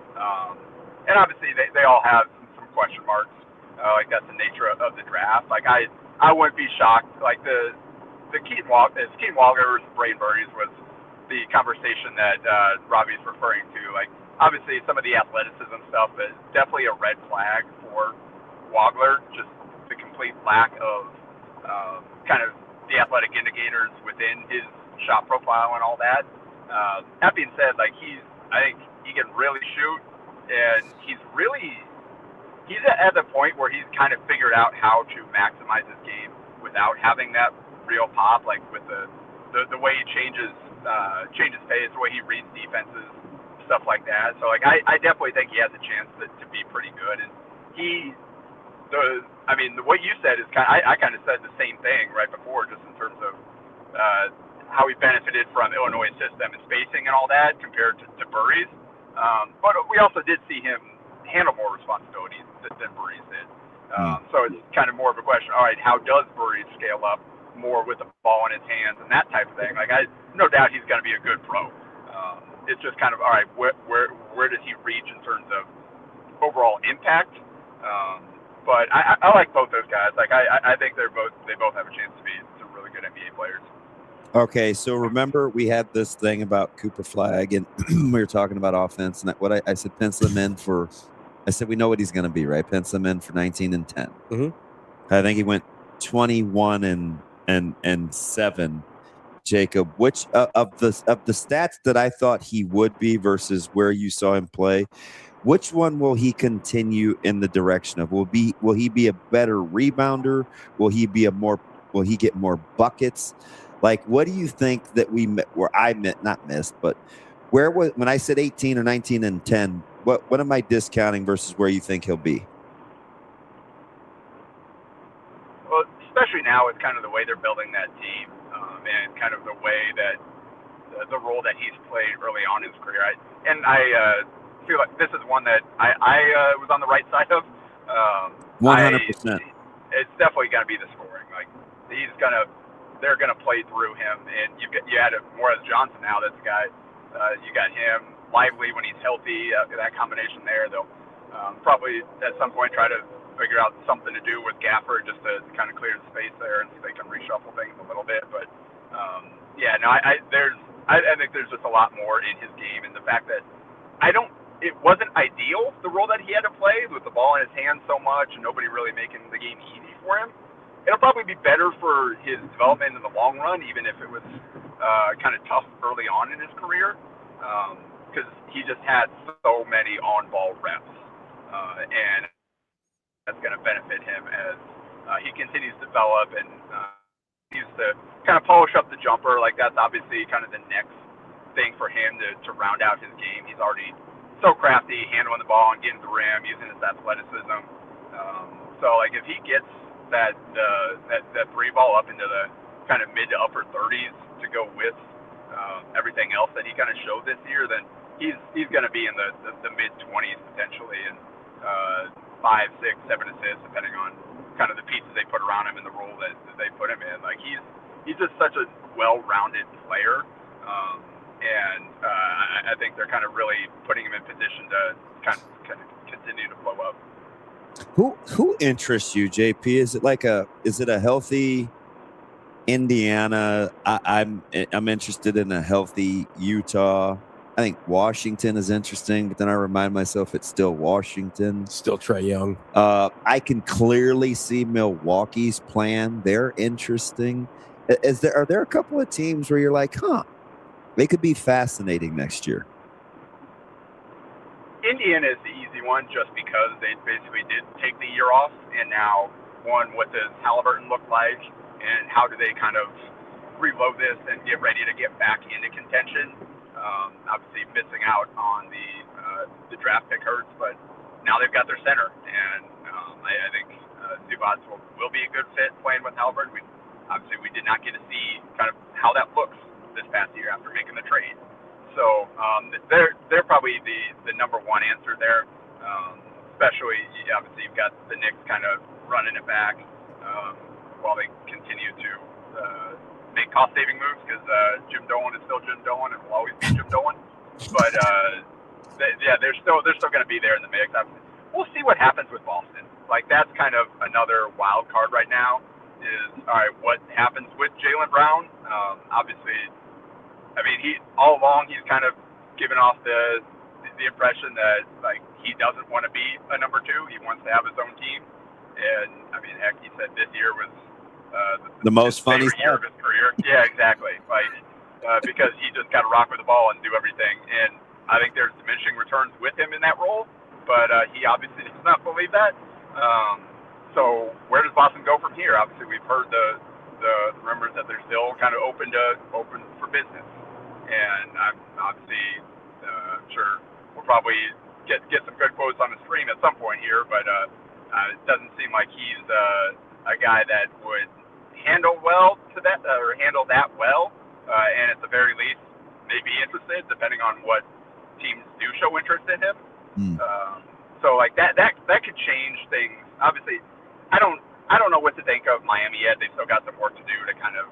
And obviously, they all have some question marks. That's the nature of the draft. I wouldn't be shocked. The Keaton Walker versus Braden Burries was the conversation that Ravi's referring to. Obviously, some of the athleticism stuff is definitely a red flag for Wagler, just the complete lack of kind of the athletic indicators within his shot profile and all that. That being said, I think he can really shoot, and he's at the point where he's kind of figured out how to maximize his game without having that real pop, like with the way he changes pace, the way he reads defenses, stuff like that. So like I definitely think he has a chance to be pretty good. And what you said is I kind of said the same thing right before, just in terms of how he benefited from Illinois' system and spacing and all that compared to Burry's. But we also did see him handle more responsibilities than Burry's did. So it's kind of more of a question, all right, how does Burry scale up more with the ball in his hands and that type of thing? Like, no doubt he's going to be a good pro. It's just kind of, all right, where does he reach in terms of overall impact? But I like both those guys. Like, I think they both have a chance to be some really good NBA players. Okay, so remember we had this thing about Cooper Flag, and we were talking about offense, and I said pencil him in for. I said we know what he's going to be, right? Pencil him in for 19 and 10. Mm-hmm. I think he went 21 and 7. Jacob, which of the stats that I thought he would be versus where you saw him play, which one will he continue in the direction of? Will he be a better rebounder? Will he get more buckets? Like, what do you think that when I said 18 or 19 and 10, what am I discounting versus where you think he'll be? Well, especially now with kind of the way they're building that team, and kind of the way that the role that he's played early on in his career. I feel like this is one that I was on the right side of. 100%. It's definitely going to be the scoring. Like, they're going to play through him, and you add Morris Johnson now. That's a guy. You got him lively when he's healthy. That combination there, they'll probably at some point try to figure out something to do with Gaffer just to kind of clear the space there and see if they can reshuffle things a little bit. But I think there's just a lot more in his game, and the fact that it wasn't ideal, the role that he had to play with the ball in his hands so much and nobody really making the game easy for him. It'll probably be better for his development in the long run, even if it was kind of tough early on in his career, because he just had so many on-ball reps, and that's going to benefit him as he continues to develop and continues to kind of polish up the jumper. Like, that's obviously kind of the next thing for him to round out his game. He's already so crafty, handling the ball and getting to the rim, using his athleticism. So, like, if he gets that three ball up into the kind of mid to upper 30s to go with everything else that he kind of showed this year, then he's going to be in the mid 20s potentially, and 5, 6, 7 assists depending on kind of the pieces they put around him and the role that they put him in. Like, he's just such a well-rounded player, and I think they're kind of really putting him in position to kind of continue to blow up. Who interests you, JP? Is it a healthy Indiana? I'm interested in a healthy Utah. I think Washington is interesting, but then I remind myself it's still Washington. Still Trae Young. I can clearly see Milwaukee's plan. They're interesting. Are there a couple of teams where you're like, they could be fascinating next year? Indiana is the easy one just because they basically did take the year off, and now, what does Halliburton look like, and how do they kind of reload this and get ready to get back into contention? Obviously missing out on the draft pick hurts, but now they've got their center, and I think Sjuts will be a good fit playing with Halliburton. We did not get to see kind of how that looks this past year after making the trade. So they're probably the number one answer there. Especially, obviously, you've got the Knicks kind of running it back while they continue to make cost-saving moves, because Jim Dolan is still Jim Dolan and will always be Jim Dolan. But they're still going to be there in the mix. We'll see what happens with Boston. Like, that's kind of another wild card right now. Is all right, what happens with Jaylen Brown? Obviously, he all along he's kind of given off the impression that, like, he doesn't want to be a number 2. He wants to have his own team. And heck, he said this year was the most fun year of his career. Yeah, exactly. Like, because he just got to rock with the ball and do everything. And I think there's diminishing returns with him in that role. but he obviously does not believe that. So where does Boston go from here? Obviously, we've heard the rumors that they're still kind of open for business, and I'm obviously sure we'll probably get some good quotes on the stream at some point here, but it doesn't seem like he's a guy that would handle that well, and at the very least, may be interested, depending on what teams do show interest in him. So like that could change things. Obviously, I don't know what to think of Miami yet. They've still got some work to do to kind of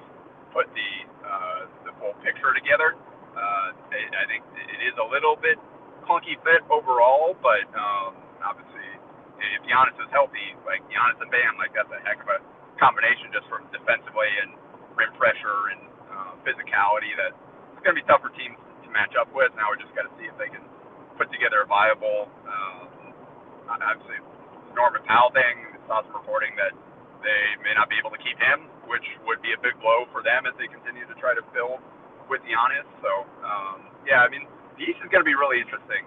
put the full picture together. I think it is a little bit clunky fit overall, but obviously, if Giannis is healthy, like Giannis and Bam, like that's a heck of a combination just from defensively and rim pressure and physicality that it's going to be tough for teams to match up with. Now we just got to see if they can put together a viable, obviously, Norman Powell thing. I saw some reporting that they may not be able to keep him, which would be a big blow for them as they continue to try to build with Giannis. So, yeah, I mean, the East is going to be really interesting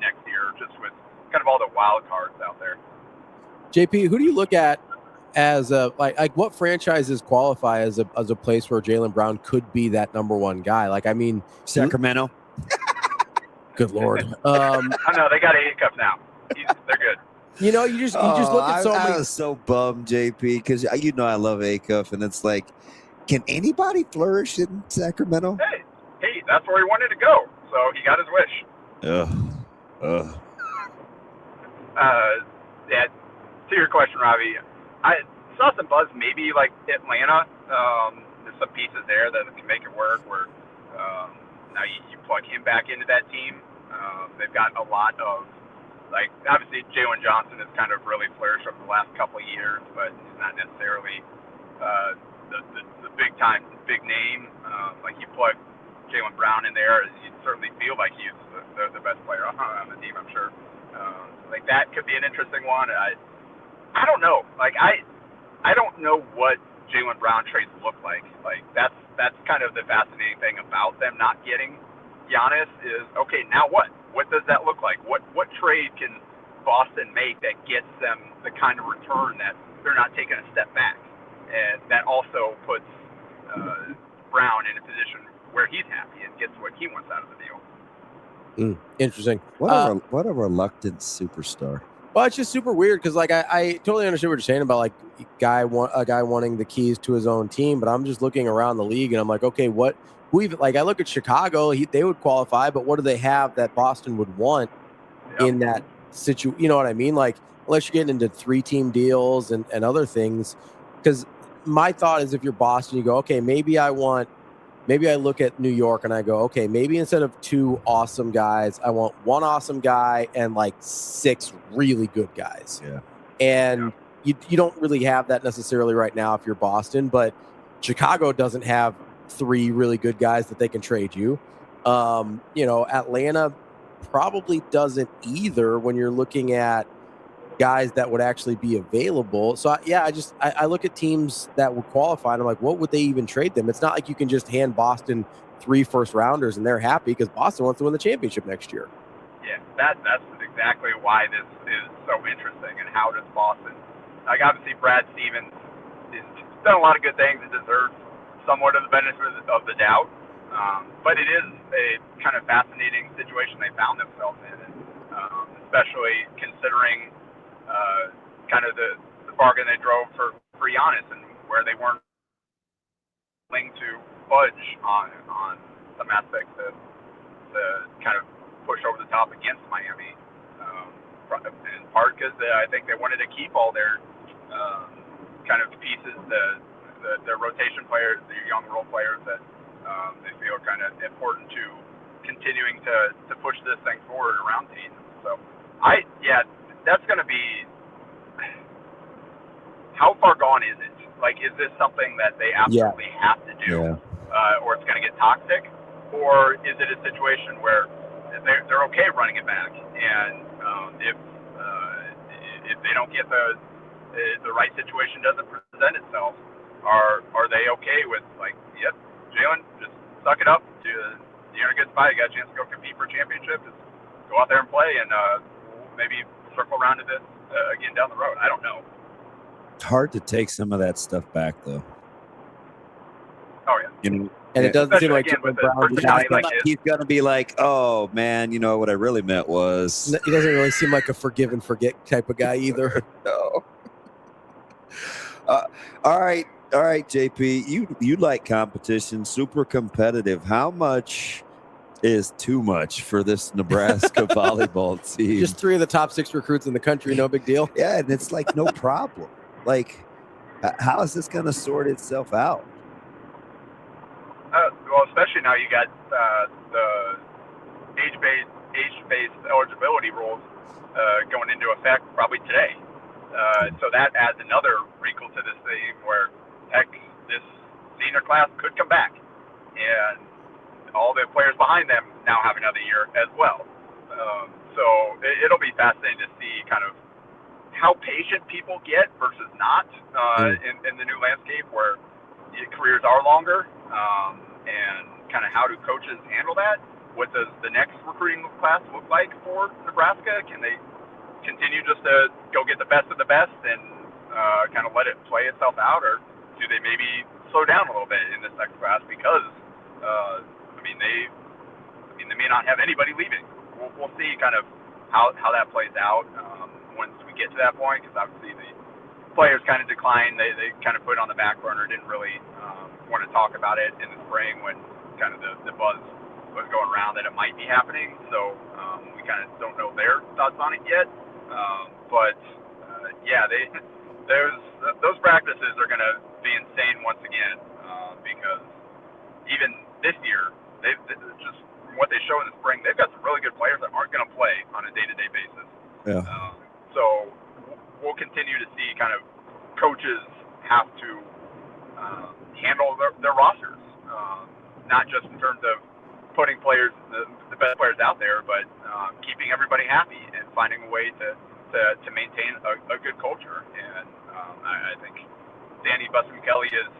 next year, just with kind of all the wild cards out there. JP, who do you look at as like what franchises qualify as a place where Jaylen Brown could be that number one guy? Like, I mean, Sacramento. Good Lord. I know they got a hiccup now. They're good. You know, you just look at so many. I was so bummed, JP, because you know I love Acuff, and it's like, can anybody flourish in Sacramento? Hey, that's where he wanted to go, so he got his wish. Yeah, to your question, Ravi, I saw some buzz maybe like Atlanta. There's some pieces there that can make it work where now you plug him back into that team. They've got a lot of, like, obviously Jalen Johnson has kind of really flourished over the last couple of years, but he's not necessarily the big name. Like, you plug Jaylen Brown in there, you certainly feel like he's the best player on the team, I'm sure. Like, that could be an interesting one. I don't know. Like, I don't know what Jaylen Brown trades look like. Like, that's kind of the fascinating thing about them not getting Giannis is, okay, now what? What does that look like? What trade can Boston make that gets them the kind of return that they're not taking a step back? And that also puts Brown in a position where he's happy and gets what he wants out of the deal. Interesting. What a reluctant superstar. Well, it's just super weird because, like, I totally understand what you're saying about, like, a guy wanting the keys to his own team, but I'm just looking around the league and I'm like, okay, who even, like, I look at Chicago, they would qualify, but what do they have that Boston would want in that situation? You know what I mean? Like, unless you're getting into 3-team deals and other things, because my thought is if you're Boston, you go, okay, maybe I look at New York and I go, okay, maybe instead of 2 awesome guys, I want 1 awesome guy and like 6 really good guys. Yeah. And you don't really have that necessarily right now if you're Boston, but Chicago doesn't have 3 really good guys that they can trade you. You know, Atlanta probably doesn't either when you're looking at guys that would actually be available. So I look at teams that would qualify and I'm like, what would they even trade them? It's not like you can just hand Boston 3 first-rounders and they're happy because Boston wants to win the championship next year. Yeah, that's exactly why this is so interesting. And how does Boston, like, obviously Brad Stevens has done a lot of good things and deserves somewhat of the benefit of the doubt. But it is a kind of fascinating situation they found themselves in, and especially considering kind of the bargain they drove for Giannis and where they weren't willing to budge on some aspects to kind of push over the top against Miami, in part because I think they wanted to keep all their kind of pieces, the rotation players, the young role players that they feel are kind of important to continuing to push this thing forward around teams. So that's going to be, how far gone is it? Like, is this something that they absolutely have to do, or it's going to get toxic, or is it a situation where they're okay running it back, and if they don't get the right situation doesn't present itself, are they okay with, like, yep, Jaylen, just suck it up. You're in a good spot. You got a chance to go compete for a championship. Just go out there and play, and maybe circle around to this again down the road. I don't know. It's hard to take some of that stuff back, though. Oh yeah. You know, and it doesn't seem like again, with a personality like his. he's gonna be like, "Oh man, you know what I really meant was." He doesn't really seem like a forgive and forget type of guy either. No. All right, JP. You like competition, super competitive. How much is too much for this Nebraska volleyball team? Just 3 of the top 6 recruits in the country, no big deal. Yeah, and it's like no problem. Like, how is this going to sort itself out? Well, especially now you got the age-based eligibility rules going into effect probably today. So that adds another wrinkle to this thing where, heck, this senior class could come back, and all the players behind them now have another year as well. So it'll be fascinating to see kind of how patient people get versus not in the new landscape where careers are longer, and kind of how do coaches handle that? What does the next recruiting class look like for Nebraska? Can they continue just to go get the best of the best and kind of let it play itself out, or do they maybe slow down a little bit in this next class because they may not have anybody leaving. We'll see kind of how that plays out once we get to that point, because obviously the players kind of declined. They kind of put it on the back burner, didn't really want to talk about it in the spring when kind of the buzz was going around that it might be happening. So we kind of don't know their thoughts on it yet. Those practices are going to be insane once again, because even this year, they've just from what they show in the spring, they've got some really good players that aren't going to play on a day-to-day basis. Yeah. So we'll continue to see kind of coaches have to handle their rosters, not just in terms of putting players, the best players out there, but keeping everybody happy and finding a way to maintain a good culture. And I think Danny Busson-Kelly is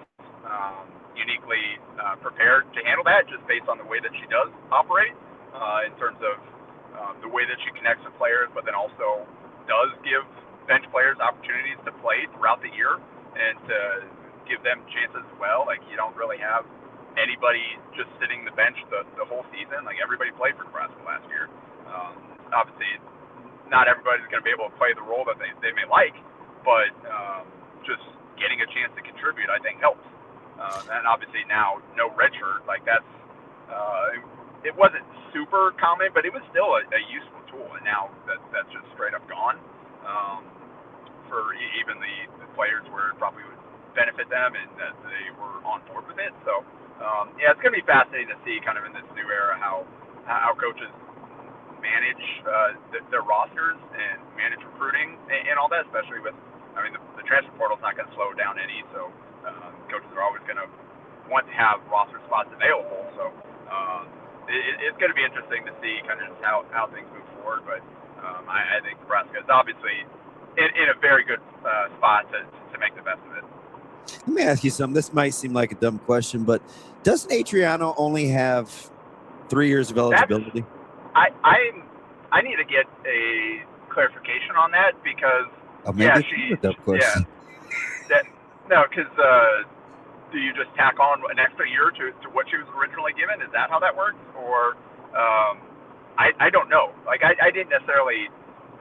uniquely prepared to handle that, just based on the way that she does operate, in terms of the way that she connects with players, but then also does give bench players opportunities to play throughout the year and to give them chances as well. Like, you don't really have anybody just sitting the bench the whole season. Like, everybody played for Nebraska last year. Obviously, not everybody's going to be able to play the role that they may like, but just getting a chance to contribute, I think, helps. And obviously now, no redshirt, like that's, it wasn't super common, but it was still a useful tool. And now that's just straight up gone for even the players where it probably would benefit them and that they were on board with it. So, it's going to be fascinating to see kind of in this new era how coaches manage their rosters and manage recruiting and all that, especially with, the transfer portal's not going to slow down any, so coaches are always going to want to have roster spots available. So it's going to be interesting to see kind of just how things move forward. But I think Nebraska is obviously in a very good spot to make the best of it. Let me ask you something. This might seem like a dumb question, but doesn't Adriano only have 3 years of eligibility? I need to get a clarification on that, because a dumb question. Because do you just tack on an extra year to what she was originally given? Is that how that works? Or I don't know. Like, I didn't necessarily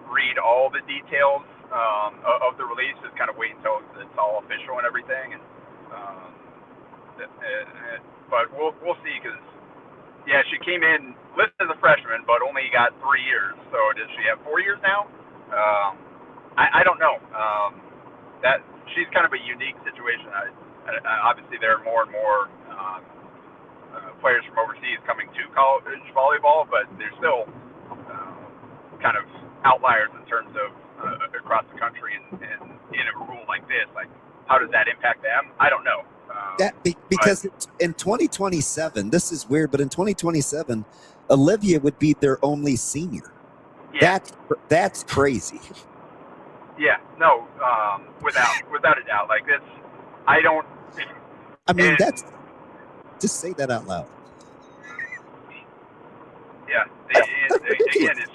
read all the details of the release. Just kind of wait until it's all official and everything. And but we'll see, because she came in listed as a freshman, but only got 3 years. So does she have 4 years now? I don't know. That she's kind of a unique situation. Obviously, there are more and more players from overseas coming to college volleyball, but they're still kind of outliers in terms of across the country. And in a rule like this, like, how does that impact them? I don't know. Because in 2027, this is weird, but in 2027, Olivia would be their only senior. Yeah. That's crazy. Yeah, no, without a doubt. Like, this, I don't. That's, just say that out loud. Yeah, again, it's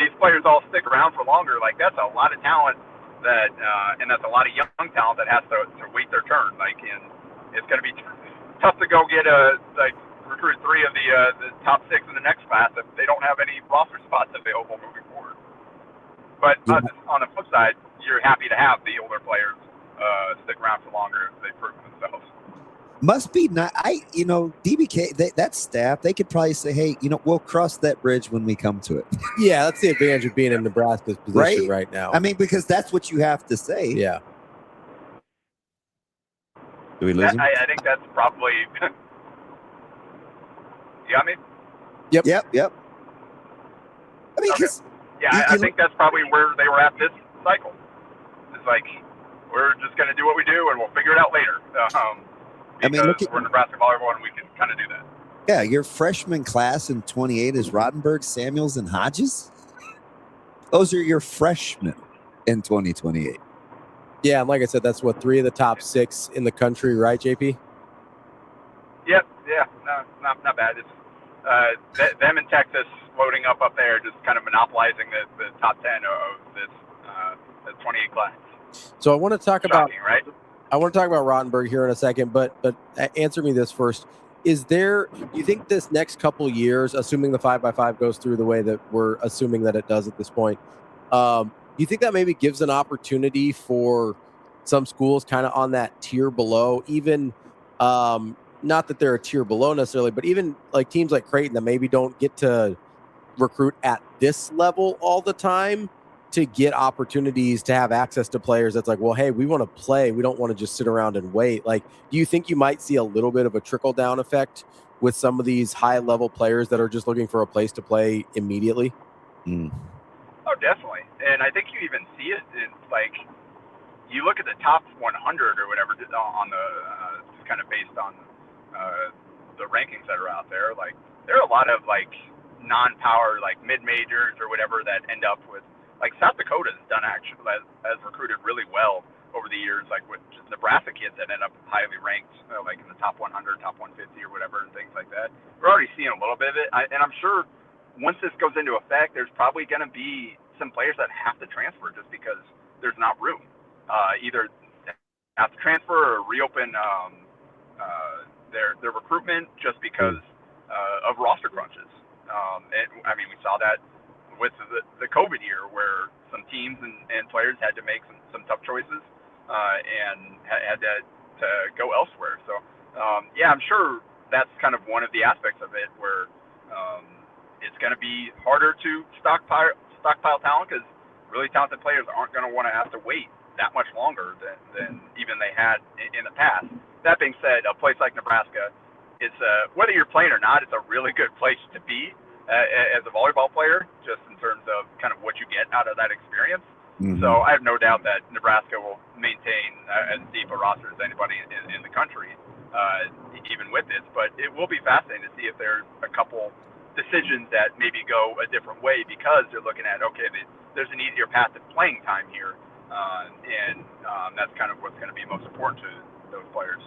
these players all stick around for longer, like that's a lot of talent that, and that's a lot of young talent that has to wait their turn. Like, and it's going to be tough to go get recruit 3 of the top 6 in the next class if they don't have any roster spots available moving forward. But on the flip side, you're happy to have the older players stick around for longer if they prove themselves. Must be not. DBK, that staff, they could probably say, hey, we'll cross that bridge when we come to it. Yeah, that's the advantage of being in Nebraska's position right now. I mean, because that's what you have to say. Yeah. Do we lose him? I think that's probably. You got me? Yep. I mean, okay. I think that's probably where they were at this cycle. It's like, we're just going to do what we do, and we'll figure it out later. Because we're Nebraska volleyball, and we can kind of do that. Yeah, your freshman class in 28 is Rottenberg, Samuels, and Hodges. Those are your freshmen in 2028. Yeah, and like I said, that's what 3 of the top 6 in the country, right, JP? Yep. Yeah. No, not bad. It's them in Texas loading up there, just kind of monopolizing the top 10 of this 28 class. So I want to talk about. Right? I want to talk about Rottenberg here in a second, but answer me this first. Do you think this next couple years, assuming the 5x5 goes through the way that we're assuming that it does at this point, do you think that maybe gives an opportunity for some schools kind of on that tier below, even not that they're a tier below necessarily, but even like teams like Creighton that maybe don't get to recruit at this level all the time, to get opportunities to have access to players that's like, well, hey, we want to play. We don't want to just sit around and wait. Like, do you think you might see a little bit of a trickle down effect with some of these high level players that are just looking for a place to play immediately? Oh, definitely. And I think you even see it in, like, you look at the top 100 or whatever on the, just kind of based on the rankings that are out there. Like, there are a lot of, like, non-power, like, mid-majors or whatever that end up with, like, South Dakota's done actually has recruited really well over the years, like with just Nebraska kids that end up highly ranked, like in the top 100, top 150 or whatever, and things like that. We're already seeing a little bit of it, and I'm sure once this goes into effect, there's probably going to be some players that have to transfer just because there's not room. Either have to transfer or reopen their recruitment just because of roster crunches. And I mean, we saw that with the COVID year, where some teams and players had to make some tough choices and had to go elsewhere. So, I'm sure that's kind of one of the aspects of it, where it's going to be harder to stockpile talent, because really talented players aren't going to want to have to wait that much longer than even they had in the past. That being said, a place like Nebraska, it's whether you're playing or not, it's a really good place to be as a volleyball player, just in terms of kind of what you get out of that experience. Mm-hmm. So I have no doubt that Nebraska will maintain as deep a roster as anybody in the country, even with this. But it will be fascinating to see if there's a couple decisions that maybe go a different way, because they're looking at, okay, there's an easier path to playing time here, and that's kind of what's going to be most important to those players.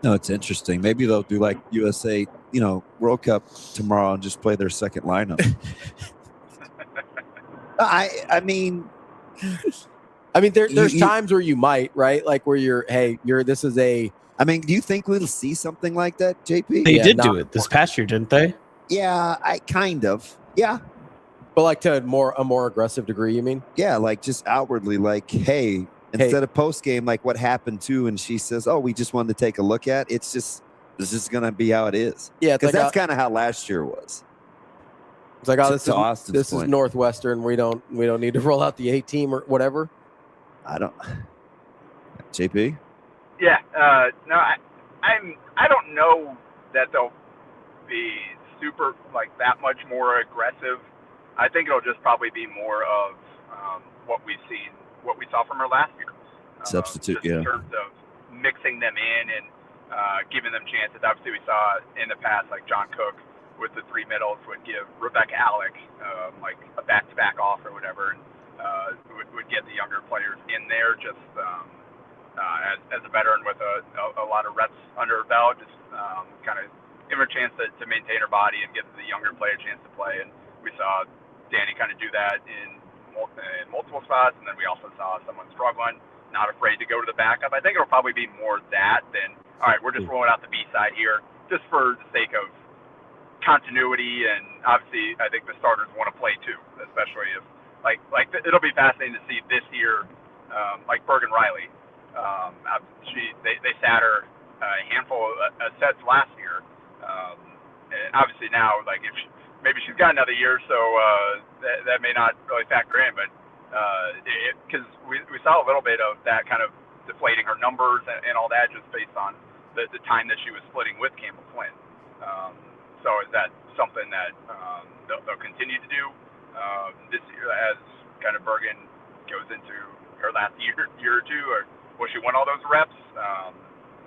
No, it's interesting. Maybe they'll do like USA, World Cup tomorrow and just play their second lineup. I mean, there's times where you might, right? Like where this is a. I mean, do you think we'll see something like that, JP? They did do it this past year, didn't they? Yeah, kind of. Yeah. But like to a more aggressive degree, you mean? Yeah, like just outwardly, like, hey. Instead of post game, like what happened to, and she says, "Oh, we just wanted to take a look at." It's just this is gonna be how it is. Yeah, because that's kind of how last year was. It's like, this is Northwestern. We don't need to roll out the 8 team or whatever. I don't. JP. Yeah. No, I don't know that they'll be super like that much more aggressive. I think it'll just probably be more of what we saw from her last year. Substitute, in terms of mixing them in and giving them chances. Obviously, we saw in the past, like John Cook with the 3 middles would give Rebecca Alec like a back-to-back off or whatever, and would get the younger players in there just as a veteran with a lot of reps under her belt, just kind of give her a chance to maintain her body and give the younger player a chance to play. And we saw Danny kind of do that in multiple spots, and then we also saw someone struggling, not afraid to go to the backup. I think it'll probably be more that than, all right, we're just rolling out the B side here just for the sake of continuity, and obviously I think the starters want to play too, especially if it'll be fascinating to see this year, like Bergen Riley. They sat her a handful of sets last year, and obviously now if maybe she's got another year, so that may not really factor in, but because we saw a little bit of that kind of deflating her numbers and all that just based on the time that she was splitting with Campbell Flynn. So is that something that they'll continue to do this year as kind of Bergen goes into her last year or two, or will she win all those reps?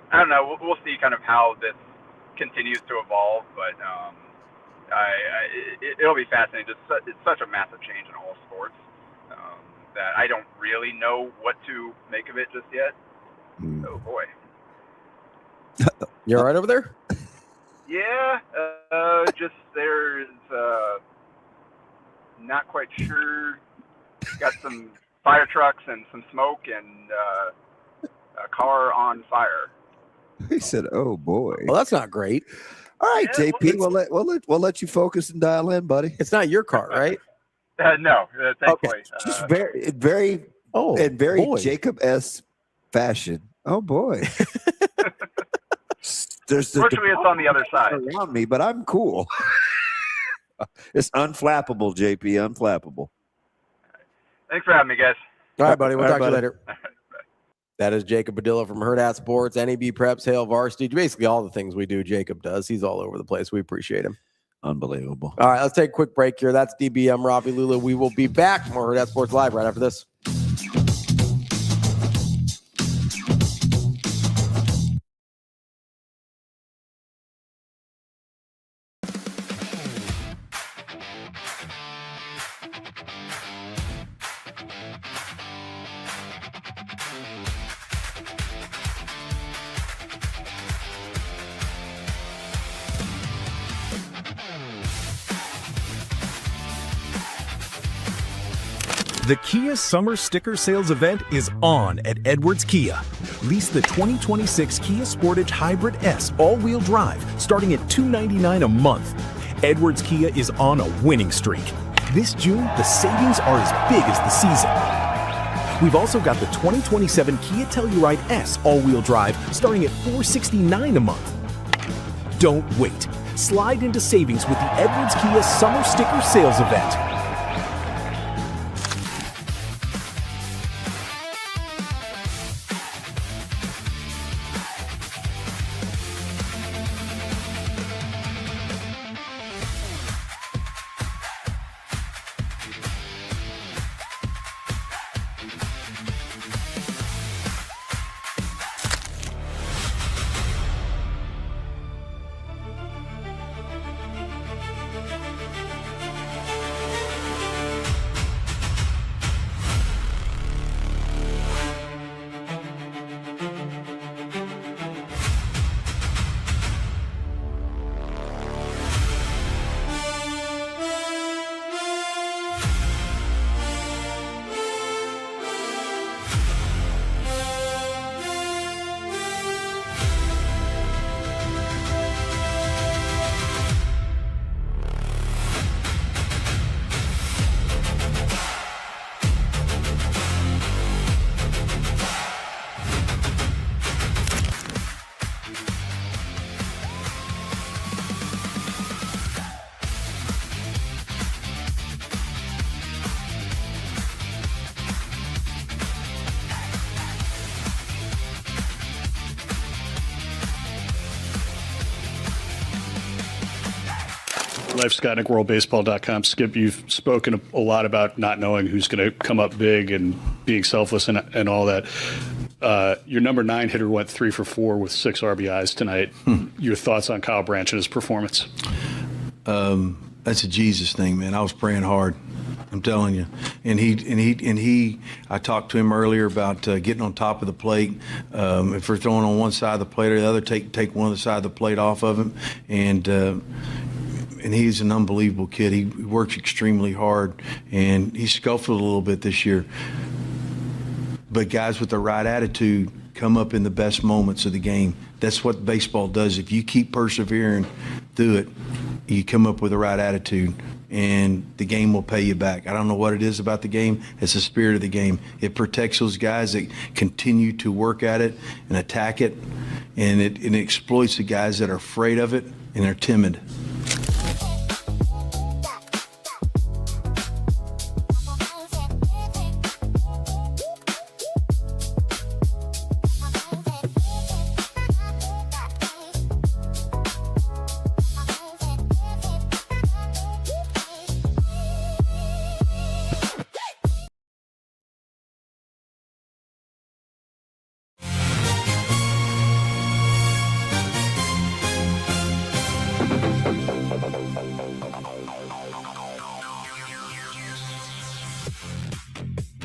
I don't know. We'll see kind of how this continues to evolve, but it'll be fascinating. It's such a massive change in all sports that I don't really know what to make of it just yet. Oh boy. You all right over there? Yeah, just there's not quite sure. Got some fire trucks and some smoke and a car on fire. He said, "Oh boy." Well, that's not great. All right, Yeah, JP, we'll let you focus and dial in, buddy. It's not your car, right? No, thankfully. Just very boy. Jacob-esque fashion. Oh boy. Fortunately, it's on the other side around me, but I'm cool. It's unflappable, JP, unflappable. Thanks for having me, guys. All right, buddy. We'll talk to you buddy. later. That is Jacob Padilla from Hurrdat Sports, NEB Preps, Hail Varsity. Basically, all the things we do, Jacob does. He's all over the place. We appreciate him. Unbelievable. All right, let's take a quick break here. That's DBM, Ravi, Lulla. We will be back. More Hurrdat Sports Live right after this. The Kia Summer Sticker Sales event is on at Edwards Kia. Lease the 2026 Kia Sportage Hybrid S all-wheel drive starting at $299 a month. Edwards Kia is on a winning streak. This June, the savings are as big as the season. We've also got the 2027 Kia Telluride S all-wheel drive starting at $469 a month. Don't wait. Slide into savings with the Edwards Kia Summer Sticker Sales event. Scott, Nick, WorldBaseball.com. Skip, you've spoken a lot about not knowing who's going to come up big and being selfless and all that. Your number 9 hitter went 3 for 4 with 6 RBIs tonight. Your thoughts on Kyle Branch and his performance? That's a Jesus thing, man. I was praying hard. I'm telling you. And he I talked to him earlier about getting on top of the plate. If we're throwing on one side of the plate or the other, take one of the side of the plate off of him. And and he's an unbelievable kid. He works extremely hard, and he scuffled a little bit this year. But guys with the right attitude come up in the best moments of the game. That's what baseball does. If you keep persevering through it, you come up with the right attitude, and the game will pay you back. I don't know what it is about the game. It's the spirit of the game. It protects those guys that continue to work at it and attack it, and it exploits the guys that are afraid of it and are timid.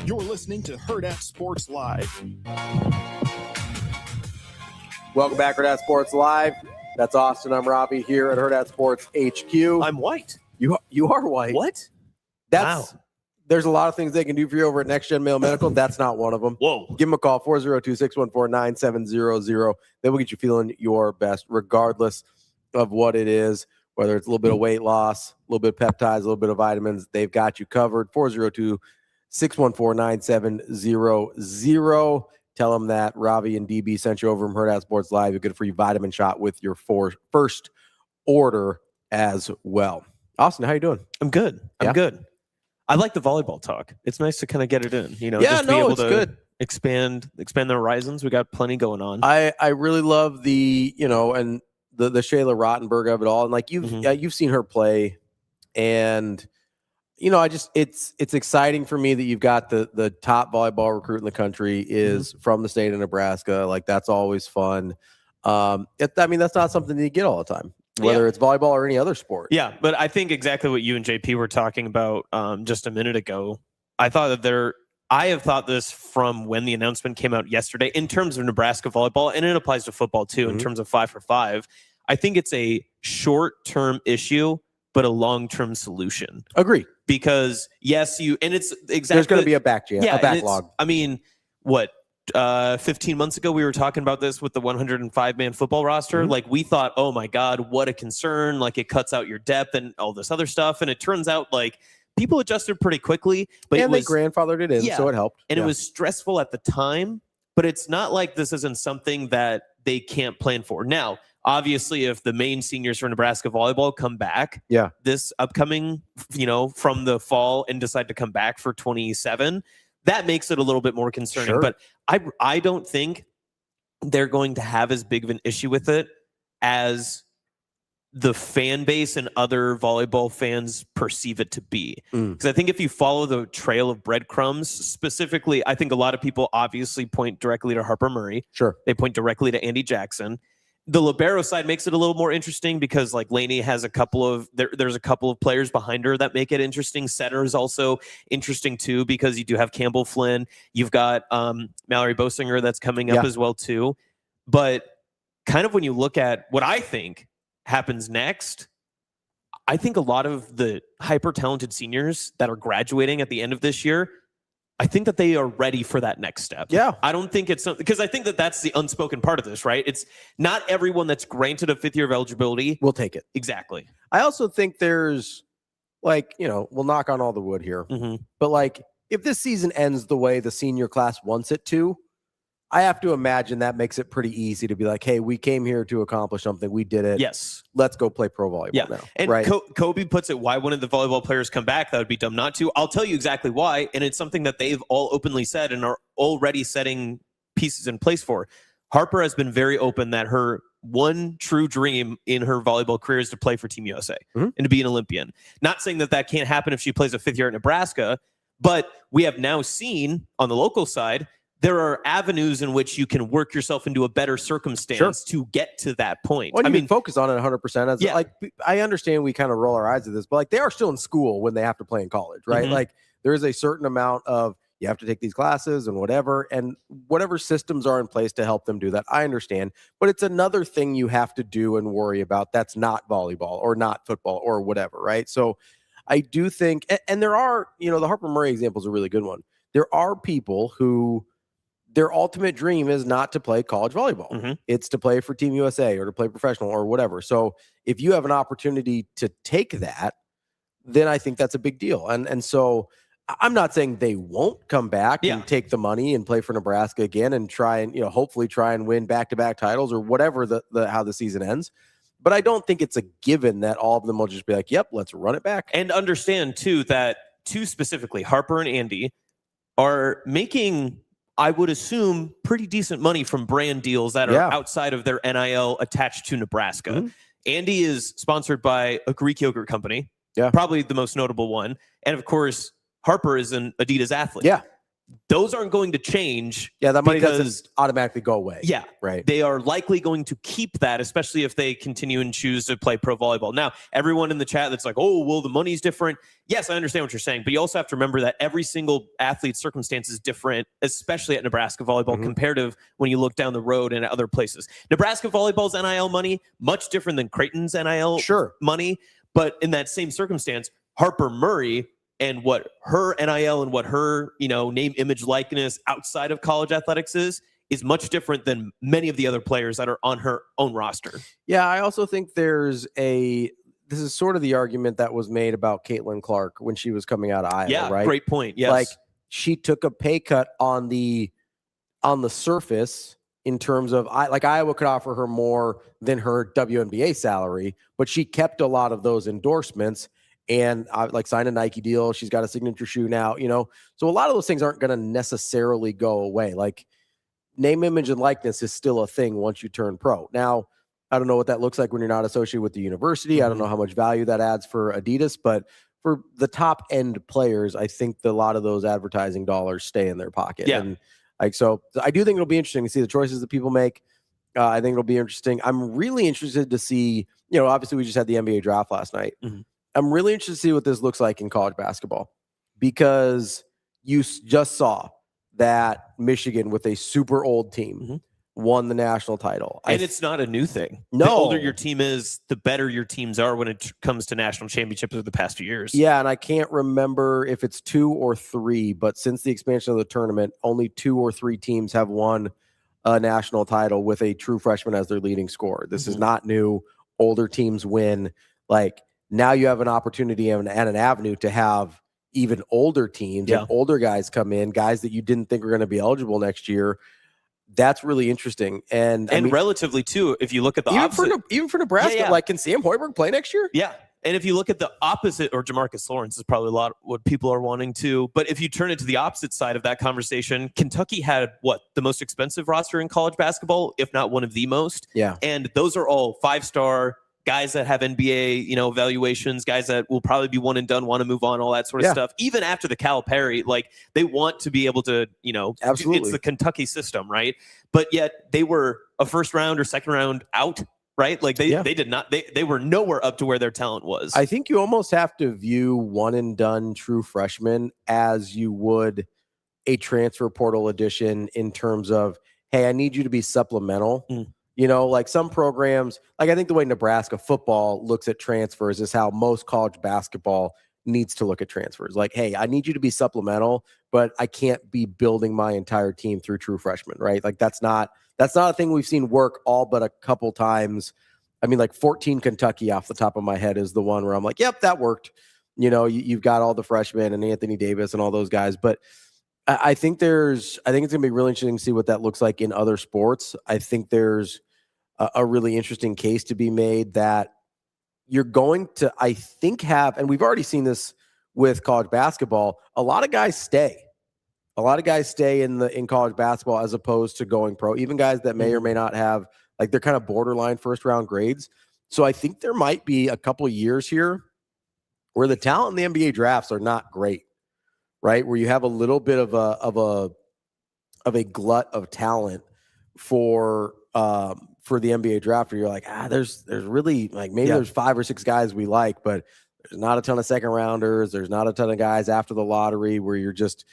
You're listening to Hurrdat Sports Live. Welcome back, Hurrdat Sports Live. That's Austin. I'm Ravi here at Hurrdat Sports HQ. I'm white. You are white. What? That's There's a lot of things they can do for you over at Next Gen Male Medical. That's not one of them. Whoa. Give them a call, 402-614-9700. They will get you feeling your best, regardless of what it is, whether it's a little bit of weight loss, a little bit of peptides, a little bit of vitamins. They've got you covered. 402-614-9700. Tell them that Ravi and DB sent you over from Hurrdat Sports Live. You get a free vitamin shot with your first order as well. Austin, how you doing? I'm good. I'm good. I like the volleyball talk. It's nice to kind of get it in, just be able to good. expand the horizons. We got plenty going on. I really love the, and the Shayla Rottenberg of it all. And like you've seen her play, and it's exciting for me that you've got the top volleyball recruit in the country is from the state of Nebraska. Like, that's always fun. That's not something that you get all the time, whether it's volleyball or any other sport. Yeah, but I think exactly what you and JP were talking about just a minute ago. I have thought this from when the announcement came out yesterday in terms of Nebraska volleyball, and it applies to football too, in terms of 5 for 5. I think it's a short-term issue, but a long-term solution. Agree. Because it's exactly, there's going to be a backlog. 15 months ago, we were talking about this with the 105-man football roster. Like, we thought, oh my God, what a concern. Like, it cuts out your depth and all this other stuff. And it turns out, like, people adjusted pretty quickly. But they grandfathered it in, so it helped. And it was stressful at the time. But it's not like this isn't something that they can't plan for. Now, obviously, if the main seniors for Nebraska volleyball come back this upcoming, from the fall and decide to come back for 27, that makes it a little bit more concerning. Sure. But I don't think they're going to have as big of an issue with it as the fan base and other volleyball fans perceive it to be. Because I think if you follow the trail of breadcrumbs, specifically, I think a lot of people obviously point directly to Harper Murray. Sure. They point directly to Andy Jackson. The libero side makes it a little more interesting because, like, Lainey has there's a couple of players behind her that make it interesting. Setter is also interesting too, because you do have Campbell Flynn. You've got Mallory Bosinger that's coming up as well too. But kind of when you look at what I think happens next, I think a lot of the hyper talented seniors that are graduating at the end of this year, I think that they are ready for that next step. Yeah. I don't think it's because I think that that's the unspoken part of this, right? It's not everyone that's granted a 5th year of eligibility will take it. Exactly. I also think there's, we'll knock on all the wood here, but if this season ends the way the senior class wants it to, I have to imagine that makes it pretty easy to be like, hey, we came here to accomplish something. We did it. Yes. Let's go play pro volleyball now. And right? Kobe puts it, why wouldn't the volleyball players come back? That would be dumb not to. I'll tell you exactly why. And it's something that they've all openly said and are already setting pieces in place for. Harper has been very open that her one true dream in her volleyball career is to play for Team USA and to be an Olympian. Not saying that can't happen if she plays a 5th year at Nebraska, but we have now seen on the local side, there are avenues in which you can work yourself into a better circumstance to get to that point. Well, can focus on it 100%. I understand we kind of roll our eyes at this, but they are still in school when they have to play in college, right? There is a certain amount of, you have to take these classes and whatever systems are in place to help them do that. I understand, but it's another thing you have to do and worry about. That's not volleyball or not football or whatever. Right. So I do think, and there are, the Harper Murray example is a really good one. There are people who their ultimate dream is not to play college volleyball. It's to play for Team USA or to play professional or whatever. So if you have an opportunity to take that, then I think that's a big deal. And so I'm not saying they won't come back and take the money and play for Nebraska again and try and, hopefully try and win back-to-back titles or whatever how the season ends. But I don't think it's a given that all of them will just be like, yep, let's run it back. And understand, too, that two specifically, Harper and Andy, are making, I would assume, pretty decent money from brand deals that are outside of their NIL attached to Nebraska. Andy is sponsored by a Greek yogurt company, probably the most notable one. And, of course, Harper is an Adidas athlete. Yeah. Those aren't going to change. Yeah, that money doesn't automatically go away. Yeah. Right. They are likely going to keep that, especially if they continue and choose to play pro volleyball. Now, everyone in the chat that's like, oh, well, the money's different. Yes, I understand what you're saying, but you also have to remember that every single athlete's circumstance is different, especially at Nebraska volleyball, compared to when you look down the road and at other places. Nebraska volleyball's NIL money, much different than Creighton's NIL money, but in that same circumstance, Harper Murray and what her NIL and what her, name, image, likeness outside of college athletics is much different than many of the other players that are on her own roster. Yeah, I also think this is sort of the argument that was made about Caitlin Clark when she was coming out of Iowa, right? Great point. Yes. Like she took a pay cut on the surface in terms of Iowa could offer her more than her WNBA salary, but she kept a lot of those endorsements. And signed a Nike deal. She's got a signature shoe now, So a lot of those things aren't going to necessarily go away. Like name, image, and likeness is still a thing once you turn pro. Now, I don't know what that looks like when you're not associated with the university. I don't know how much value that adds for Adidas, but for the top end players, I think a lot of those advertising dollars stay in their pocket. Yeah. And so I do think it'll be interesting to see the choices that people make. I think it'll be interesting. I'm really interested to see, obviously we just had the NBA draft last night. I'm really interested to see what this looks like in college basketball because you just saw that Michigan with a super old team won the national title. And it's not a new thing. No. The older your team is, the better your teams are when it comes to national championships over the past few years. Yeah, and I can't remember if it's 2 or 3, but since the expansion of the tournament, only 2 or 3 teams have won a national title with a true freshman as their leading scorer. This is not new. Older teams win. Now you have an opportunity and an avenue to have even older teams and older guys come in, guys that you didn't think were going to be eligible next year. That's really interesting. And relatively, too, if you look at the opposite. Even for Nebraska, can Sam Hoiberg play next year? Yeah. And if you look at the opposite, or Jamarcus Lawrence is probably a lot what people are wanting to. But if you turn it to the opposite side of that conversation, Kentucky had the most expensive roster in college basketball, if not one of the most. Yeah. And those are all 5-star guys that have NBA, evaluations, guys that will probably be one and done, want to move on, all that sort of stuff. Even after the Calipari, they want to be able to, absolutely. It's the Kentucky system, right? But yet they were a first round or second round out, right? They did not, they were nowhere up to where their talent was. I think you almost have to view one and done true freshmen as you would a transfer portal addition in terms of, hey, I need you to be supplemental. Some programs, I think the way Nebraska football looks at transfers is how most college basketball needs to look at transfers. Hey, I need you to be supplemental, but I can't be building my entire team through true freshmen, right? That's not a thing we've seen work all but a couple times. 14 Kentucky off the top of my head is the one where I'm like, yep, that worked. You've got all the freshmen and Anthony Davis and all those guys, but I think it's going to be really interesting to see what that looks like in other sports. I think there's a really interesting case to be made that you're going to, have, and we've already seen this with college basketball, a lot of guys stay. A lot of guys stay in college basketball as opposed to going pro, even guys that may or may not have, they're kind of borderline first round grades. So I think there might be a couple of years here where the talent in the NBA drafts are not great. Right, where you have a little bit of a glut of talent for the NBA draft, where you're like, there's really there's 5 or 6 guys we like, but there's not a ton of second rounders. There's not a ton of guys after the lottery where you're just,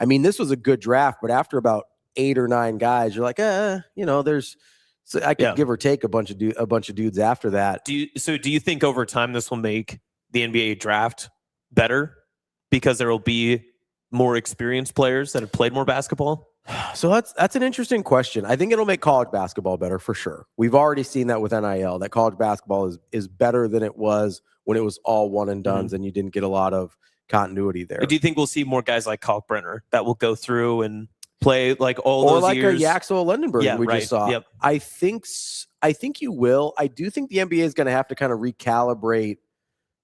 I mean, this was a good draft, but after about 8 or 9 guys, you're like, there's. So I could give or take a bunch of dudes after that. Do you think over time this will make the NBA draft better because there will be more experienced players that have played more basketball? So that's an interesting question. I think it'll make college basketball better for sure. We've already seen that with NIL, that college basketball is better than it was when it was all one and dones and you didn't get a lot of continuity there. Do you think we'll see more guys like Kalkbrenner that will go through and play like all or those like years? a Yaxel Lindenberg just saw? Yep. I think you will. I do think the NBA is going to have to kind of recalibrate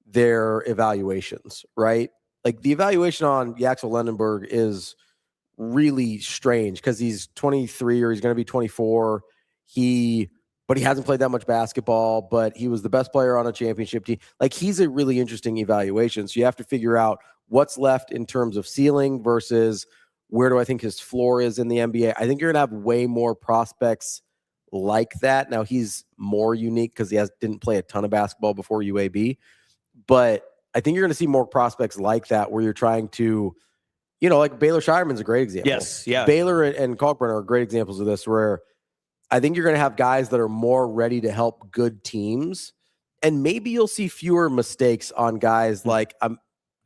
their evaluations, right? Like the evaluation on Yaxel Lindenberg is really strange because he's 23 or he's going to be 24. But he hasn't played that much basketball, but he was the best player on a championship team. Like he's a really interesting evaluation. So you have to figure out what's left in terms of ceiling versus where do I think his floor is in the NBA. I think you're going to have way more prospects like that. Now he's more unique because he didn't play a ton of basketball before UAB, but I think you're going to see more prospects like that where you're trying to, like Baylor Shireman's a great example. Yes, yeah. Baylor and Kalkbrenner are great examples of this where I think you're going to have guys that are more ready to help good teams, and maybe you'll see fewer mistakes on guys like I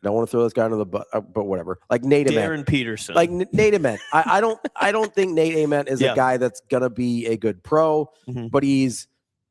don't want to throw this guy under the bus, but whatever. Like Nate Ament. Darren Peterson. Like Nate Ament. I don't think Nate Ament is a guy that's gonna be a good pro, but he's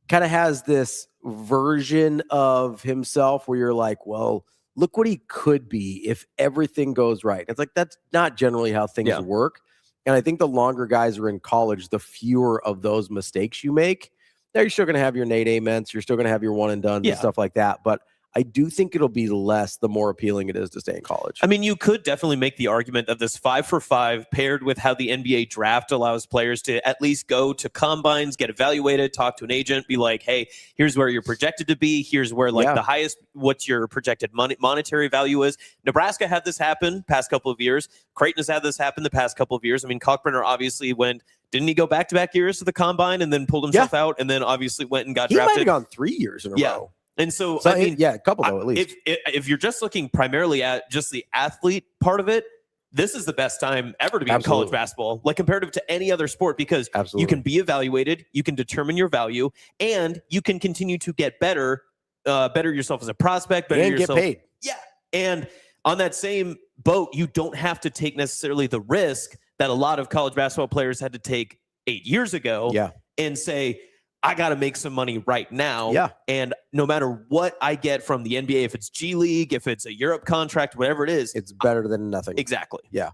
kind of has this version of himself where you're like, well, look what he could be if everything goes right. It's like that's not generally how things work. And I think the longer guys are in college, the fewer of those mistakes you make. Now you're still gonna have your Nate Aments, you're still gonna have your one and done and stuff like that, but I do think it'll be less the more appealing it is to stay in college. I mean, you could definitely make the argument of this 5-for-5 paired with how the NBA draft allows players to at least go to combines, get evaluated, talk to an agent, be like, hey, here's where you're projected to be. Here's where the highest, what your projected monetary value is. Nebraska had this happen past couple of years. Creighton has had this happen the past couple of years. I mean, Kalkbrenner obviously didn't he go back-to-back years to the combine and then pulled himself out and then obviously went and got drafted? He might have gone 3 years in a row. And so I mean, a couple though, at least. If you're just looking primarily at just the athlete part of it, this is the best time ever to be in college basketball, like comparative to any other sport, because you can be evaluated, you can determine your value, and you can continue to get better yourself as a prospect, better and yourself. Get paid. Yeah. And on that same boat, you don't have to take necessarily the risk that a lot of college basketball players had to take 8 years ago and say, I got to make some money right now. Yeah. And no matter what I get from the NBA, if it's G League, if it's a Europe contract, whatever it is, it's better than nothing. Exactly. Yeah.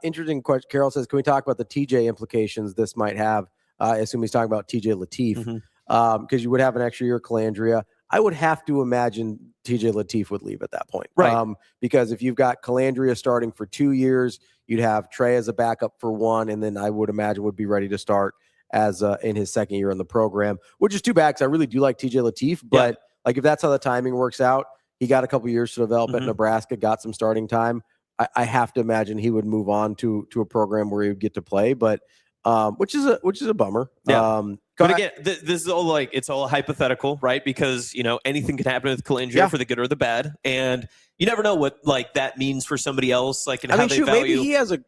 Interesting question. Carol says, can we talk about the TJ implications this might have? I assume he's talking about TJ Lateef because you would have an extra year Calandria. I would have to imagine TJ Lateef would leave at that point. Right. Because if you've got Calandria starting for 2 years, you'd have Trey as a backup for 1, and then I would imagine would be ready to start as in his second year in the program, which is too bad because I really do like TJ Lateef. But like if that's how the timing works out, he got a couple years to develop at Nebraska, got some starting time. I have to imagine he would move on to a program where he would get to play, but which is a bummer. Yeah. But again, this is all it's all hypothetical, right? Because anything can happen with Calandria for the good or the bad, and you never know what that means for somebody else. And how they value.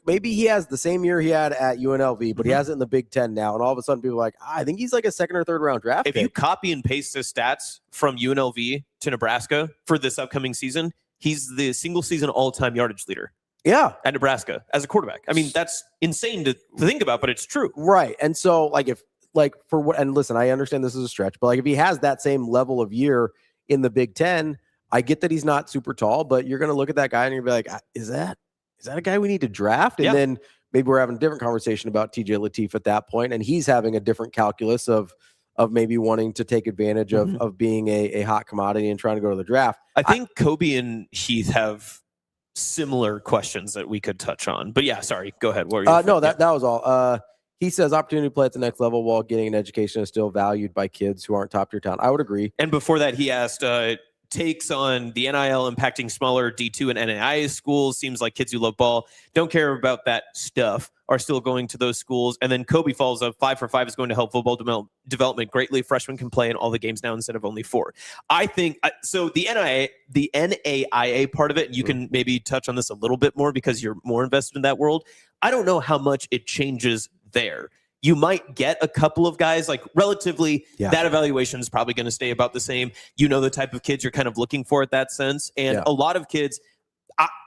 Maybe he has the same year he had at UNLV, but he has it in the Big Ten now, and all of a sudden people are like, I think he's like a second or third round draft. If you copy and paste his stats from UNLV to Nebraska for this upcoming season, he's the single season all-time yardage leader. Yeah, at Nebraska as a quarterback. I mean, that's insane to think about, but it's true. Right. And so and listen, I understand this is a stretch, but if he has that same level of year in the Big Ten, I get that he's not super tall, but you're going to look at that guy and you're going to be like, is that a guy we need to draft? And then maybe we're having a different conversation about TJ Lateef at that point, and he's having a different calculus of maybe wanting to take advantage of being a hot commodity and trying to go to the draft. I think Kobe and Heath have similar questions that we could touch on, but sorry, go ahead. What were you no, that was all. He says opportunity to play at the next level while getting an education is still valued by kids who aren't top tier talent. I would agree. And before that, he asked, takes on the NIL impacting smaller D2 and NAIA schools. Seems like kids who love ball don't care about that stuff are still going to those schools. And then Kobe follows up, 5 for 5 is going to help football development greatly. Freshmen can play in all the games now instead of only 4. I think so. The NAIA part of it, and you can maybe touch on this a little bit more because you're more invested in that world. I don't know how much it changes there. You might get a couple of guys, like relatively, that evaluation is probably going to stay about the same. You know the type of kids you're kind of looking for at that sense. And a lot of kids,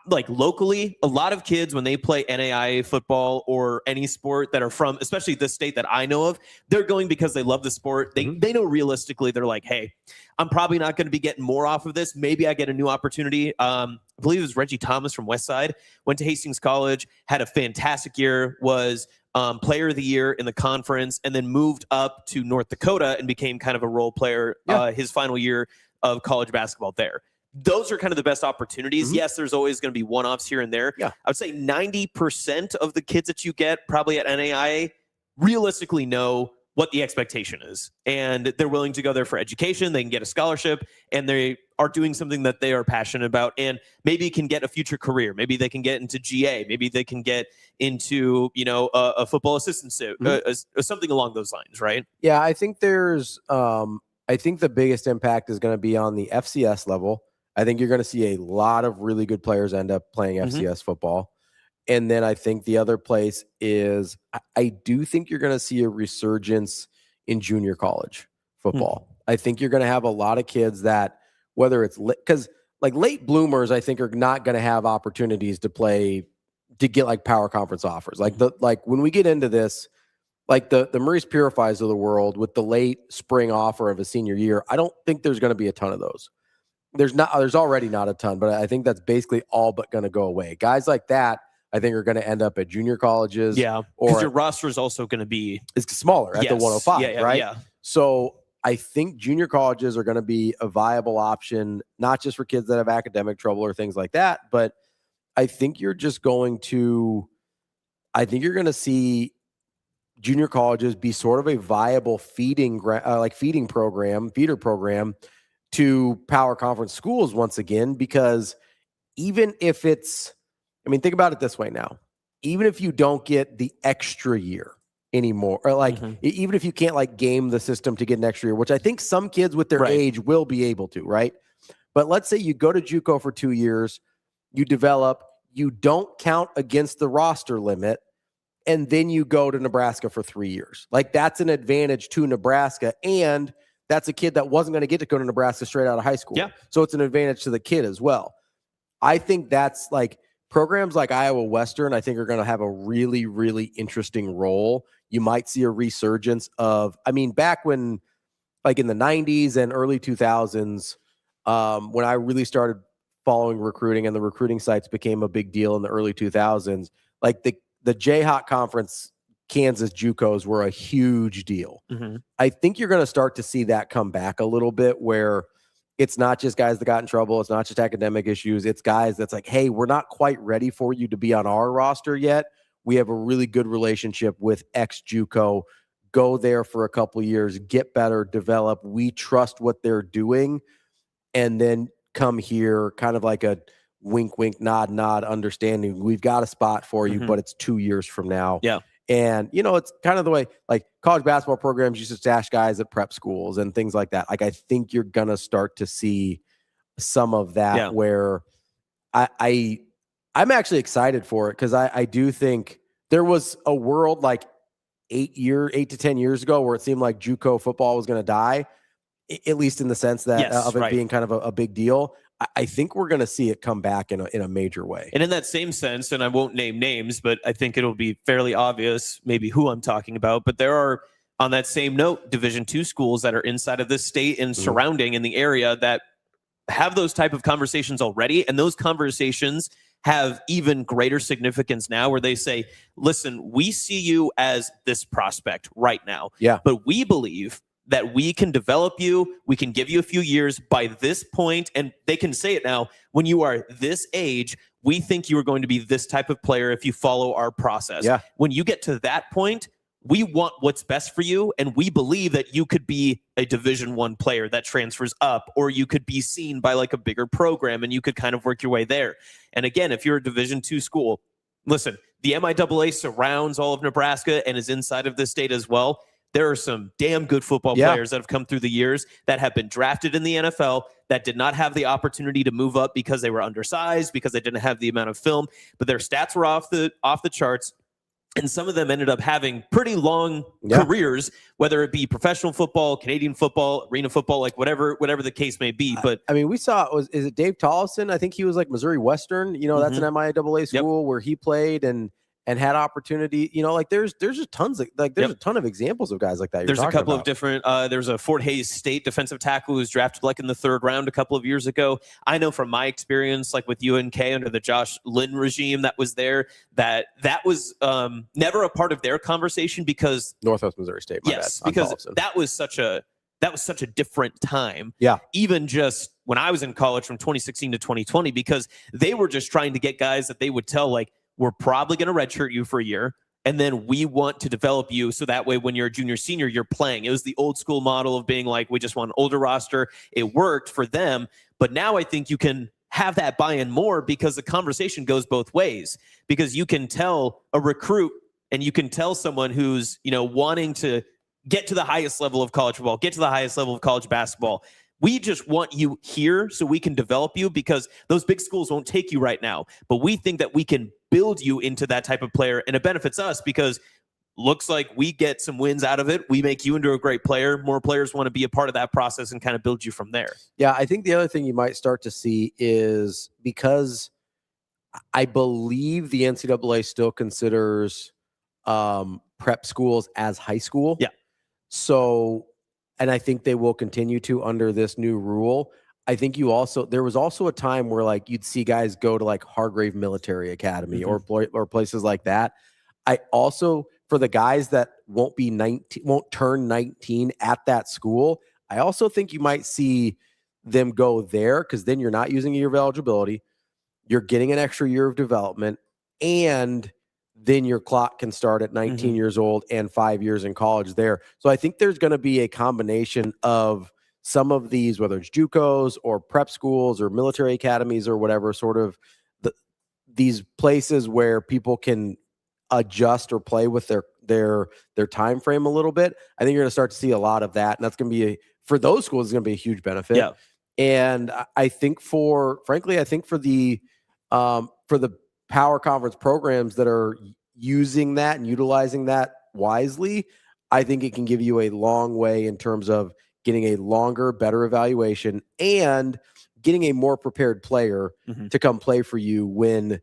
like locally, a lot of kids, when they play NAIA football or any sport that are from, especially the state that I know of, they're going because they love the sport. They know realistically, they're like, hey, I'm probably not going to be getting more off of this. Maybe I get a new opportunity. I believe it was Reggie Thomas from Westside, went to Hastings College, had a fantastic year, was player of the year in the conference, and then moved up to North Dakota and became kind of a role player his final year of college basketball there. Those are kind of the best opportunities. Yes, there's always going to be one-offs here and there. I would say 90% of the kids that you get probably at NAIA realistically know what the expectation is, and they're willing to go there for education. They can get a scholarship, and they are doing something that they are passionate about, and maybe can get a future career. Maybe they can get into GA. Maybe they can get into, a football assistant suit, something along those lines, right? Yeah, I think I think the biggest impact is going to be on the FCS level. I think you're going to see a lot of really good players end up playing FCS football. And then I think the other place is I do think you're going to see a resurgence in junior college football. I think you're going to have a lot of kids that, whether it's because like late bloomers, I think are not going to have opportunities to play, to get like power conference offers. Like when we get into this, like the Maurice Purifies of the world with the late spring offer of a senior year, I don't think there's going to be a ton of those. There's already not a ton, but I think that's basically all but going to go away. Guys like that, I think, are going to end up at junior colleges. Yeah, because your roster is also going to be smaller at the 105, right? Yeah. So I think junior colleges are going to be a viable option, not just for kids that have academic trouble or things like that, but I think you're going to see junior colleges be sort of a viable feeder program to power conference schools once again, because even if it's, think about it this way now, even if you don't get the extra year anymore, or even if you can't like game the system to get an extra year, which I think some kids with their age will be able to, right? But let's say you go to JUCO for 2 years, you develop, you don't count against the roster limit, and then you go to Nebraska for 3 years. Like, that's an advantage to Nebraska, and that's a kid that wasn't going to get to go to Nebraska straight out of high school. Yeah. So it's an advantage to the kid as well. I think that's like programs like Iowa Western, I think, are going to have a really, really interesting role. You might see a resurgence of, back when, like in the 90s and early 2000s, when I really started following recruiting and the recruiting sites became a big deal in the early 2000s, like the Jayhawk Conference Kansas JUCOs were a huge deal. I think you're going to start to see that come back a little bit, where it's not just guys that got in trouble. It's not just academic issues. It's guys that's like, hey, we're not quite ready for you to be on our roster yet. We have a really good relationship with X JUCO. Go there for a couple years, get better, develop. We trust what they're doing. And then come here, kind of like a wink, wink, nod, nod, understanding. We've got a spot for you, but it's 2 years from now. Yeah. And, it's kind of the way, like, college basketball programs used to stash guys at prep schools and things like that. Like, I think you're going to start to see some of that where I'm actually excited for it, because I do think there was a world like 8 to 10 years ago where it seemed like JUCO football was going to die, at least in the sense that of it being kind of a big deal. I think we're going to see it come back in a major way. And in that same sense, and I won't name names, but I think it'll be fairly obvious maybe who I'm talking about. But there are, on that same note, Division II schools that are inside of this state and surrounding in the area that have those type of conversations already. And those conversations have even greater significance now, where they say, listen, we see you as this prospect right now. Yeah. But we believe that we can develop you, we can give you a few years by this point, and they can say it now, when you are this age, we think you are going to be this type of player if you follow our process. Yeah. When you get to that point, we want what's best for you, and we believe that you could be a Division I player that transfers up, or you could be seen by like a bigger program and you could kind of work your way there. And again, if you're a Division II school, listen, the MIAA surrounds all of Nebraska and is inside of the state as well. There are some damn good football players that have come through the years that have been drafted in the NFL that did not have the opportunity to move up because they were undersized, because they didn't have the amount of film, but their stats were off the charts. And some of them ended up having pretty long careers, whether it be professional football, Canadian football, arena football, like whatever the case may be. But I mean, we saw, is it Dave Tollefson? I think he was like Missouri Western. You know, that's an MIAA school where he played and had opportunity. You know, like there's just tons of there's a ton of examples of guys like that. There's a couple of different. There's a Fort Hays State defensive tackle who was drafted like in the 3rd round a couple of years ago. I know from my experience, like with UNK under the Josh Lynn regime that was there, that was never a part of their conversation because Northwest Missouri State. Because that was such a different time. Yeah. Even just when I was in college from 2016 to 2020, because they were just trying to get guys that they would tell like, we're probably going to redshirt you for a year, and then we want to develop you so that way when you're a junior, senior, you're playing. It was the old school model of being like, we just want an older roster. It worked for them, but now I think you can have that buy-in more because the conversation goes both ways, because you can tell a recruit and you can tell someone who's, you know, wanting to get to the highest level of college football, get to the highest level of college basketball. We just want you here so we can develop you, because those big schools won't take you right now. But we think that we can build you into that type of player, and it benefits us because looks like we get some wins out of it. We make you into a great player. More players want to be a part of that process and kind of build you from there. Yeah, I think the other thing you might start to see is, because I believe the NCAA still considers prep schools as high school. Yeah. So, and I think they will continue to under this new rule. I think there was also a time where like you'd see guys go to like Hargrave Military Academy or places like that. I also, for the guys that won't turn 19 at that school, I also think you might see them go there, because then you're not using a year of eligibility. You're getting an extra year of development, and then your clock can start at 19 years old and 5 years in college there. So I think there's going to be a combination of some of these, whether it's JUCOs or prep schools or military academies or whatever, sort of these places where people can adjust or play with their time frame a little bit. I think you're going to start to see a lot of that, and that's going to be for those schools is going to be a huge benefit. Yeah. And I think for the power conference programs that are using that and utilizing that wisely, I think it can give you a long way in terms of getting a longer, better evaluation and getting a more prepared player to come play for you when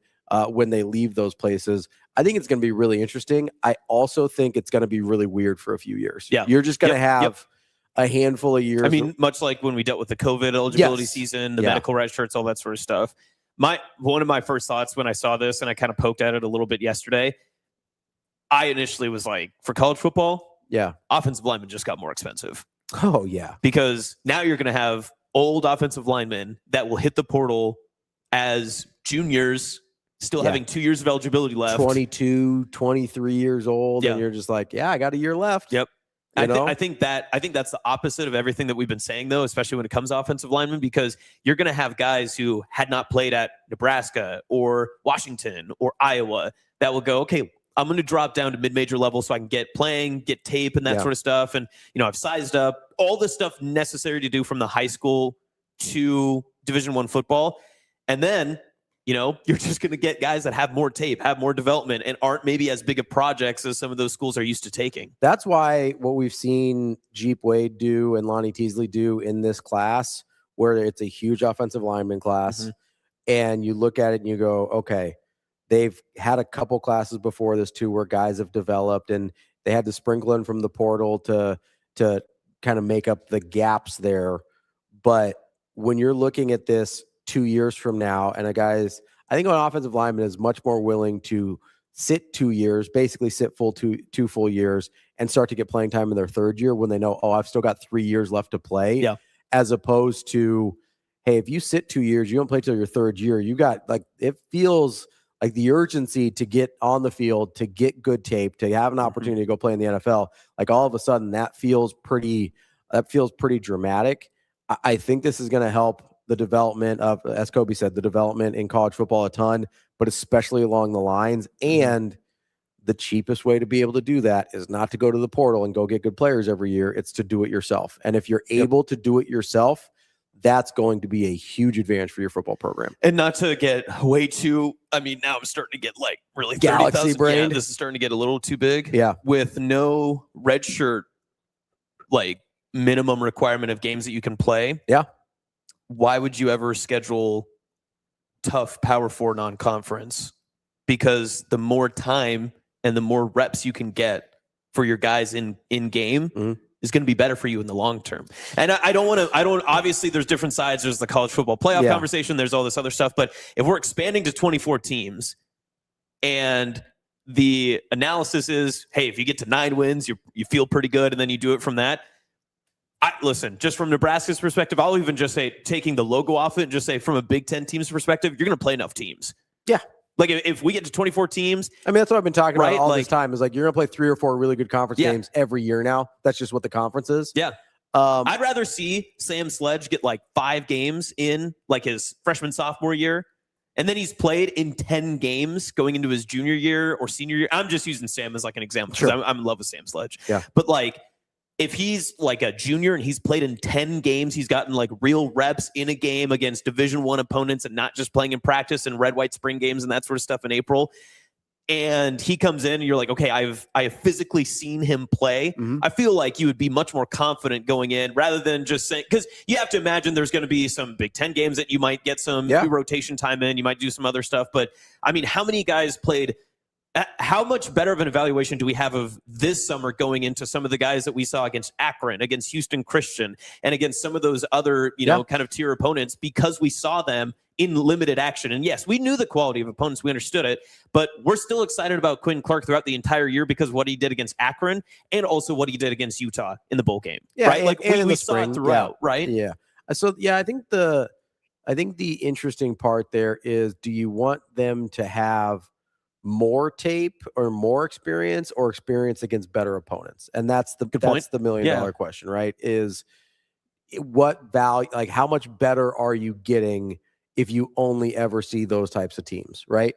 they leave those places. I think it's going to be really interesting. I also think it's going to be really weird for a few years. Yeah. You're just going to have a handful of years. I mean, much like when we dealt with the COVID eligibility season, the medical red shirts, all that sort of stuff. One of my first thoughts when I saw this, and I kind of poked at it a little bit yesterday, I initially was like, for college football, offensive linemen just got more expensive. Oh, yeah. Because now you're going to have old offensive linemen that will hit the portal as juniors, still having 2 years of eligibility left. 22, 23 years old, and you're just like, I got a year left. Yep. I think that's the opposite of everything that we've been saying, though, especially when it comes to offensive linemen, because you're going to have guys who had not played at Nebraska or Washington or Iowa that will go, okay, I'm going to drop down to mid-major level so I can get playing, get tape and that sort of stuff. And, I've sized up all the stuff necessary to do from the high school to Division I football. And then, you're just going to get guys that have more tape, have more development, and aren't maybe as big of projects as some of those schools are used to taking. That's why what we've seen Jeep Wade do and Lonnie Teasley do in this class, where it's a huge offensive lineman class, and you look at it and you go, okay, they've had a couple classes before this too where guys have developed, and they had to sprinkle in from the portal to kind of make up the gaps there. But when you're looking at this 2 years from now, and I think an offensive lineman is much more willing to sit 2 years, basically sit two full years, and start to get playing time in their third year when they know, I've still got 3 years left to play. Yeah. As opposed to, hey, if you sit 2 years, you don't play till your third year. You got it feels like the urgency to get on the field, to get good tape, to have an opportunity to go play in the NFL, like all of a sudden that feels pretty dramatic. I think this is going to help the development of, as Kobe said, the development in college football a ton, but especially along the lines. And the cheapest way to be able to do that is not to go to the portal and go get good players every year. It's to do it yourself. And if you're able to do it yourself, that's going to be a huge advantage for your football program. And not to get way too, I mean, now I'm starting to get like really galaxy brained. Yeah, this is starting to get a little too big. Yeah. With no redshirt, like minimum requirement of games that you can play. Yeah. Why would you ever schedule tough Power 4 non-conference? Because the more time and the more reps you can get for your guys in game is going to be better for you in the long term. And I don't obviously there's different sides. There's the college football playoff conversation. There's all this other stuff. But if we're expanding to 24 teams and the analysis is, hey, if you get to 9 wins, you feel pretty good. And then you do it from that. Listen, just from Nebraska's perspective, I'll even just say, taking the logo off it and just say from a Big Ten team's perspective, you're going to play enough teams. Yeah. Like if we get to 24 teams. I mean, that's what I've been talking about all like, this time is like, you're going to play 3 or 4 really good conference games every year now. That's just what the conference is. Yeah. I'd rather see Sam Sledge get like 5 games in like his freshman, sophomore year. And then he's played in 10 games going into his junior year or senior year. I'm just using Sam as like an example because I'm in love with Sam Sledge. Yeah. But like, if he's like a junior and he's played in 10 games, he's gotten like real reps in a game against Division I opponents and not just playing in practice and red, white spring games and that sort of stuff in April. And he comes in and you're like, okay, I have physically seen him play. I feel like you would be much more confident going in rather than just saying, because you have to imagine there's going to be some Big Ten games that you might get some rotation time in. You might do some other stuff. But I mean, how many guys played? How much better of an evaluation do we have of this summer going into some of the guys that we saw against Akron, against Houston Christian, and against some of those other, kind of tier opponents because we saw them in limited action? And yes, we knew the quality of opponents. We understood it, but we're still excited about Quinn Clark throughout the entire year because of what he did against Akron and also what he did against Utah in the bowl game. Yeah, right? Like and we saw it throughout, right? Yeah. So I think the interesting part there is, do you want them to have more tape or more experience or experience against better opponents? And that's the $1 million question, right? Is what value, like how much better are you getting if you only ever see those types of teams, right?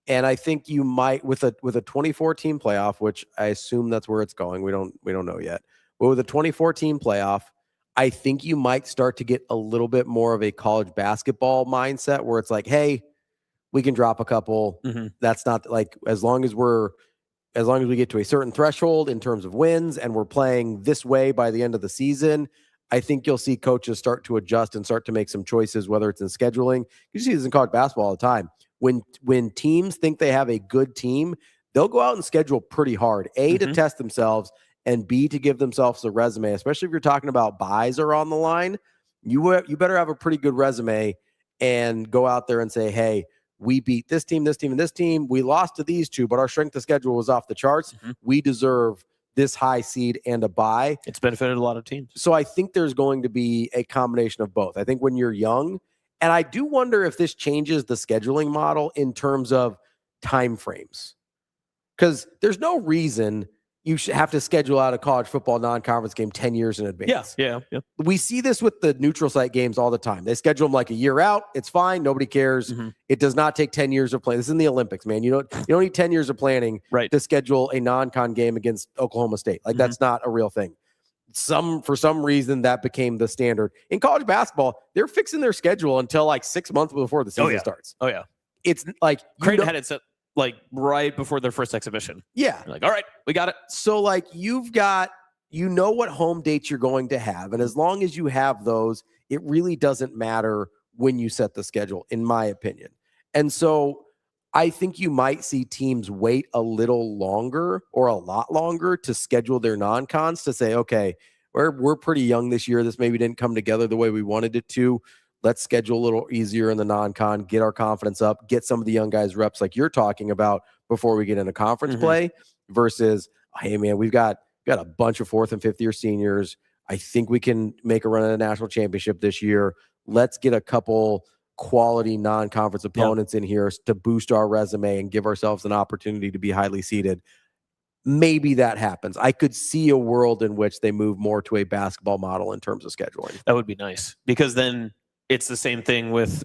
And I think you might with a 24 team playoff, which I assume that's where it's going. We don't know yet. But with a 24 team playoff, I think you might start to get a little bit more of a college basketball mindset where it's like, hey, we can drop a couple. That's not like, as long as we get to a certain threshold in terms of wins and we're playing this way by the end of the season, I think you'll see coaches start to adjust and start to make some choices, whether it's in scheduling. You see this in college basketball all the time. When teams think they have a good team, they'll go out and schedule pretty hard, to test themselves, and B, to give themselves a resume, especially if you're talking about buys are on the line. You better have a pretty good resume and go out there and say, hey, we beat this team, this team, and this team. We lost to these two, but our strength of schedule was off the charts. We deserve this high seed and a bye. It's benefited a lot of teams. So I think there's going to be a combination of both. I think when you're young, and I do wonder if this changes the scheduling model in terms of time frames, because there's no reason you should have to schedule out a college football non-conference game 10 years in advance. Yeah. We see this with the neutral site games all the time. They schedule them like a year out. It's fine. Nobody cares. It does not take 10 years of planning. This is in the Olympics, man. You don't need 10 years of planning to schedule a non-con game against Oklahoma State. Like that's not a real thing. For some reason that became the standard. In college basketball, they're fixing their schedule until like 6 months before the season starts. Oh yeah. It's like Creighton had it set like right before their first exhibition. Yeah. You're like, all right, we got it. So like you've got, what home dates you're going to have. And as long as you have those, it really doesn't matter when you set the schedule, in my opinion. And so I think you might see teams wait a little longer or a lot longer to schedule their non-cons to say, okay, we're pretty young this year. This maybe didn't come together the way we wanted it to. Let's schedule a little easier in the non-con, get our confidence up, get some of the young guys reps like you're talking about before we get into conference play versus, hey, man, we've got a bunch of 4th and 5th year seniors. I think we can make a run at a national championship this year. Let's get a couple quality non-conference opponents in here to boost our resume and give ourselves an opportunity to be highly seeded. Maybe that happens. I could see a world in which they move more to a basketball model in terms of scheduling. That would be nice, because then it's the same thing with,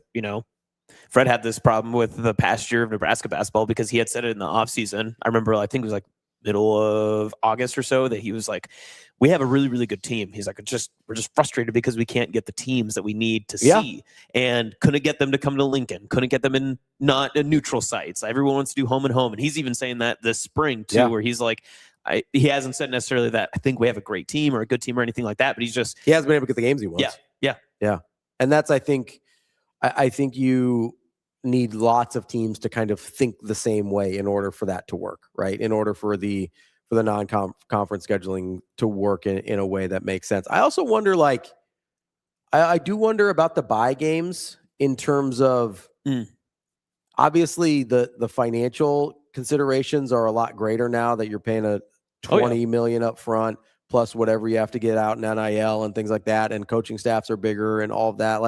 Fred had this problem with the past year of Nebraska basketball because he had said it in the offseason. I remember, I think it was like middle of August or so, that he was like, we have a really, really good team. He's like, we're just frustrated because we can't get the teams that we need to see, and couldn't get them to come to Lincoln, couldn't get them in not neutral sites. Everyone wants to do home and home. And he's even saying that this spring too, where he's like, he hasn't said necessarily that I think we have a great team or a good team or anything like that, but he hasn't been able to get the games he wants. Yeah. And that's, I think you need lots of teams to kind of think the same way in order for that to work, right? In order for the non-conference scheduling to work in a way that makes sense. I also wonder, I do wonder about the bye games in terms of obviously the financial considerations are a lot greater now that you're paying a $20 million up front plus whatever you have to get out in NIL and things like that, and coaching staffs are bigger and all of that.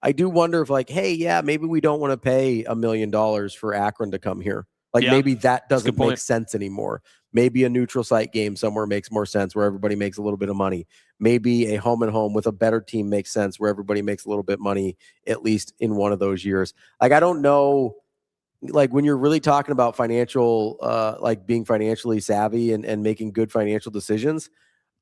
I do wonder if hey, maybe we don't want to pay $1 million for Akron to come here. Maybe that doesn't make sense anymore. Maybe a neutral site game somewhere makes more sense, where everybody makes a little bit of money. Maybe a home and home with a better team makes sense, where everybody makes a little bit of money, at least in one of those years. I don't know, when you're really talking about financial, being financially savvy and making good financial decisions,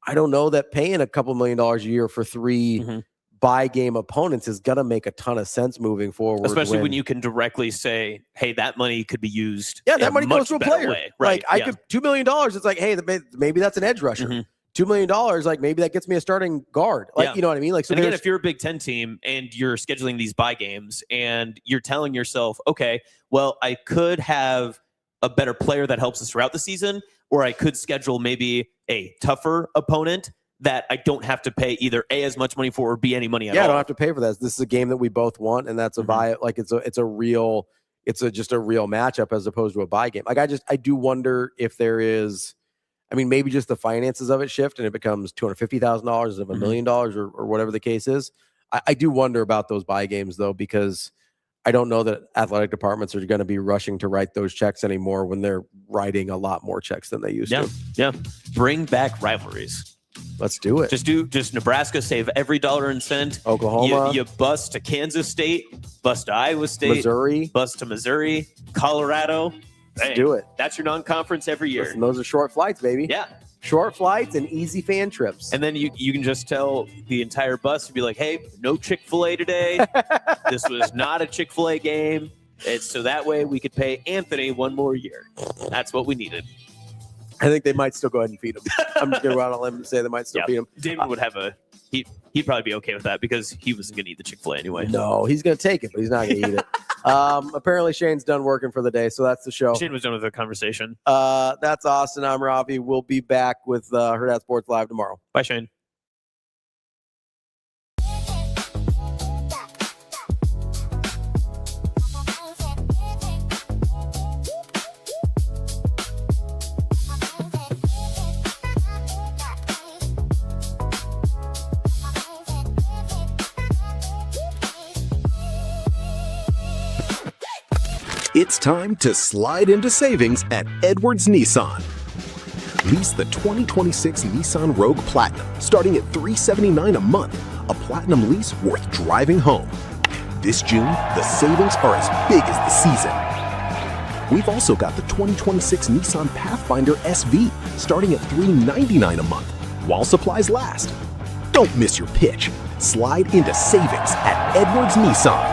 I don't know that paying a couple $1 million a year for 3 bye game opponents is going to make a ton of sense moving forward. Especially when you can directly say, hey, that money could be used. Yeah, that money goes to a player. Way. Right. I could $2 million. It's like, hey, maybe that's an edge rusher. $2 million, maybe that gets me a starting guard. You know what I mean? So again, if you're a Big Ten team and you're scheduling these bye games and you're telling yourself, okay, well, I could have a better player that helps us throughout the season, or I could schedule maybe a tougher opponent that I don't have to pay either A, as much money for, or B, any money at all. I don't have to pay for that. This is a game that we both want, and that's a buy. It's just a real matchup as opposed to a buy game. I do wonder if there is, maybe just the finances of it shift and it becomes $250,000 instead of $1 million or whatever the case is. I do wonder about those buy games though, because I don't know that athletic departments are going to be rushing to write those checks anymore when they're writing a lot more checks than they used to. Yeah. Bring back rivalries. Let's do it. Just Nebraska, save every dollar and cent. Oklahoma. You bus to Kansas State, bus to Iowa State, Missouri, bus to Missouri, Colorado. Let's do it. That's your non-conference every year. Listen, those are short flights, baby. Yeah. Short flights and easy fan trips. And then you can just tell the entire bus to be like, hey, no Chick-fil-A today. This was not a Chick-fil-A game. It's so that way we could pay Anthony one more year. That's what we needed. I think they might still go ahead and feed him. I'm just going to go out on a limb and say they might still feed him. Damon would have he'd probably be okay with that because he wasn't going to eat the Chick-fil-A anyway. No, he's going to take it, but he's not going to eat it. Apparently Shane's done working for the day, so that's the show. Shane was done with the conversation. That's Austin. I'm Ravi. We'll be back with Hurrdat Sports Live tomorrow. Bye, Shane. It's time to slide into savings at Edwards Nissan. Lease the 2026 Nissan Rogue Platinum starting at $379 a month, a platinum lease worth driving home. This June, the savings are as big as the season. We've also got the 2026 Nissan Pathfinder SV starting at $399 a month while supplies last. Don't miss your pitch. Slide into savings at Edwards Nissan.